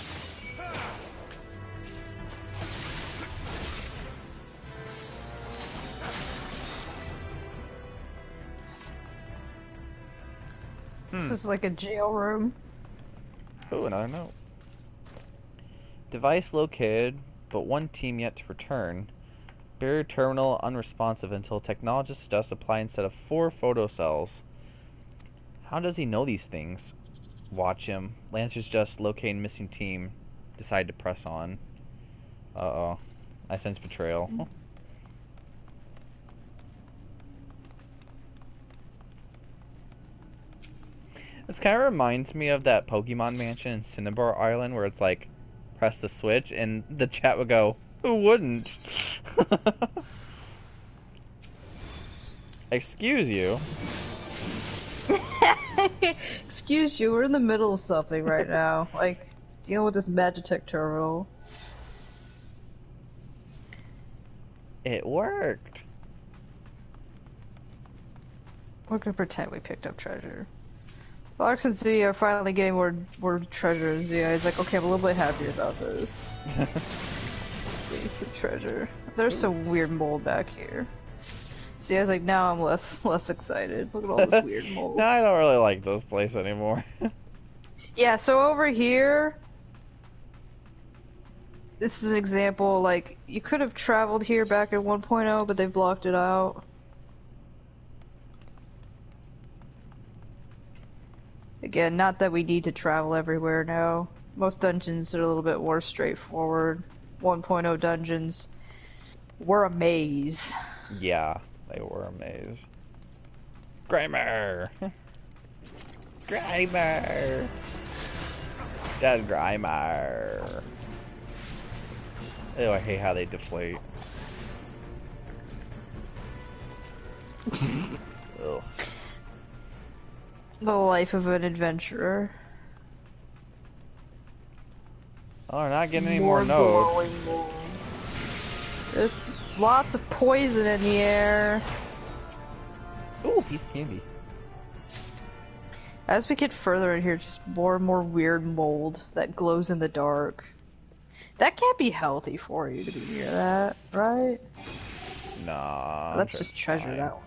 This is like a jail room. Oh, another note. Device located, but 1 team yet to return. Barrier terminal unresponsive until technologist dust apply instead of 4 photo cells. How does he know these things? Watch him. Lancer's just locating missing team. Decide to press on. Uh-oh. I sense betrayal. This kind of reminds me of that Pokemon mansion in Cinnabar Island where it's like, press the switch, and the chat would go, who wouldn't? Excuse you. Excuse you, we're in the middle of something right now. Like, dealing with this Magitech terminal. It worked. We're gonna pretend we picked up treasure. Larx and Zuya are finally getting more treasure. Zuya is like, okay, I'm a little bit happy about this. Getting some treasure. There's some weird mold back here. Zuya's like, now I'm less excited. Look at all this weird mold. No, I don't really like this place anymore. Yeah, so over here, this is an example, like, you could have traveled here back at 1.0, but they've blocked it out. Again, not that we need to travel everywhere now. Most dungeons are a little bit more straightforward. 1.0 dungeons were a maze. Yeah, they were a maze. Grimer! Grimer! That's Grimer. Oh, I hate how they deflate. Ugh. The life of an adventurer. Oh, we're not getting any more notes. There's lots of poison in the air. Ooh, piece of candy. As we get further in here, just more and more weird mold that glows in the dark. That can't be healthy for you to be near that, right? Nah. That's just treasure, fine. that one.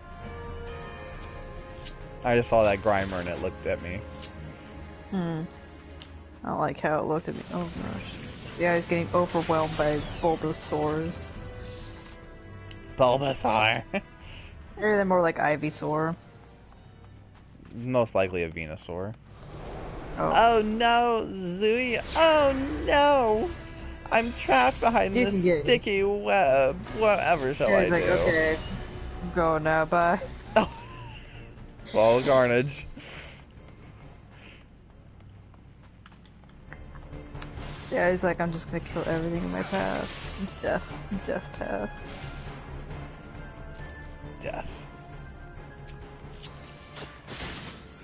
I just saw that Grimer and it looked at me. I don't like how it looked at me. Oh gosh. Yeah, he's getting overwhelmed by Bulbasaurs. Bulbasaur. Maybe they're more like Ivysaur. Most likely a Venusaur. Oh. Oh no, Zuya. Oh no! I'm trapped behind You this can get sticky web. Whatever shall I He's like, do? okay, I'm going now, bye. Oh. Well, Carnage. Yeah, he's like, I'm just gonna kill everything in my path. Death path. Death.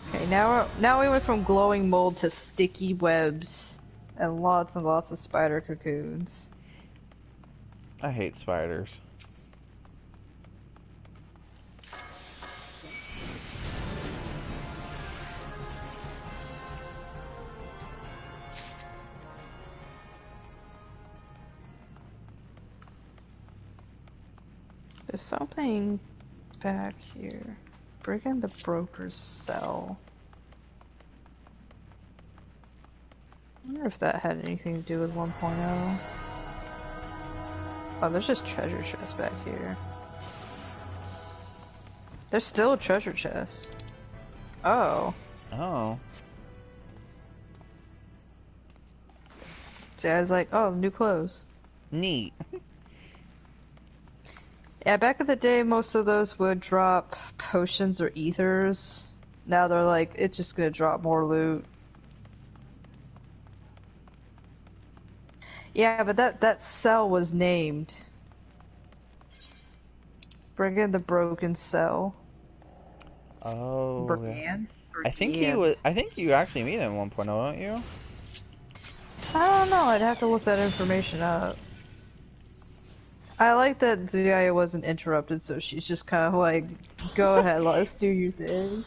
Okay, Okay, now we went from glowing mold to sticky webs and lots of spider cocoons. I hate spiders. There's something back here. Break in the broker's cell. I wonder if that had anything to do with 1.0. Oh, there's just treasure chests back here. There's still a treasure chest. Oh. Oh. See, I was like, oh, new clothes. Neat. Yeah, back in the day, most of those would drop potions or ethers. Now they're like, it's just gonna drop more loot. Yeah, but that cell was named. Bring in the broken cell. Oh. Bergan? I think he was. I think you actually meet him in 1.0, don't you? I don't know, I'd have to look that information up. I like that Zuya wasn't interrupted, so she's just kind of like, go ahead, Larx, do your thing.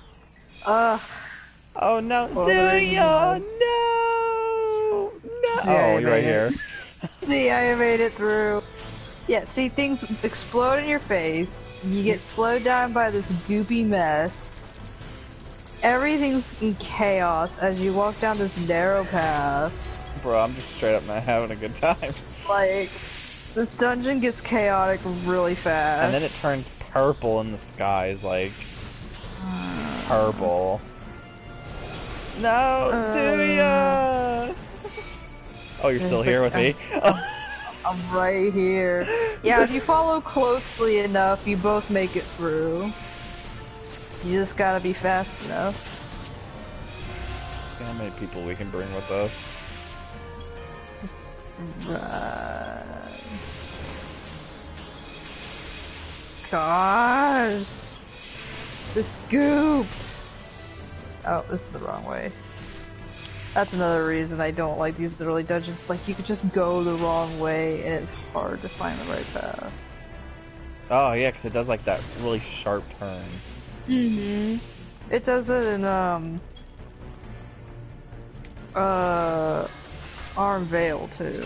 Oh no, Well, Zuya! No! No! Zuya Oh, you're right made it. here. See, I made it through. Yeah, see, things explode in your face. You get slowed down by this goopy mess. Everything's in chaos as you walk down this narrow path. Bro, I'm just straight up not having a good time. Like, this dungeon gets chaotic really fast. And then it turns purple in the skies, like... purple. No, Zuya! Oh, you're still here with me? I'm right here. Yeah, if you follow closely enough, you both make it through. You just gotta be fast enough. See how many people we can bring with us. Just run. Gosh! This goop! Oh, this is the wrong way. That's another reason I don't like these early dungeons. Like, you could just go the wrong way, and it's hard to find the right path. Oh yeah, because it does like that really sharp turn. Mm-hmm. It does it in, Arm Veil, too.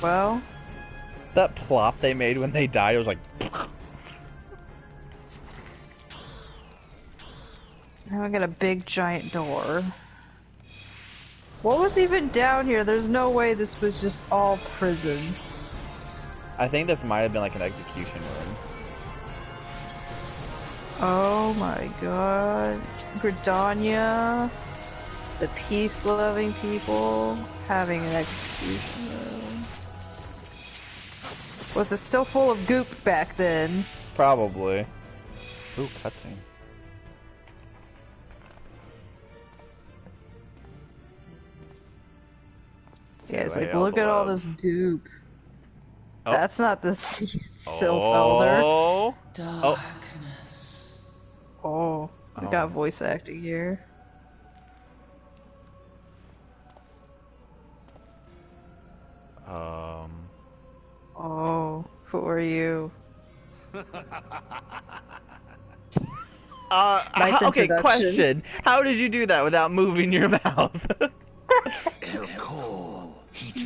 Well... That plop they made when they died, it was like... Now I got a big giant door. What was even down here? There's no way this was just all prison. I think this might have been like an execution room. Oh my god. Gridania. The peace-loving people having an execution room. Was it still full of goop back then? Probably. Ooh, cutscene. Yeah, it's like, look at all this goop. Oh. That's not the Sylph Elder. Oh. Darkness. Oh, we got voice acting here. Oh, who are you? Nice Okay, introduction. question. How did you do that without moving your mouth? He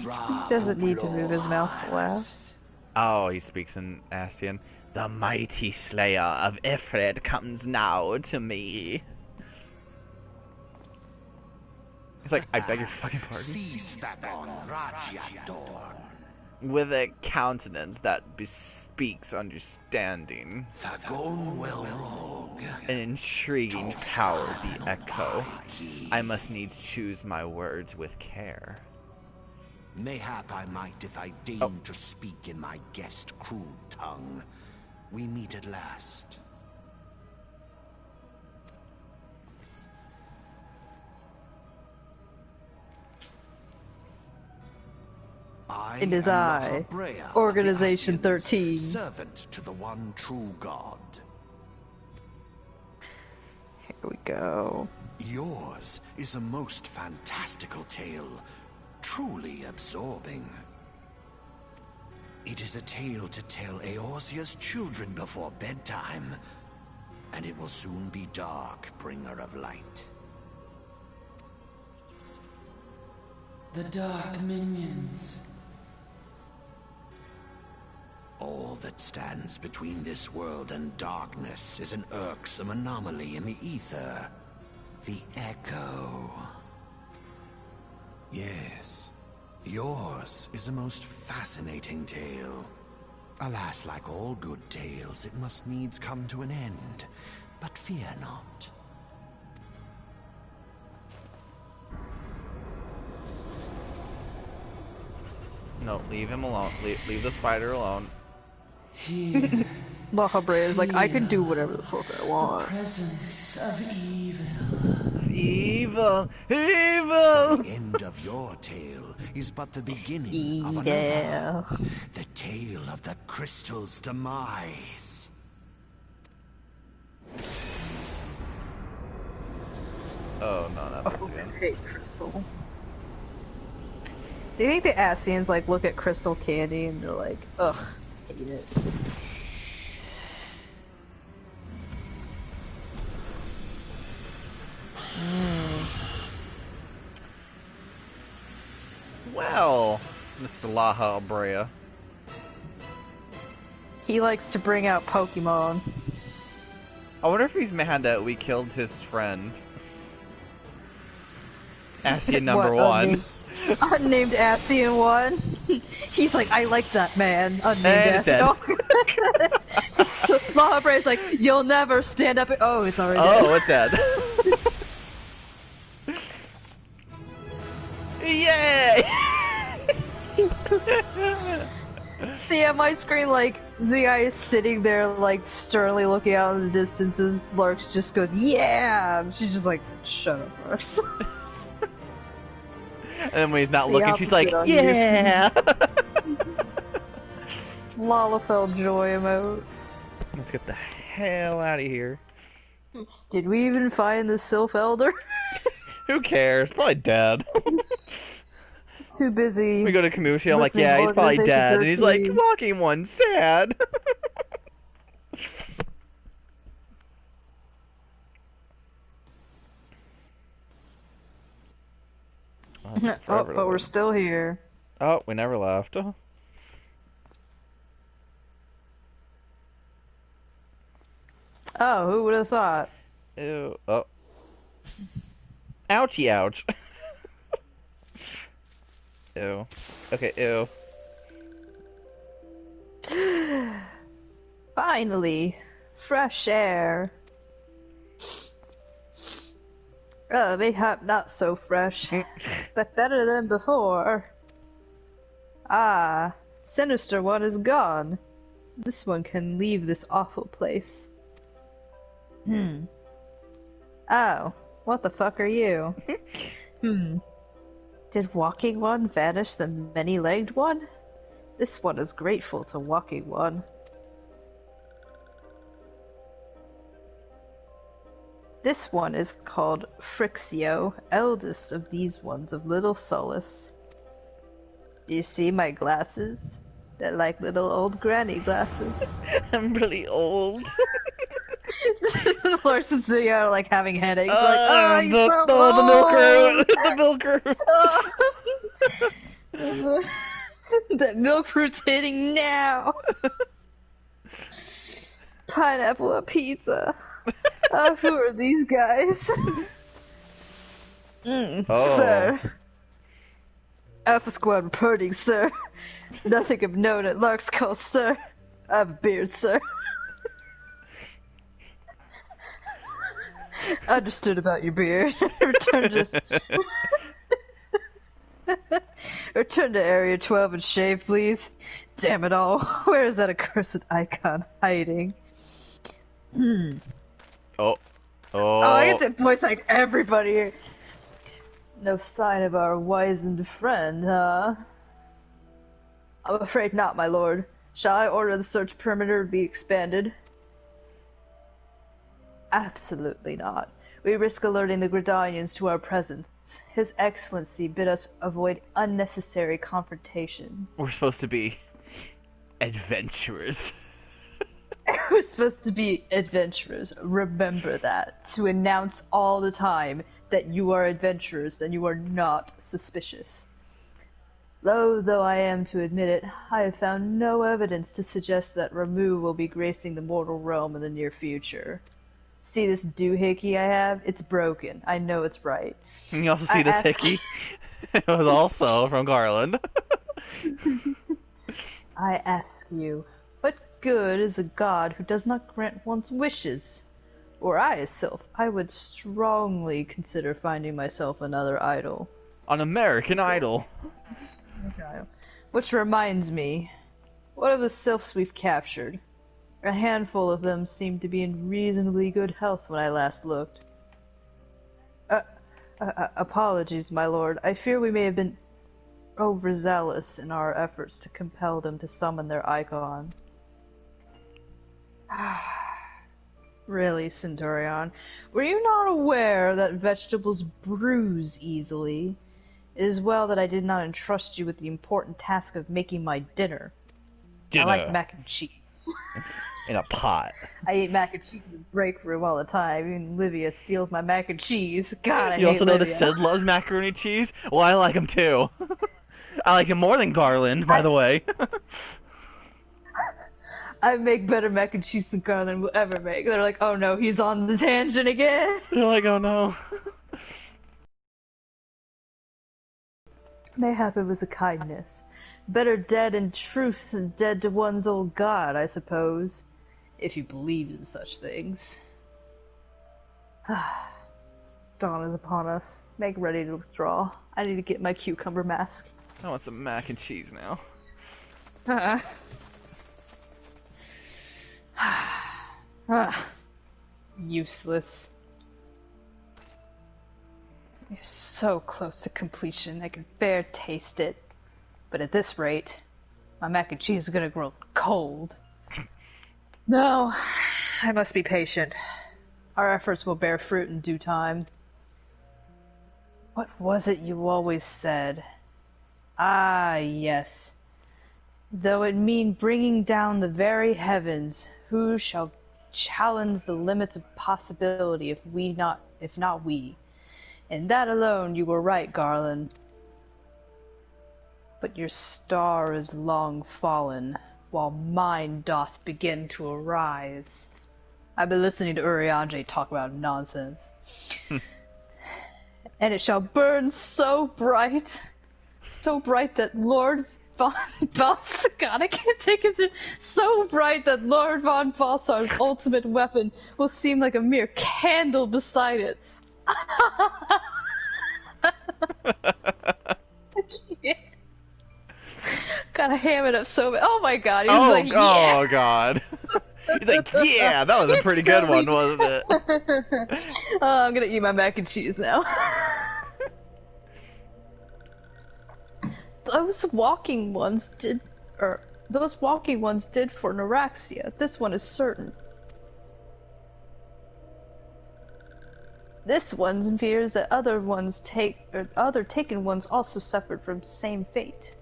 doesn't need to move his mouth to laugh. Oh, he speaks in Ascian. The mighty slayer of Ifrit comes now to me. He's like, I beg your fucking pardon. With a countenance that bespeaks understanding. An intriguing power, the echo. I must needs choose my words with care. Mayhap I might if I deign to speak in my guest crude tongue. We meet at last. I It is am I, Mahabrea of the Organization Ascians, 13. servant to the one true god. Here we go. Yours is a most fantastical tale, truly absorbing. It is a tale to tell Eorzea's children before bedtime, and it will soon be dark, bringer of light. The dark minions. All that stands between this world and darkness is an irksome anomaly in the ether. The Echo. Yes, yours is a most fascinating tale. Alas, like all good tales, it must needs come to an end. But fear not. No, leave him alone. Leave the spider alone. Here, Mahabrea is like, I can do whatever the fuck I the want. presence of evil. Evil! For Evil! the end of your tale is but the beginning of Evil. another. The tale of the crystal's demise. Oh, no, not this again. Hate crystal. Do you think the Ascians like look at crystal candy and they're like, ugh, hate it? Well, Mr. Laha Abrea. He likes to bring out Pokemon. I wonder if he's mad that we killed his friend. Ascian number What, one. Unnamed Ascian 1. He's like, I like that man. Unnamed And it's Ascian. Mahabrea's like, you'll never stand up. Oh, it's already dead. Oh, it's dead. Yay! See, at my screen, like, the guy is sitting there, like, sternly looking out in the distance as Larx just goes, yeah! And she's just like, shut up, Larx. And then when he's not The looking, she's like, opposite on your yeah! Lalafell joy emote. Let's get the hell out of here. Did we even find the Sylph Elder? Who cares? Probably dead. Too busy. We go to Kamushi, I'm like, listening yeah, to he's probably Organization dead. And he's like, 13. walking one, sad. Oh, but we're still here. Oh, we never left. Oh, who would have thought? Ew. Oh. Ouchie, ouch. Ew. Okay, ew. Finally, fresh air. Mayhap not so fresh, but better than before. Ah, Sinister One is gone. This one can leave this awful place. Oh, what the fuck are you? Did Walking One vanish the many-legged one? This one is grateful to Walking One. This one is called Frixio, eldest of these ones of little solace. Do you see my glasses? They're like little old granny glasses. I'm really old. Larx and Zuya are like having headaches. Like, The milk root! The milk root! That milk root's hitting now! Pineapple on pizza. Who are these guys? Oh. Sir. Alpha Squad reporting, sir. Nothing of note at Lark's call, sir. I have a beard, sir. Understood about your beard. Return to Area 12 and shave, please. Damn it all. Where is that accursed icon hiding? Oh. Oh, I get to voice like everybody. No sign of our wizened friend, huh? I'm afraid not, my lord. Shall I order the search perimeter to be expanded? Absolutely not. We risk alerting the Gridanians to our presence. His Excellency bid us avoid unnecessary confrontation. We're supposed to be adventurers. We're supposed to be adventurers. Remember that. To announce all the time that you are adventurers and you are not suspicious. Though I am to admit it, I have found no evidence to suggest that Ramuh will be gracing the mortal realm in the near future. See this doohickey I have? It's broken. I know it's right. And you also see this hickey. It was also from Garland. I ask you, what good is a god who does not grant one's wishes? Were I a sylph, I would strongly consider finding myself another idol. On American Idol. Which reminds me, what of the sylphs we've captured? A handful of them seemed to be in reasonably good health when I last looked. Apologies, my lord. I fear we may have been overzealous in our efforts to compel them to summon their icon. Really, Centurion, were you not aware that vegetables bruise easily? It is well that I did not entrust you with the important task of making my dinner. I like mac and cheese. In a pot. I eat mac and cheese in the break room all the time. Even Livia steals my mac and cheese. God, I hate You also know Livia. that Sid loves macaroni cheese? Well, I like him too. I like him more than Garland, by the way. I make better mac and cheese than Garland will ever make. They're like, oh no, he's on the tangent again. They're like, oh no. Mayhap it was a kindness. Better dead in truth than dead to one's old god, I suppose. If you believe in such things. Dawn is upon us. Make ready to withdraw. I need to get my cucumber mask. I want some mac and cheese now. Useless. You're so close to completion, I can bear taste it. But at this rate, my mac and cheese is gonna grow cold. No, I must be patient. Our efforts will bear fruit in due time. What was it you always said? Ah, yes. Though it mean bringing down the very heavens, who shall challenge the limits of possibility if not we? In that alone you were right, Garland. But your star is long fallen, while mine doth begin to arise. I've been listening to Urianger talk about nonsense. And it shall burn so bright that Lord Von God, I can't take it. So bright that Lord Von Balsar's ultimate weapon will seem like a mere candle beside it. I can't. Gotta ham it up so bad. Oh my god, he's like, yeah. Oh god. He's like, yeah, that was a pretty good one, wasn't it? I'm gonna eat my mac and cheese now. Those walking ones did for Neuraxia. This one is certain. This one fears that other taken ones also suffered from the same fate.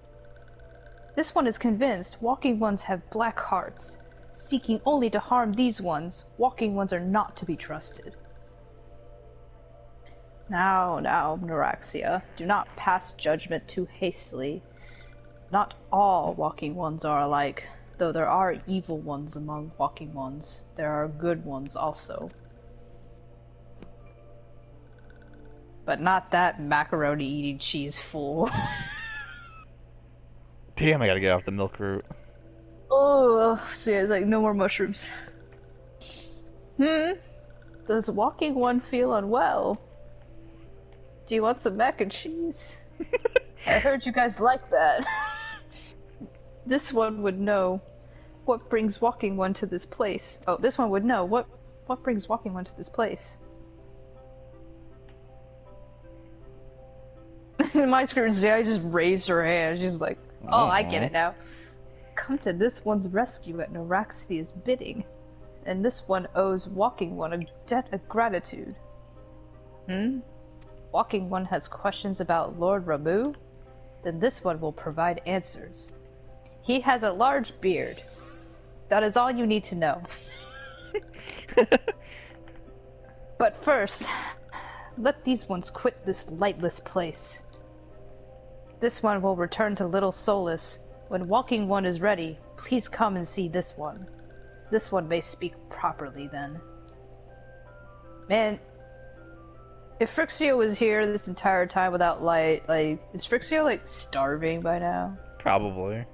This one is convinced walking ones have black hearts, seeking only to harm these ones. Walking ones are not to be trusted. Now, Neuraxia, do not pass judgment too hastily. Not all walking ones are alike, though there are evil ones among walking ones. There are good ones also. But not that macaroni-eating cheese fool. Damn, I gotta get off the milk root. Oh, so yeah, it's like, no more mushrooms. Does walking one feel unwell? Do you want some mac and cheese? I heard you guys like that. This one would know what brings walking one to this place. Oh, this one would know what brings walking one to this place. My screen, Zaya just raised her hand. She's like, Oh, I get it now. Come to this one's rescue at Noraxia's bidding, and this one owes Walking One a debt of gratitude. Walking One has questions about Lord Ramuh? Then this one will provide answers. He has a large beard. That is all you need to know. But first, let these ones quit this lightless place. This one will return to Little Solace. When Walking One is ready, please come and see this one. This one may speak properly then. Man, if Frixio was here this entire time without light, like, is Frixio, like, starving by now? Probably.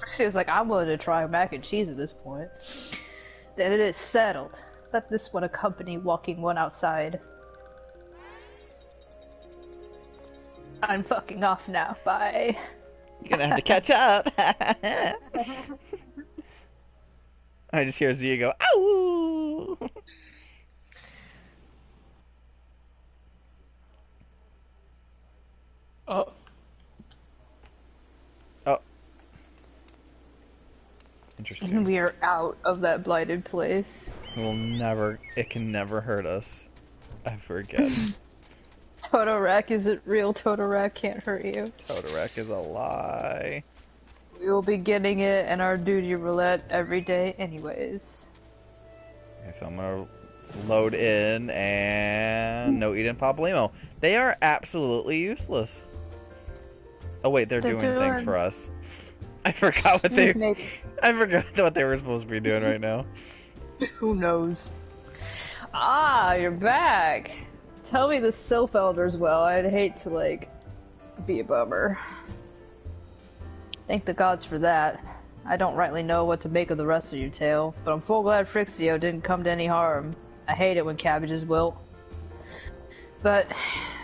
Frixio's like, I'm willing to try mac and cheese at this point. Then it is settled. Let this one accompany Walking One outside. I'm fucking off now. Bye. You're gonna have to catch up. I just hear Zia go, ow! Oh. Oh. Interesting. And we are out of that blighted place. It can never hurt us. Ever again. Totorak isn't real. Totorak can't hurt you. Totorak is a lie. We will be getting it in our duty roulette every day anyways. Okay, so I'm gonna load in and no Eden Pablimo. They are absolutely useless. Oh wait, they're doing things for us. I forgot what they I forgot what they were supposed to be doing right now. Who knows? Ah, you're back. Tell me the Sylph Elders well. I'd hate to, like, be a bummer. Thank the gods for that. I don't rightly know what to make of the rest of your tale, but I'm full glad Frixio didn't come to any harm. I hate it when cabbages wilt. But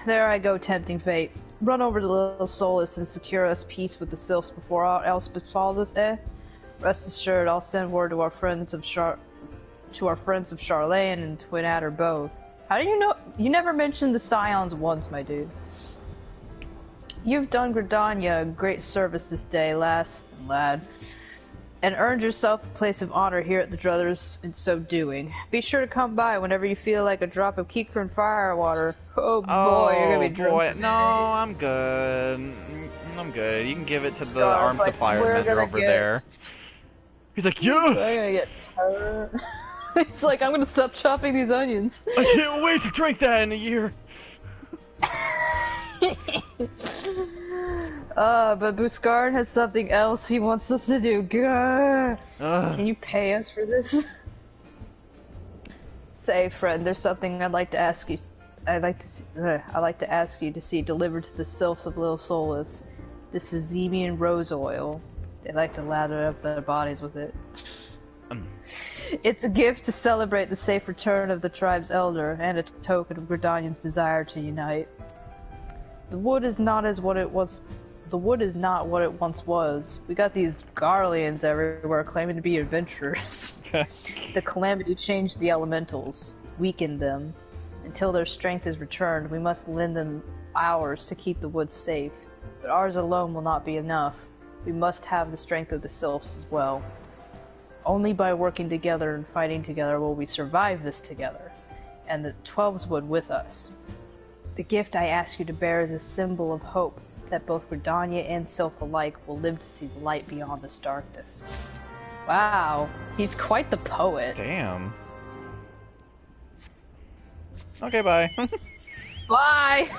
there I go, tempting fate. Run over to Little Solace and secure us peace with the Sylphs before all else befalls us, eh? Rest assured, I'll send word to our friends of Charlene and Twin Adder both. How do you know? You never mentioned the Scions once, my dude. You've done Gridania a great service this day, lass and lad, and earned yourself a place of honor here at the Druthers in so doing. Be sure to come by whenever you feel like a drop of Kikrin firewater. Oh boy, you're gonna be drunk. No, I'm good. I'm good. You can give it to the arms supplier vendor over there. He's like, yes! I'm gonna get turned. It's like, I'm gonna stop chopping these onions. I can't wait to drink that in a year. But Buscard has something else he wants us to do. Can you pay us for this? Say, friend, there's something I'd like to ask you. I'd like to ask you to see delivered to the Sylphs of Little Solace. This is Zemian rose oil. They like to lather up their bodies with it. It's a gift to celebrate the safe return of the tribe's elder, and a token of Gridanian's desire to unite. The wood is not what it once was. We got these Garleans everywhere claiming to be adventurers. The calamity changed the elementals, weakened them. Until their strength is returned, we must lend them ours to keep the wood safe. But ours alone will not be enough. We must have the strength of the Sylphs as well. Only by working together and fighting together will we survive this together, and the 12s would with us. The gift I ask you to bear is a symbol of hope that both Gridania and Sylph alike will live to see the light beyond this darkness. Wow, he's quite the poet. Damn. Okay, bye. Bye!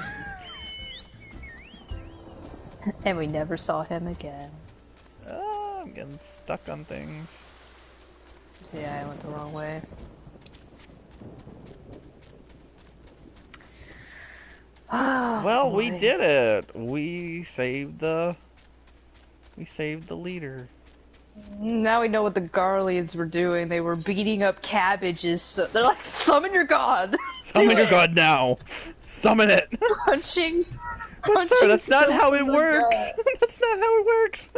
And we never saw him again. I'm getting stuck on things. Yeah, I went the wrong way. Oh, well, boy. we did it. We saved the leader. Now we know what the Garleans were doing. They were beating up cabbages. So they're like, summon your god. Summon your god now. Summon it. Punching. Sir, that's not how it works. That's not how it works.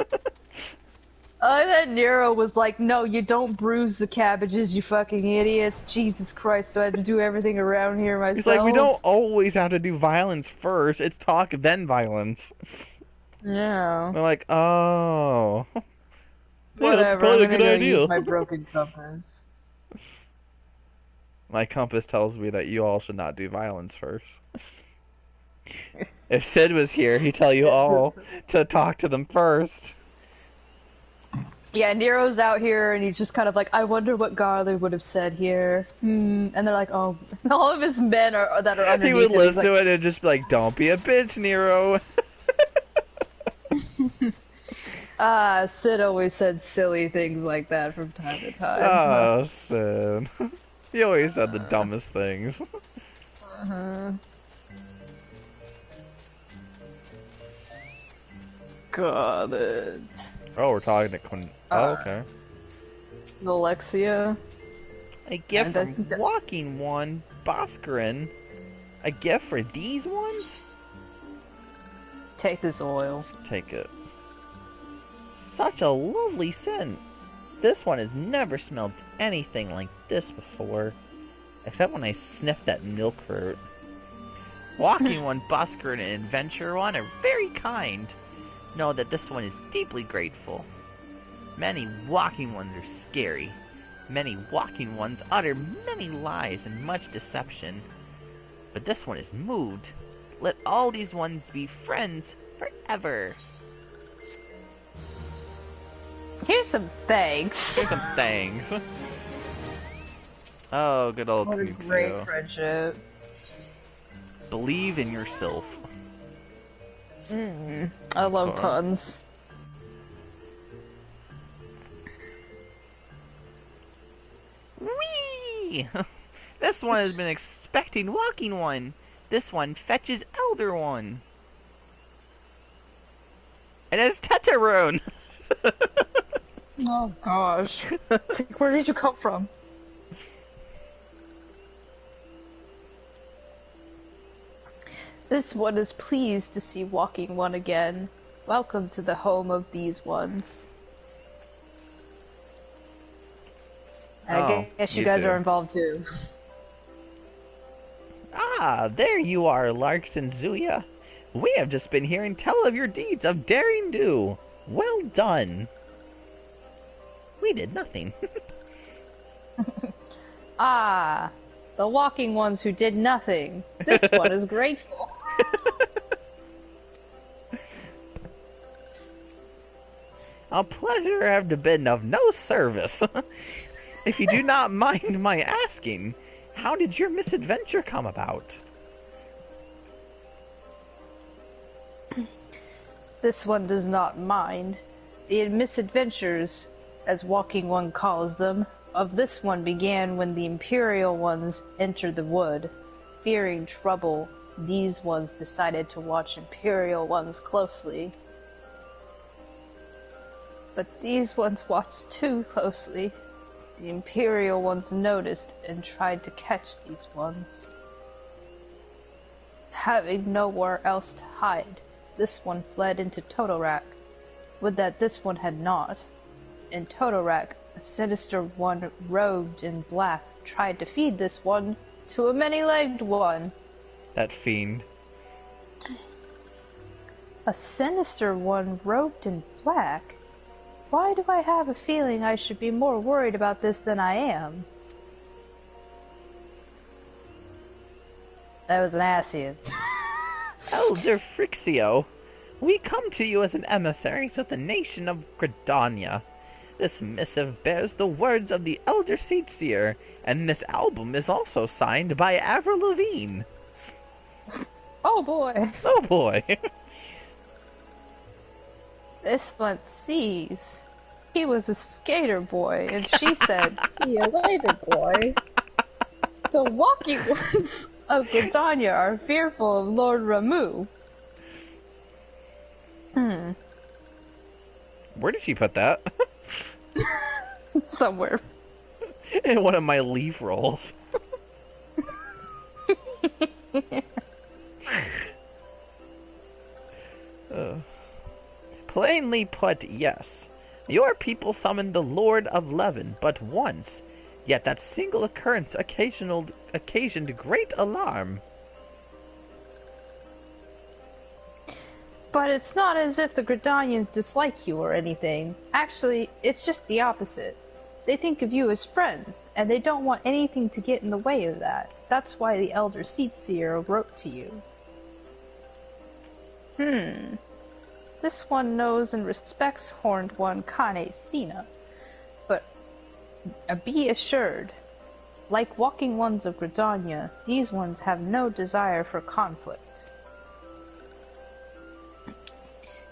That Nero was like, no, you don't bruise the cabbages, you fucking idiots. Jesus Christ, so I had to do everything around here myself. He's like, we don't always have to do violence first. It's talk, then violence. Yeah. They're like, oh. Yeah, that's Whatever, I'm probably a gonna good go idea. use my broken compass. My compass tells me that you all should not do violence first. If Sid was here, he'd tell you all to talk to them first. Yeah, Nero's out here and he's just kind of like, I wonder what Garland would have said here. And they're like, oh, all of his men are that are underneath He would him. He's listen to it and just be like, don't be a bitch, Nero. like, Sid always said silly things like that from time to time. Oh, Sid. He always said the dumbest things. God, it. Oh, we're talking to Quinn. Oh, okay. Alexia. A gift And from Walking One, Boscarin. A gift for these ones? Take this oil. Take it. Such a lovely scent. This one has never smelled anything like this before. Except when I sniffed that milk root. Walking One, Boscarin, and Adventure One are very kind. Know that this one is deeply grateful. Many walking ones are scary. Many walking ones utter many lies and much deception. But this one is moved. Let all these ones be friends forever. Here's some thanks. Here's some things. Oh, good old What a Kuxio. great friendship. Believe in yourself. I love Sorry. puns. Whee! This one has been expecting Walking One. This one fetches Elder One. It is Tetarone! Oh gosh. Where did you come from? This one is pleased to see Walking One again. Welcome to the home of these ones. I guess you guys too. are involved too. Ah, there you are, Larx and Zuya. We have just been hearing tell of your deeds of daring do. Well done. We did nothing. Ah, the Walking Ones who did nothing. This one is grateful. A pleasure have been of no service. If you do not mind my asking, how did your misadventure come about? This one does not mind. The misadventures, as Walking One calls them, of this one began when the Imperial ones entered the wood. Fearing trouble, these ones decided to watch Imperial ones closely. But these ones watched too closely. The Imperial ones noticed and tried to catch these ones. Having nowhere else to hide, this one fled into Totorak. Would that this one had not. In Totorak, a sinister one robed in black tried to feed this one to a many-legged one. That fiend. A sinister one robed in black? Why do I have a feeling I should be more worried about this than I am? That was an Asian. Elder Frixio, we come to you as an emissaries of the nation of Gridania. This missive bears the words of the Elder Seatseer, and this album is also signed by Avril Lavigne. Oh boy! Oh boy! This one sees. He was a skater boy, and she said, see you later, boy. So walking ones of Gridania are fearful of Lord Ramuh. Where did she put that? Somewhere. In one of my leaf rolls. Plainly put, yes. Your people summoned the Lord of Levin but once, yet that single occurrence occasioned great alarm. But it's not as if the Gridanians dislike you or anything. Actually, it's just the opposite. They think of you as friends, and they don't want anything to get in the way of that. That's why the Elder Seer wrote to you. This one knows and respects Horned One Kane Sina. But be assured, like Walking Ones of Gridania, these ones have no desire for conflict.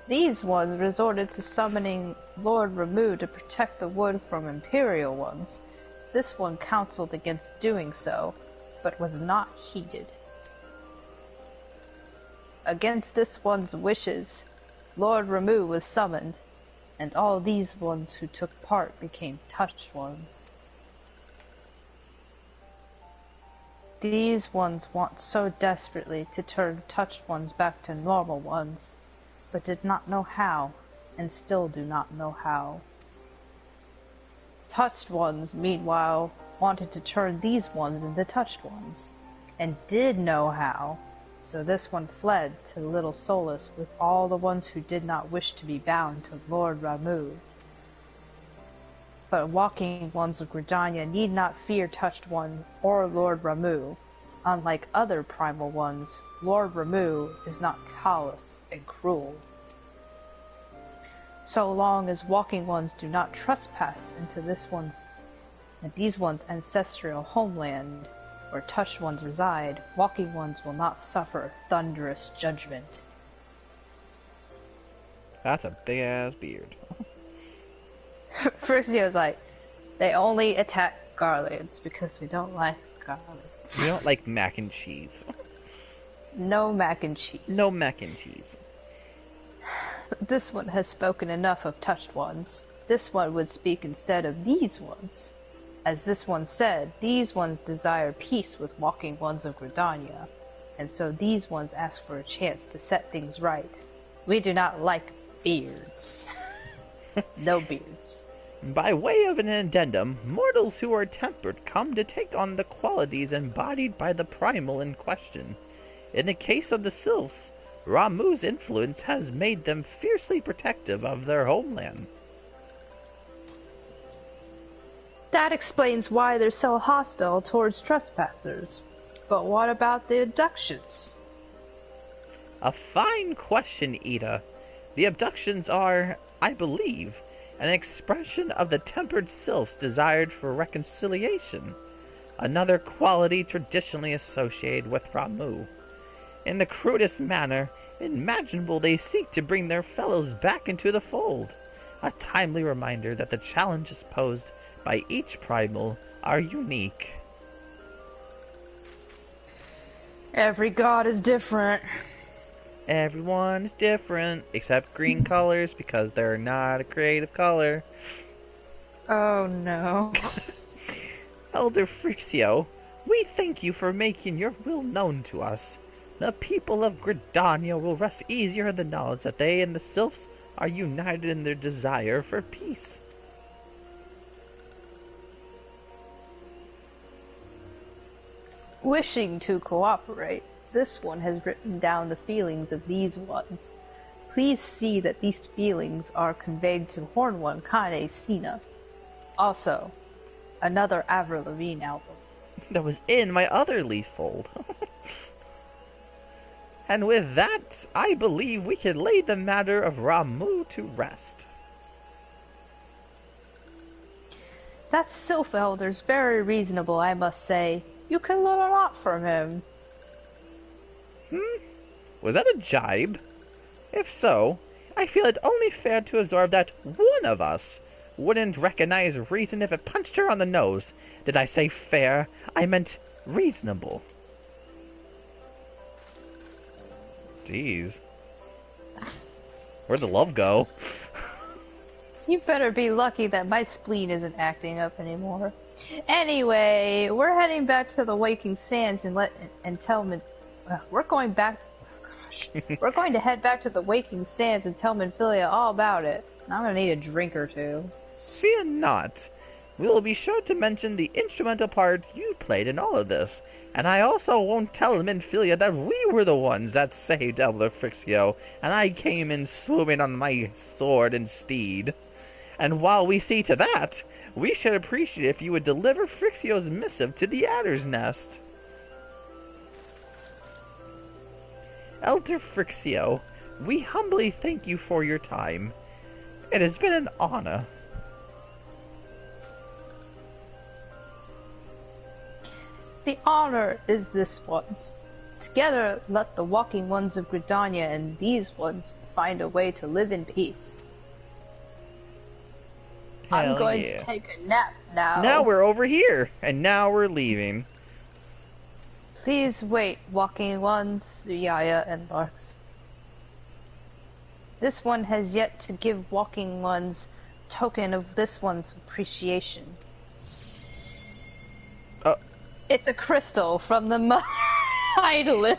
These ones resorted to summoning Lord Ramuh to protect the wood from Imperial ones. This one counseled against doing so, but was not heeded. Against this one's wishes, Lord Ramuh was summoned, and all these ones who took part became touched ones. These ones want so desperately to turn touched ones back to normal ones, but did not know how, and still do not know how. Touched ones, meanwhile, wanted to turn these ones into touched ones, and did know how, so this one fled to Little Solace with all the ones who did not wish to be bound to Lord Ramuh. But Walking Ones of Gridania need not fear Touched One or Lord Ramuh. Unlike other primal ones, Lord Ramuh is not callous and cruel. So long as Walking Ones do not trespass into these ones' ancestral homeland, where Touched Ones reside, Walking Ones will not suffer thunderous judgment. That's a big ass beard. First he was like, they only attack garlands because we don't like garlands. We don't like mac and cheese. No mac and cheese. No mac and cheese. This one has spoken enough of Touched Ones. This one would speak instead of these ones. As this one said, these ones desire peace with Walking Ones of Gridania, and so these ones ask for a chance to set things right. We do not like beards. No beards. By way of an addendum, mortals who are tempered come to take on the qualities embodied by the primal in question. In the case of the Sylphs, Ramuh's influence has made them fiercely protective of their homeland. That explains why they're so hostile towards trespassers. But what about the abductions? A fine question, Ida. The abductions are, I believe, an expression of the tempered Sylphs' desire for reconciliation, another quality traditionally associated with Ramuh. In the crudest manner imaginable, they seek to bring their fellows back into the fold, a timely reminder that the challenges posed by each primal are unique. Every god is different. Everyone is different, except green colors, because they're not a creative color. Oh no. Elder Frixio, we thank you for making your will known to us. The people of Gridania will rest easier in the knowledge that they and the Sylphs are united in their desire for peace. Wishing to cooperate, this one has written down the feelings of these ones. Please see that these feelings are conveyed to Horn One Kane Sina. Also, another Avril Lavigne album. That was in my other leaf fold. And with that, I believe we can lay the matter of Ramuh to rest. That Sylph Elder's very reasonable, I must say. You can learn a lot from him. Was that a jibe? If so, I feel it only fair to observe that one of us wouldn't recognize reason if it punched her on the nose. Did I say fair? I meant reasonable. Jeez. Where'd the love go? You better be lucky that my spleen isn't acting up anymore. Anyway, we're heading back to the Waking Sands and tell we're going back. Gosh, we're going to head back to the Waking Sands and tell Minfilia all about it. I'm gonna need a drink or two. Fear not. We will be sure to mention the instrumental part you played in all of this, and I also won't tell Minfilia that we were the ones that saved Elder Frixio, and I came in swooping on my sword and steed. And while we see to that, we should appreciate if you would deliver Frixio's missive to the Adder's Nest. Elder Frixio, we humbly thank you for your time. It has been an honor. The honor is this one's. Together, let the walking ones of Gridania and these ones find a way to live in peace. I'm going to take a nap now. Now we're over here, and now we're leaving. Please wait, walking ones, Zuya and Larx. This one has yet to give walking ones token of this one's appreciation. It's a crystal from the Eidolon.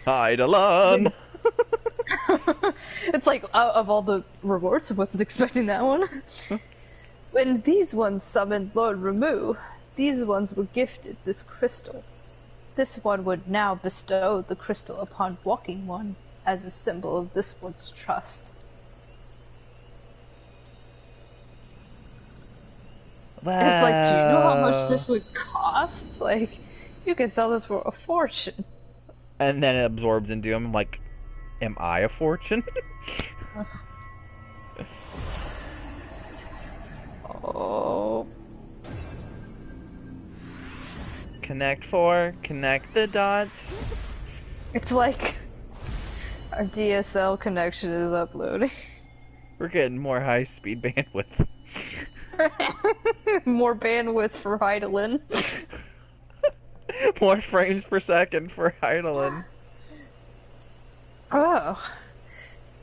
Eidolon! It's like, out of all the rewards, I wasn't expecting that one. When these ones summoned Lord Ramuh, these ones were gifted this crystal. This one would now bestow the crystal upon Walking One as a symbol of this one's trust. Wow. It's like, do you know how much this would cost? Like, you can sell this for a fortune. And then it absorbs into him. I'm like, am I a fortune? Oh. Connect 4, connect the dots. It's like our DSL connection is uploading. We're getting more high-speed bandwidth. More bandwidth for Eidolon. More frames per second for Eidolon. Oh.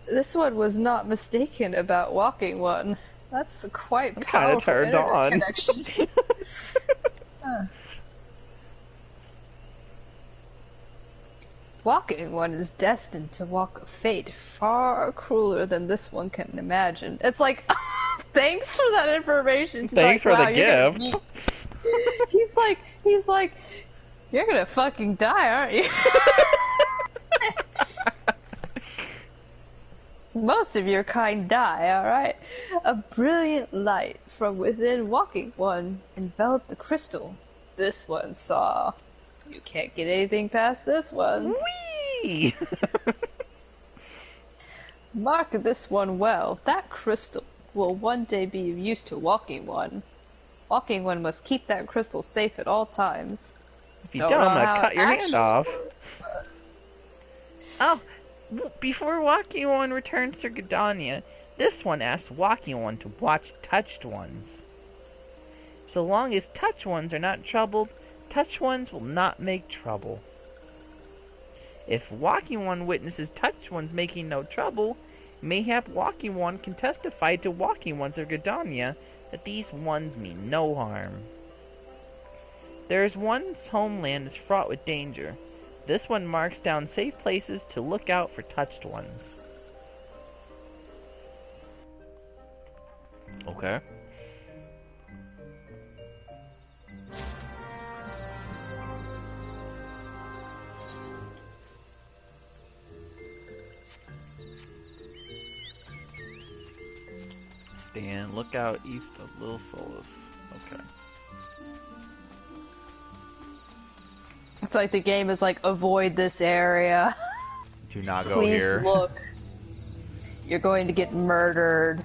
This one was not mistaken about Walking One. That's a quite powerful turned internet on. connection. Walking One is destined to walk a fate far crueler than this one can imagine. It's like, thanks for that information. She's Thanks like, for wow, the you're gonna gift. he's like, you're gonna fucking die, aren't you? Most of your kind die, alright? A brilliant light from within Walking One enveloped the crystal. This one saw. You can't get anything past this one. Whee! Mark this one well. That crystal will one day be of use to Walking One. Walking One must keep that crystal safe at all times. If you don't, I'm gonna cut your hand off. Oh, before Walking One returns to Gridania, this one asks Walking One to watch Touched Ones. So long as Touched Ones are not troubled, Touched Ones will not make trouble. If Walking One witnesses Touched Ones making no trouble, mayhap Walking One can testify to Walking Ones of Gridania that these ones mean no harm. There is one's homeland is fraught with danger. This one marks down safe places to look out for Touched Ones. Okay. Stand, look out east of Little Sylphs. Okay. It's like the game is like, avoid this area. Do not go Please here. look. You're going to get murdered.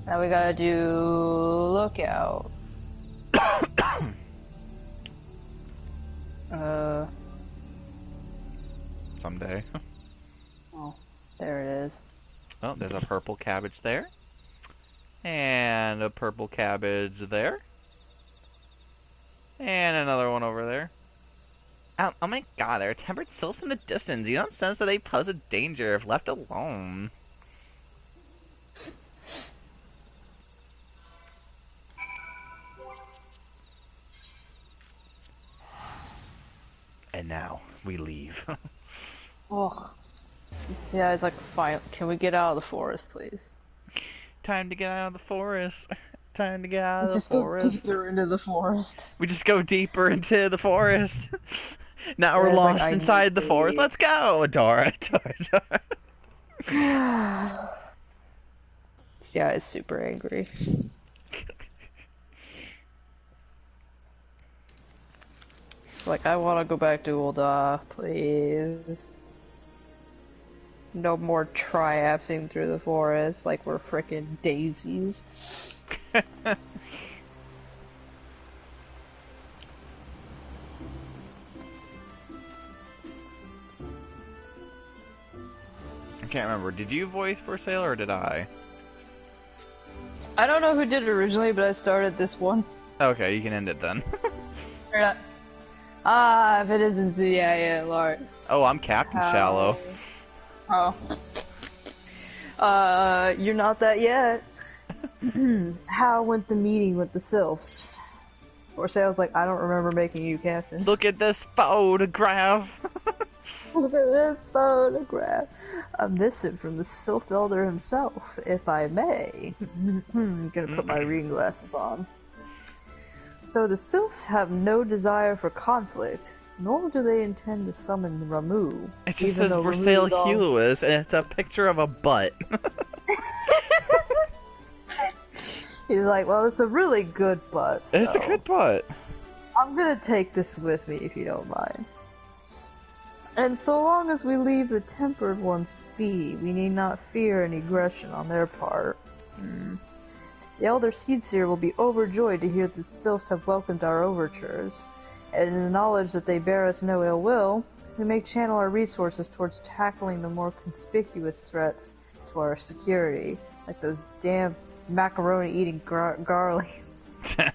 Now we gotta do lookout. Someday. Oh, there it is. Oh, there's a purple cabbage there. And a purple cabbage there. And another one over there. Oh my god, there are tempered sylphs in the distance. You don't sense that they pose a danger if left alone. And now, we leave. Oh. Yeah, it's like, fine. Can we get out of the forest, please? Time to get out of the forest. time to get out of the Just go forest. deeper into the forest. We just go deeper into the forest. Now we're Yeah, it's like, lost I inside need the forest. to Let's go, Dora. Dora. This guy is super angry. It's like, I want to go back to Ul'dah, please. No more triapsing through the forest like we're frickin' daisies. I can't remember. Did you voice for sale or did I? I don't know who did it originally, but I started this one. Okay, you can end it then. Yeah. Ah, if it isn't Zuya, Larx. Oh, I'm Captain Shallow. Oh. You're not that yet. How went the meeting with the Sylphs? Or Sale's like, I don't remember making you captain. Look at this photograph. Look at this photograph. A missive from the Sylph Elder himself, if I may. I'm gonna put my reading glasses on. So the Sylphs have no desire for conflict, nor do they intend to summon Ramuh. It just says for sale Helois, and it's a picture of a butt. He's like, well, it's a really good butt. So It's a good butt. I'm gonna take this with me if you don't mind. And so long as we leave the tempered ones be, we need not fear any aggression on their part. The Elder Seedseer will be overjoyed to hear that the Sylphs have welcomed our overtures, and in the knowledge that they bear us no ill will, we may channel our resources towards tackling the more conspicuous threats to our security, like those damn macaroni-eating garlings.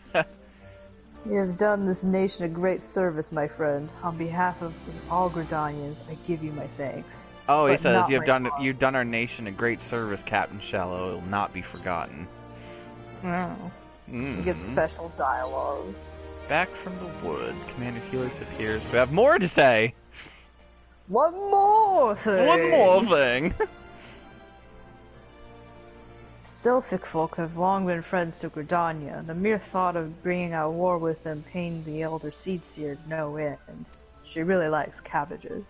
You have done this nation a great service, my friend. On behalf of all Gridanians, I give you my thanks. Oh, he But says not you've my done our nation a great service, Captain Shallow. It will not be forgotten. Oh. Mm. You get special dialogue. Back from the wood, Commander Helix appears. We have more to say. One more thing! One more thing. Sylphic folk have long been friends to Gridania. The mere thought of bringing out war with them pained the Elder Seedseer no end. She really likes cabbages.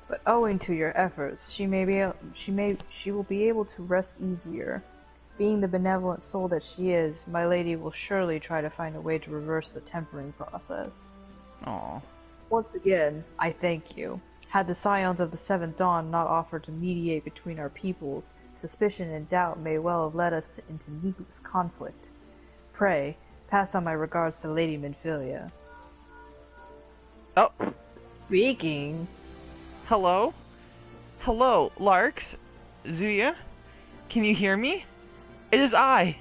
But owing to your efforts, she will be able to rest easier. Being the benevolent soul that she is, my lady will surely try to find a way to reverse the tempering process. Aw. Once again, I thank you. Had the Scions of the Seventh Dawn not offered to mediate between our peoples, suspicion and doubt may well have led us into needless conflict. Pray, pass on my regards to Lady Minfilia. Oh. Speaking. Hello? Hello, Larx? Zuya? Can you hear me? It is I,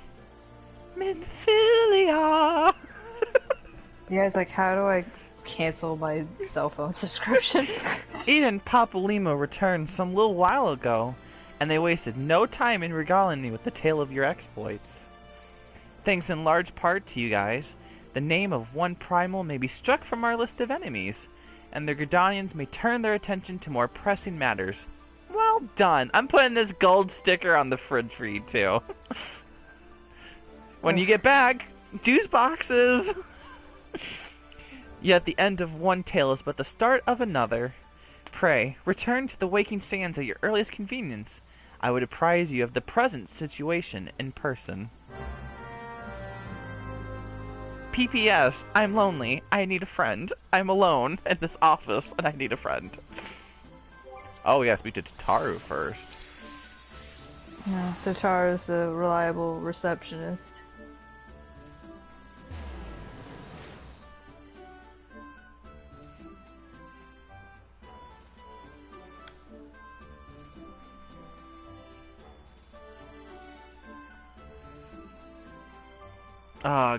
Minfilia. You guys, like, how do I cancel my cell phone subscription? Eden Papalimo returned some little while ago, and they wasted no time in regaling me with the tale of your exploits. Thanks in large part to you guys, the name of one primal may be struck from our list of enemies, and the Gridanians may turn their attention to more pressing matters. Well done. I'm putting this gold sticker on the fridge for you, too. When you get back, juice boxes! Yet the end of one tale is but the start of another. Pray, return to the waking sands at your earliest convenience. I would apprise you of the present situation in person. PPS, I'm lonely. I need a friend. I'm alone in this office, and I need a friend. Oh, yeah, speak to Tataru first. Yeah, Tataru's the reliable receptionist.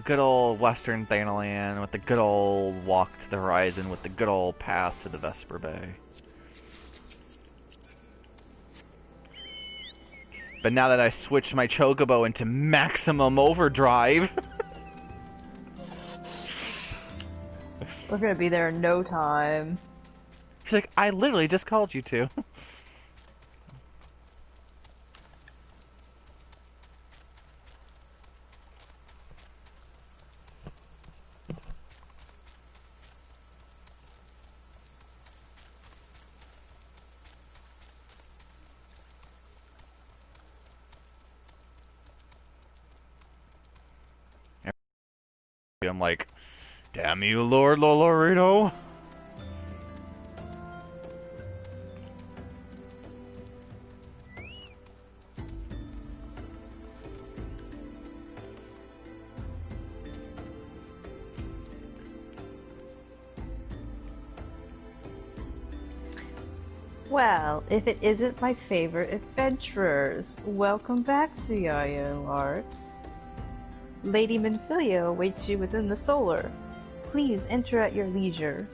Good old Western Thanalan with the good old walk to the horizon with the good old path to the Vesper Bay. But now that I switched my Chocobo into maximum overdrive... We're gonna be there in no time. She's like, I literally just called you to. I'm like, damn you, Lord Lolorito. Well, if it isn't my favorite adventurers, welcome back to Zuya and Larx. Lady Minfilia awaits you within the solar. Please enter at your leisure.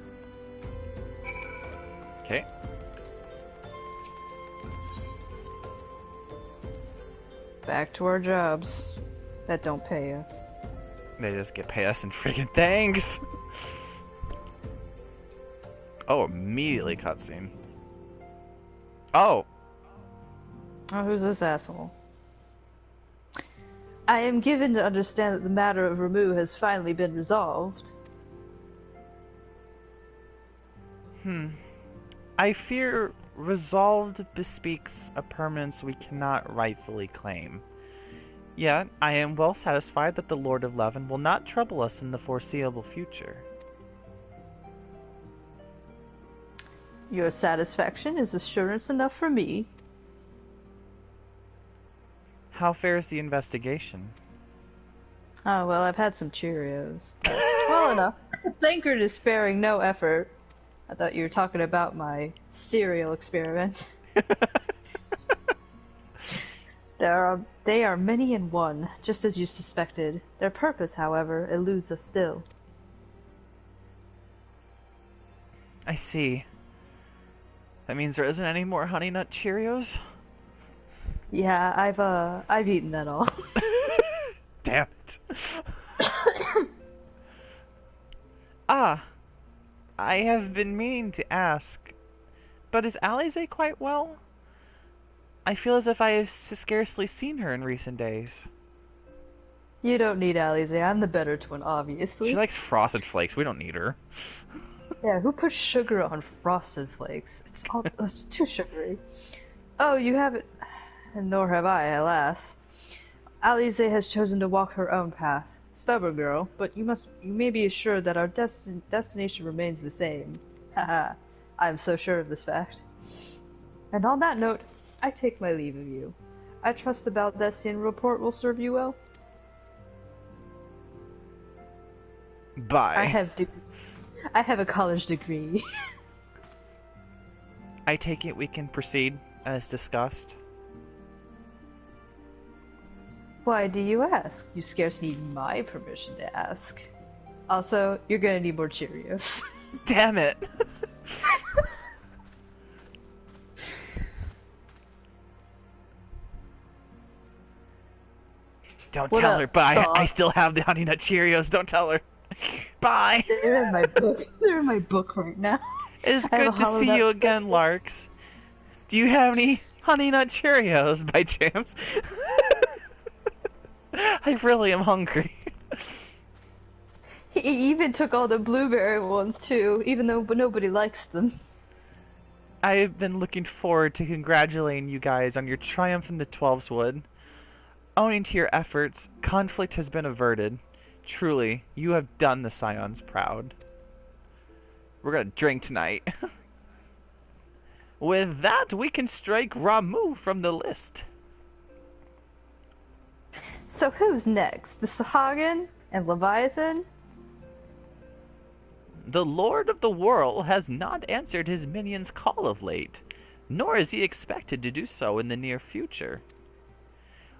Okay. Back to our jobs that don't pay us. They just get pay us in friggin' thanks. Oh, immediately cutscene. Oh! Oh, who's this asshole? I am given to understand that the matter of Ramuh has finally been resolved. I fear resolved bespeaks a permanence we cannot rightfully claim. Yet, I am well satisfied that the Lord of Leven will not trouble us in the foreseeable future. Your satisfaction is assurance enough for me. How fares the investigation? Oh, well, I've had some Cheerios. Well enough. Thanker is sparing no effort. I thought you were talking about my cereal experiment. They are many in one, just as you suspected. Their purpose, however, eludes us still. I see. That means there isn't any more Honey Nut Cheerios? Yeah, I've eaten that all. Damn it. Ah, I have been meaning to ask, but is Alize quite well? I feel as if I have scarcely seen her in recent days. You don't need Alize, I'm the better twin, obviously. She likes Frosted Flakes, we don't need her. Yeah, who puts sugar on Frosted Flakes? It's too sugary. Oh, you haven't... Nor have I, alas. Alize has chosen to walk her own path. Stubborn girl, but you may be assured that our destination remains the same. Haha, I am so sure of this fact. And on that note, I take my leave of you. I trust the Baldessian report will serve you well. Bye. I have a college degree. I take it we can proceed, as discussed. Why do you ask? You scarce need my permission to ask. Also, you're gonna need more Cheerios. Damn it! Don't What tell up, her, but dog? I still have the Honey Nut Cheerios. Don't tell her. Bye! They're in my book. They're in my book right now. It's I have good a to Hollow see Nut you again, section. Larx. Do you have any Honey Nut Cheerios, by chance? I really am hungry. He even took all the blueberry ones too, even though nobody likes them. I've been looking forward to congratulating you guys on your triumph in the Twelves Wood. Owing to your efforts, conflict has been averted. Truly, you have done the Scions proud. We're gonna drink tonight. With that, we can strike Ramuh from the list. So who's next? The Sahagin and Leviathan? The Lord of the World has not answered his minion's call of late, nor is he expected to do so in the near future.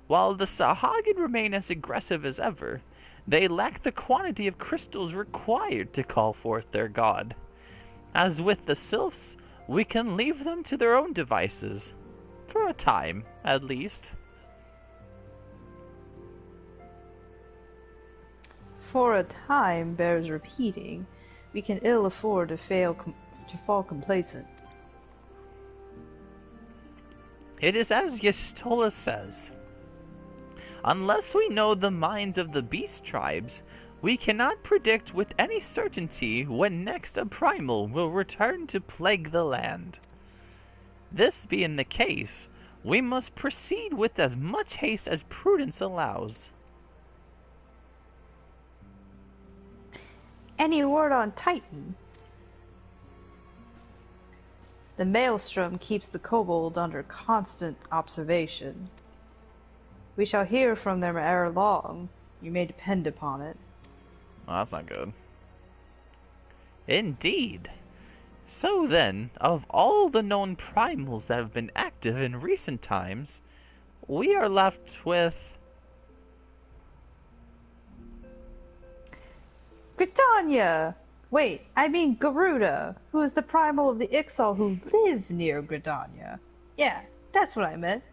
While the Sahagin remain as aggressive as ever, they lack the quantity of crystals required to call forth their god. As with the Sylphs, we can leave them to their own devices. For a time, at least. For a time bears repeating. We can ill afford to fall complacent. It is as Yestola says. Unless we know the minds of the beast tribes, we cannot predict with any certainty when next a primal will return to plague the land. This being the case, we must proceed with as much haste as prudence allows. Any word on Titan? The maelstrom keeps the kobold under constant observation. We shall hear from them ere long. You may depend upon it. Well, that's not good. Indeed. So then, of all the known primals that have been active in recent times, we are left with... Gridania! Wait, I mean Garuda, who is the primal of the Ixal who live near Gridania. Yeah, that's what I meant.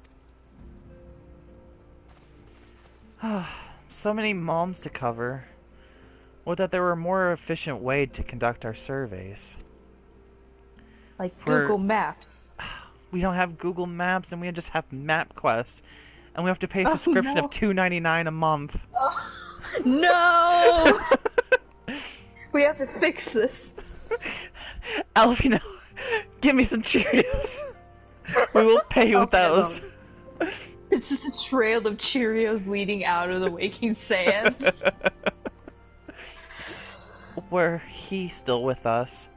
So many moms to cover. Or that there were a more efficient way to conduct our surveys. Like Google Maps. We don't have Google Maps, and we just have MapQuest. And we have to pay a subscription of $2.99 a month. Oh, no! We have to fix this. Alfino, give me some Cheerios. We will pay you with those. It's just a trail of Cheerios leading out of the waking sands. Were he still with us,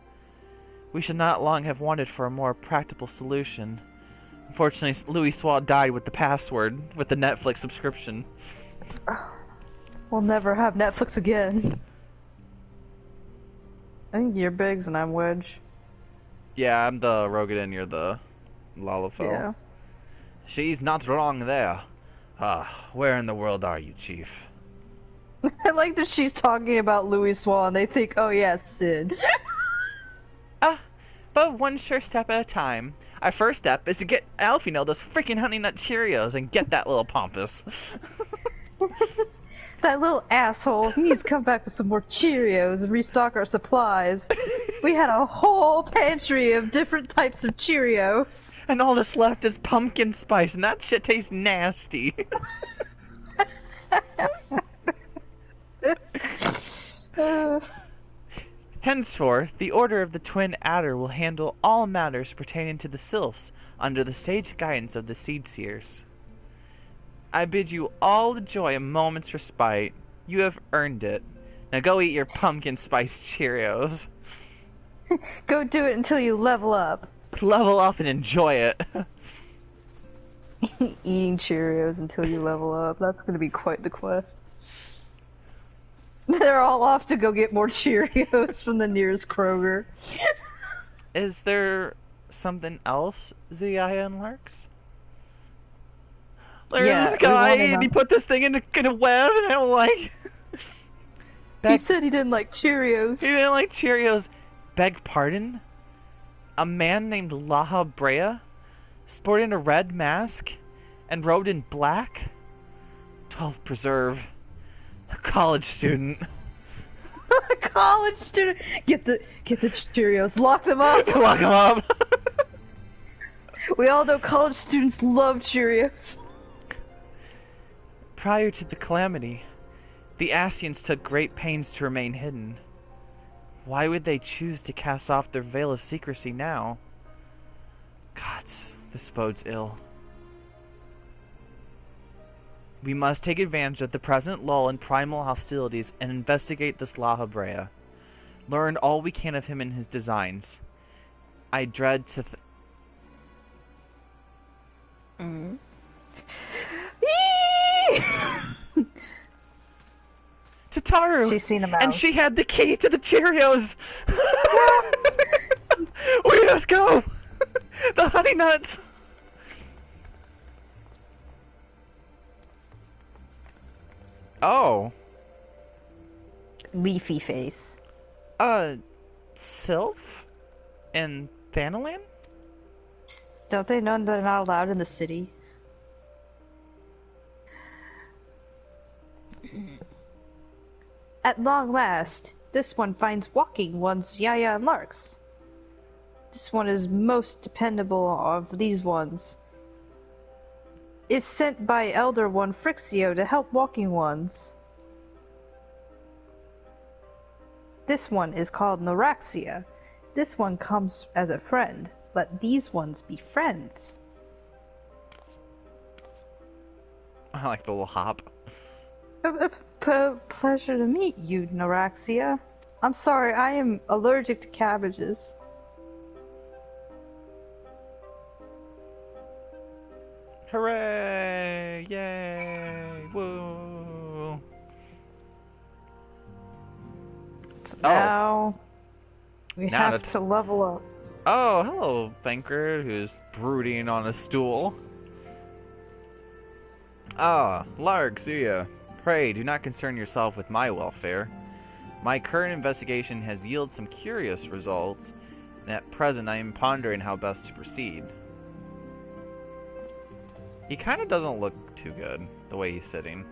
we should not long have wanted for a more practical solution. Unfortunately, Louis Swat died with the password, with the Netflix subscription. We'll never have Netflix again. I think you're Biggs and I'm Wedge. Yeah, I'm the Rogan and you're the Lalafell. Yeah. She's not wrong there. Where in the world are you, Chief? I like that she's talking about Louis Swan. They think, oh yeah, Sid. But one sure step at a time. Our first step is to get Alfino those freaking Honey Nut Cheerios and get that little pompous. That little asshole, he needs to come back with some more Cheerios and restock our supplies. We had a whole pantry of different types of Cheerios. And all that's left is pumpkin spice, and that shit tastes nasty. Henceforth, the Order of the Twin Adder will handle all matters pertaining to the Sylphs under the sage guidance of the Seed Seers. I bid you all the joy a moment's respite. You have earned it. Now go eat your pumpkin spice Cheerios. Go do it until you level up. Level up and enjoy it. Eating Cheerios until you level up. That's gonna be quite the quest. They're all off to go get more Cheerios from the nearest Kroger. Is there something else, Zuya and Larx? There's this guy, and he put this thing in a web, and I'm like... He said he didn't like Cheerios. He didn't like Cheerios. Beg pardon? A man named Laha Brea, sporting a red mask, and robed in black? 12 preserve. A college student. A college student! Get the Cheerios. Lock them up! Lock them up! We all know college students love Cheerios. Prior to the calamity, the Ascians took great pains to remain hidden. Why would they choose to cast off their veil of secrecy now? Gods, this bodes ill. We must take advantage of the present lull in primal hostilities and investigate this Laha Brea. Learn all we can of him and his designs. I dread to Tataru! She's seen him out. And she had the key to the Cheerios! We must go! The honey nuts! Oh. Leafy face. Sylph? And Thanalan? Don't they know they're not allowed in the city? At long last, this one finds walking ones Yaya and Larx. This one is most dependable of these ones. Is sent by Elder One Frixio to help walking ones. This one is called Noraxia. This one comes as a friend. Let these ones be friends. I like the little hop. Pleasure to meet you, Noraxia. I'm sorry, I am allergic to cabbages. Hooray! Yay! Woo! So Oh. now we Now have to level up. Oh, hello, Thinker, who's brooding on a stool. Ah, Larx, Zuya. Pray, do not concern yourself with my welfare. My current investigation has yielded some curious results, and at present I am pondering how best to proceed. He kind of doesn't look too good, the way he's sitting.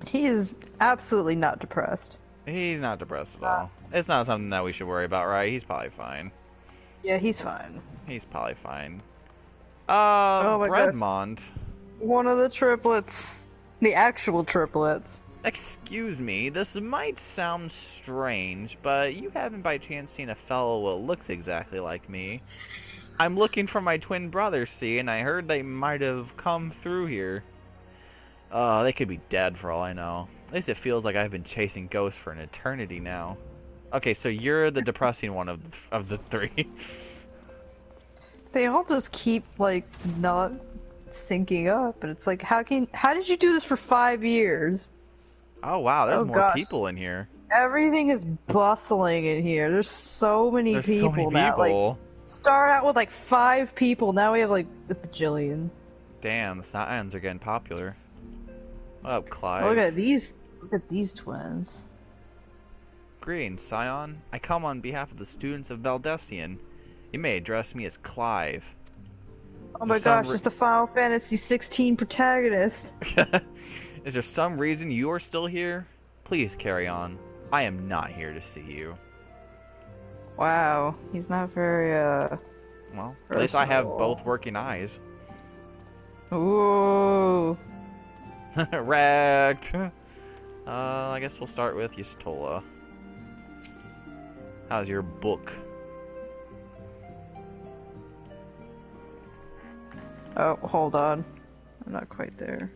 He is absolutely not depressed. He's not depressed at all. It's not something that we should worry about, right? He's probably fine. Yeah, he's fine. He's probably fine. Oh my gosh. Redmond. One of the triplets. The actual triplets. Excuse me, this might sound strange, but you haven't by chance seen a fellow what looks exactly like me. I'm looking for my twin brothers, see, and I heard they might have come through here. They could be dead for all I know. At least it feels like I've been chasing ghosts for an eternity now. Okay, so you're the depressing one of the three. They all just keep, like, not syncing up, and it's like, how did you do this for 5 years? Oh wow, there's more gosh. people in here. Everything is bustling in here. There's so many There's people so many now. people. Like, start out with like 5 people, now we have like a bajillion. Damn, the Scions are getting popular. What up, Clive? Look at these twins. Greetings, Scion. I come on behalf of the students of Valdesian. You may address me as Clive. Oh my gosh, just a Final Fantasy 16 protagonist. Is there some reason you're still here? Please carry on. I am not here to see you. Wow, he's not very, Well, at least I have personable. both working eyes. Ooh. Wrecked! I guess we'll start with Yustola. How's your book? Oh, hold on. I'm not quite there.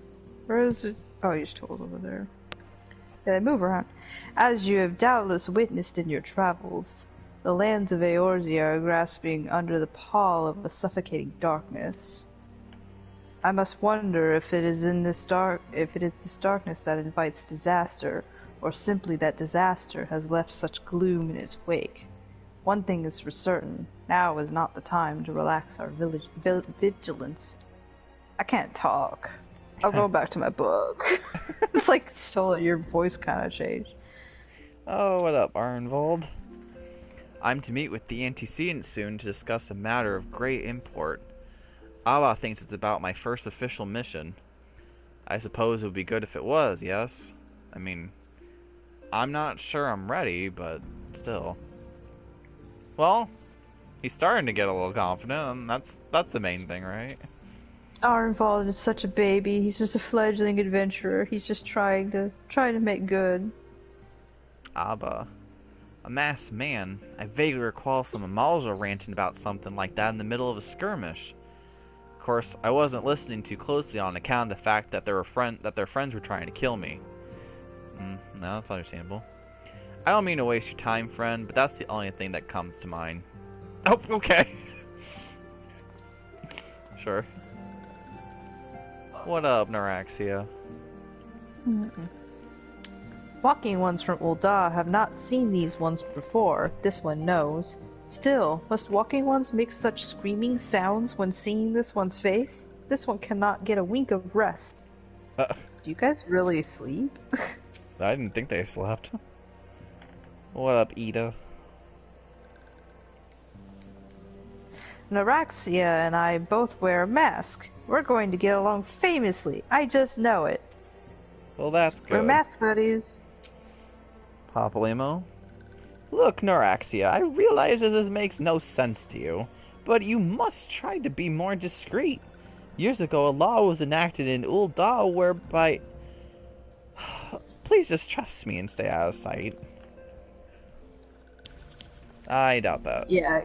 Where is it? Oh, Yustola's over there. Yeah, move around. As you have doubtless witnessed in your travels, the lands of Eorzea are grasping under the pall of a suffocating darkness. I must wonder if it is this darkness that invites disaster, or simply that disaster has left such gloom in its wake. One thing is for certain, now is not the time to relax our vigilance. I can't talk. I'll go back to my book. It's like, Stola, your voice kind of changed. Oh, what up, Arnvold? I'm to meet with the antecedent soon to discuss a matter of great import. Abba thinks it's about my first official mission. I suppose it would be good if it was, yes? I mean, I'm not sure I'm ready, but still. Well, he's starting to get a little confident, and that's the main thing, right? Arnvold is such a baby. He's just a fledgling adventurer. He's just trying to make good. Abba. A masked man. I vaguely recall some Amalja ranting about something like that in the middle of a skirmish. Of course, I wasn't listening too closely on account of the fact that their friends were trying to kill me. No, that's understandable. I don't mean to waste your time, friend, but that's the only thing that comes to mind. Oh, okay. Sure. What up, Neuraxia? Walking ones from Ul'dah have not seen these ones before. This one knows. Still, must walking ones make such screaming sounds when seeing this one's face? This one cannot get a wink of rest. Do you guys really sleep? I didn't think they slept. What up, Ida? Neuraxia and I both wear a mask. We're going to get along famously. I just know it. Well, that's good. We're mask buddies. Papalymo? Look, Neuraxia, I realize that this makes no sense to you, but you must try to be more discreet. Years ago, a law was enacted in Ul'dah whereby... Please just trust me and stay out of sight. I doubt that. Yeah,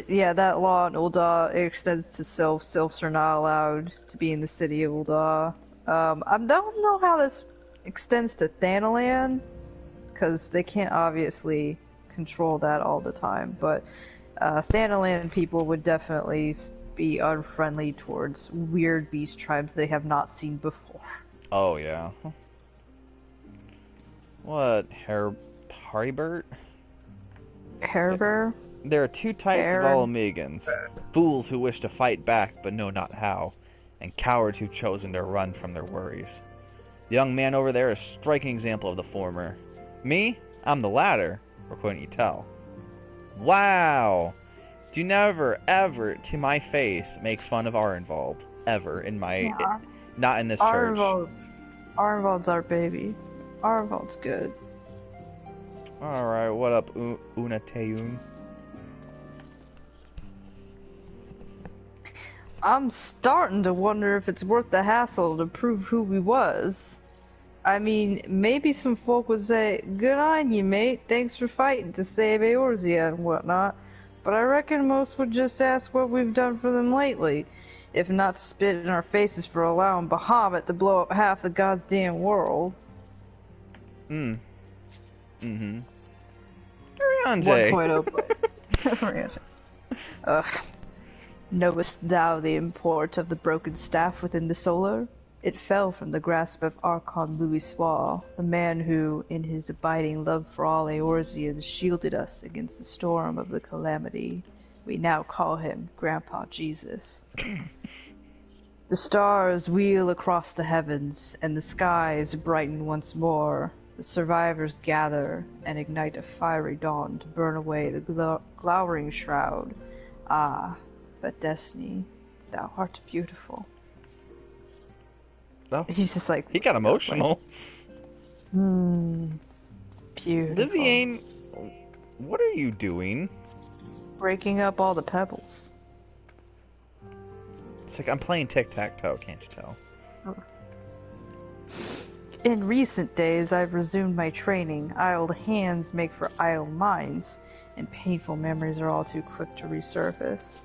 yeah, that law in Ul'dah extends to Sylphs. Sylphs are not allowed to be in the city of Ul'dah. I don't know how this extends to Thanalan, because they can't obviously control that all the time, but Thanalan people would definitely be unfriendly towards weird beast tribes they have not seen before. Oh, yeah. What? Haribert? Hariber? There are two types of all Omegans. Fools who wish to fight back but know not how, and cowards who've chosen to run from their worries. The young man over there is a striking example of the former. Me? I'm the latter, or couldn't you tell? Wow! Do never, ever, to my face, make fun of Arenvald. Ever, in my... Yeah. Not in this church. Arenvald's our baby. Arenvald's good. Alright, what up, Unateun? I'm starting to wonder if it's worth the hassle to prove who we was. I mean, maybe some folk would say, "Good on you, mate. Thanks for fighting to save Eorzea and whatnot." But I reckon most would just ask what we've done for them lately, if not spit in our faces for allowing Bahamut to blow up half the God's damn world. Mm-hmm. Rianjay. 1.0. Ugh. Knowest thou the import of the broken staff within the solar? It fell from the grasp of Archon Louisoix, the man who, in his abiding love for all Eorzeans, shielded us against the storm of the calamity. We now call him Grandpa Jesus. The stars wheel across the heavens, and the skies brighten once more. The survivors gather and ignite a fiery dawn to burn away the glowering shroud. Ah, but Destiny, thou art beautiful. Oh, he's just like... He got emotional. Beautiful. Liviane, what are you doing? Breaking up all the pebbles. It's like I'm playing tic-tac-toe, can't you tell? In recent days, I've resumed my training. Idle hands make for idle minds, and painful memories are all too quick to resurface.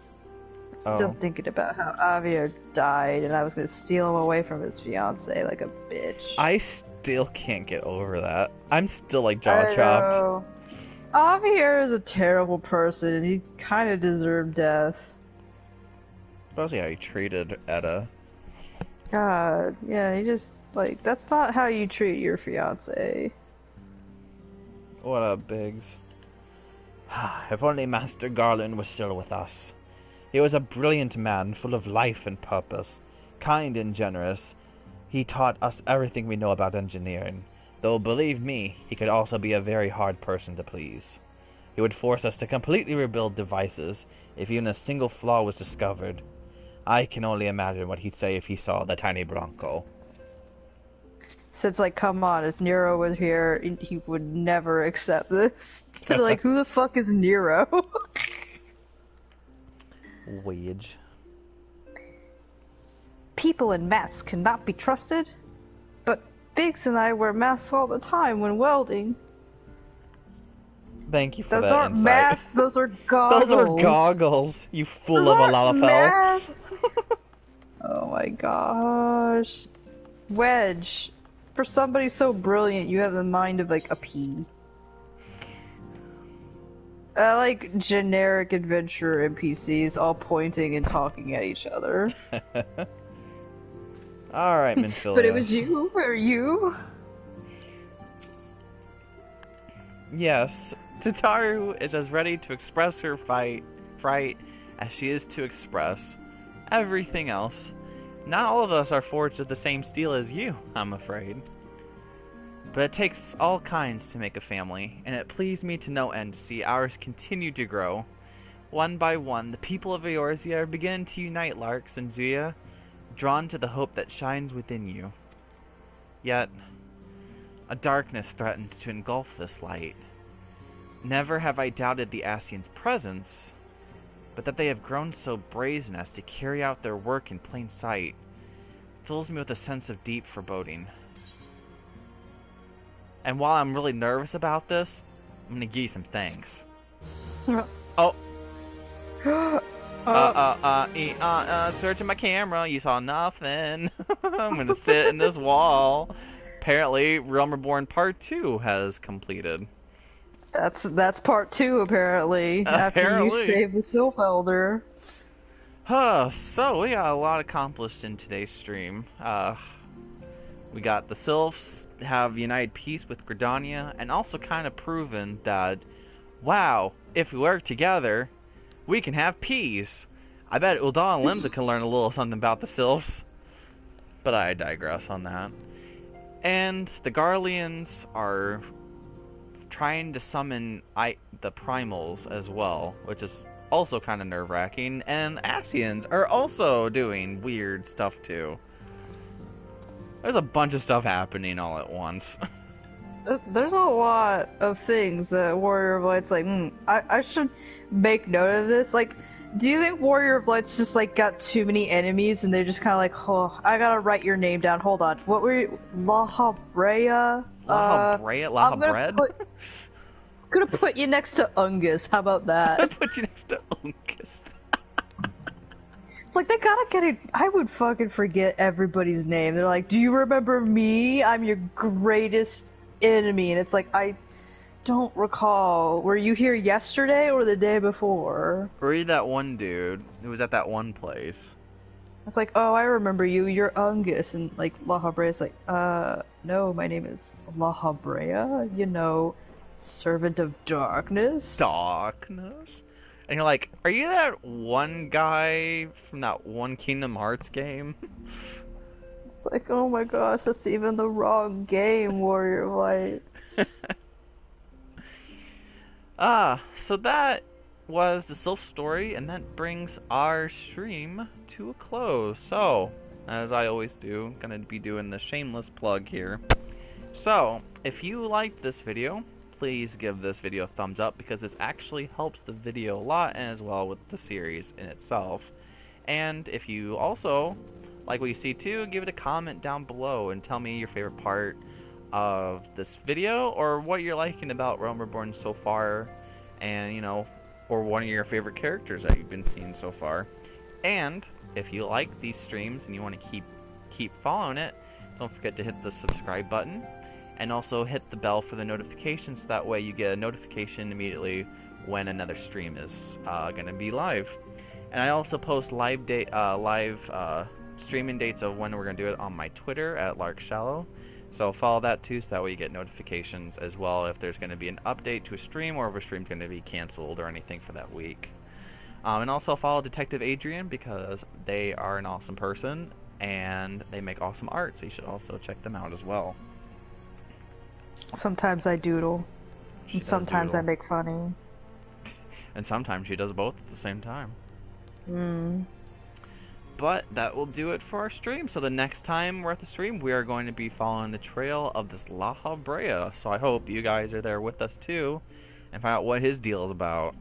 I'm still thinking about how Javier died, and I was going to steal him away from his fiancée like a bitch. I still can't get over that. I'm still like jaw-chopped. Javier is a terrible person, and he kind of deserved death. Especially how he treated Etta. God, yeah, he just, like, that's not how you treat your fiancé. What up, Biggs? If only Master Garland was still with us. He was a brilliant man, full of life and purpose. Kind and generous, he taught us everything we know about engineering. Though, believe me, he could also be a very hard person to please. He would force us to completely rebuild devices if even a single flaw was discovered. I can only imagine what he'd say if he saw the tiny Bronco. So it's like, come on, if Nero was here, he would never accept this. They're like, who the fuck is Nero? Wage. People in masks cannot be trusted, but Biggs and I wear masks all the time when welding. Thank you for those that aren't insight. Masks, those are goggles. Those are goggles, you fool of a Lalafell. Oh my gosh. Wedge, for somebody so brilliant, you have the mind of like a pea. I like generic adventure NPCs all pointing and talking at each other. Alright, Minfilia. But it was you? Or you? Yes, Tataru is as ready to express her fright as she is to express everything else. Not all of us are forged of the same steel as you, I'm afraid. But it takes all kinds to make a family, and it pleased me to no end to see ours continue to grow. One by one, the people of Eorzea are beginning to unite, Larx and Zuya, drawn to the hope that shines within you. Yet, a darkness threatens to engulf this light. Never have I doubted the Ascians' presence, but that they have grown so brazen as to carry out their work in plain sight fills me with a sense of deep foreboding. And while I'm really nervous about this, I'm gonna give you some thanks. Oh. Searching my camera, you saw nothing. I'm gonna sit in this wall, apparently Realm Reborn Part 2 has completed. That's part 2 apparently. After you Apparently. save the Sylph Elder. So we got a lot accomplished in today's stream. We got the Sylphs have united peace with Gridania, and also kind of proven that, wow, if we work together, we can have peace. I bet Ul'dah and Limsa can learn a little something about the Sylphs. But I digress on that. And the Garleans are trying to summon the Primals as well, which is also kind of nerve-wracking. And Ascians are also doing weird stuff too. There's a bunch of stuff happening all at once. There's a lot of things that Warrior of Light's like, I should make note of this. Like, do you think Warrior of Light's just like got too many enemies and they're just kind of like, oh, I gotta write your name down. Hold on. What were you? Laha Brea? Laha Brea? Laha Bread? I'm gonna put you next to Ungus. How about that? Put you next to Ungus. It's like, they gotta get it. I would fucking forget everybody's name. They're like, do you remember me? I'm your greatest enemy. And it's like, I don't recall. Were you here yesterday or the day before? Were you that one dude who was at that one place? It's like, oh, I remember you. You're Ungus. And like, Laha Brea's like, no, my name is Laha Brea. You know, servant of darkness. Darkness? And you're like, are you that one guy from that one Kingdom Hearts game? It's like, oh my gosh, that's even the wrong game, Warrior of Light. So that was the Sylph story, and that brings our stream to a close. So, as I always do, I'm gonna be doing the shameless plug here. So, if you liked this video, please give this video a thumbs up, because this actually helps the video a lot, and as well with the series in itself. And if you also like what you see too, give it a comment down below and tell me your favorite part of this video, or what you're liking about Realm Reborn so far, and, you know, or one of your favorite characters that you've been seeing so far. And if you like these streams and you want to keep following it, don't forget to hit the subscribe button, and also hit the bell for the notifications, so that way you get a notification immediately when another stream is going to be live. And I also post live streaming dates of when we're going to do it on my Twitter at Larx. So follow that too, so that way you get notifications as well if there's going to be an update to a stream, or if a stream's going to be canceled or anything for that week. And also follow Detective Adrian, because they are an awesome person and they make awesome art, so you should also check them out as well. Sometimes I doodle. She And sometimes doodle. I make funny. And sometimes she does both at the same time. Mm. But that will do it for our stream. So the next time we're at the stream, we are going to be following the trail of this Laha Brea. So I hope you guys are there with us too, and find out what his deal is about.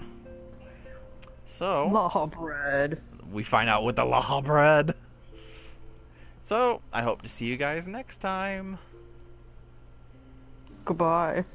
So Laha bread. we find out with the Laha bread. So I hope to see you guys next time. Goodbye.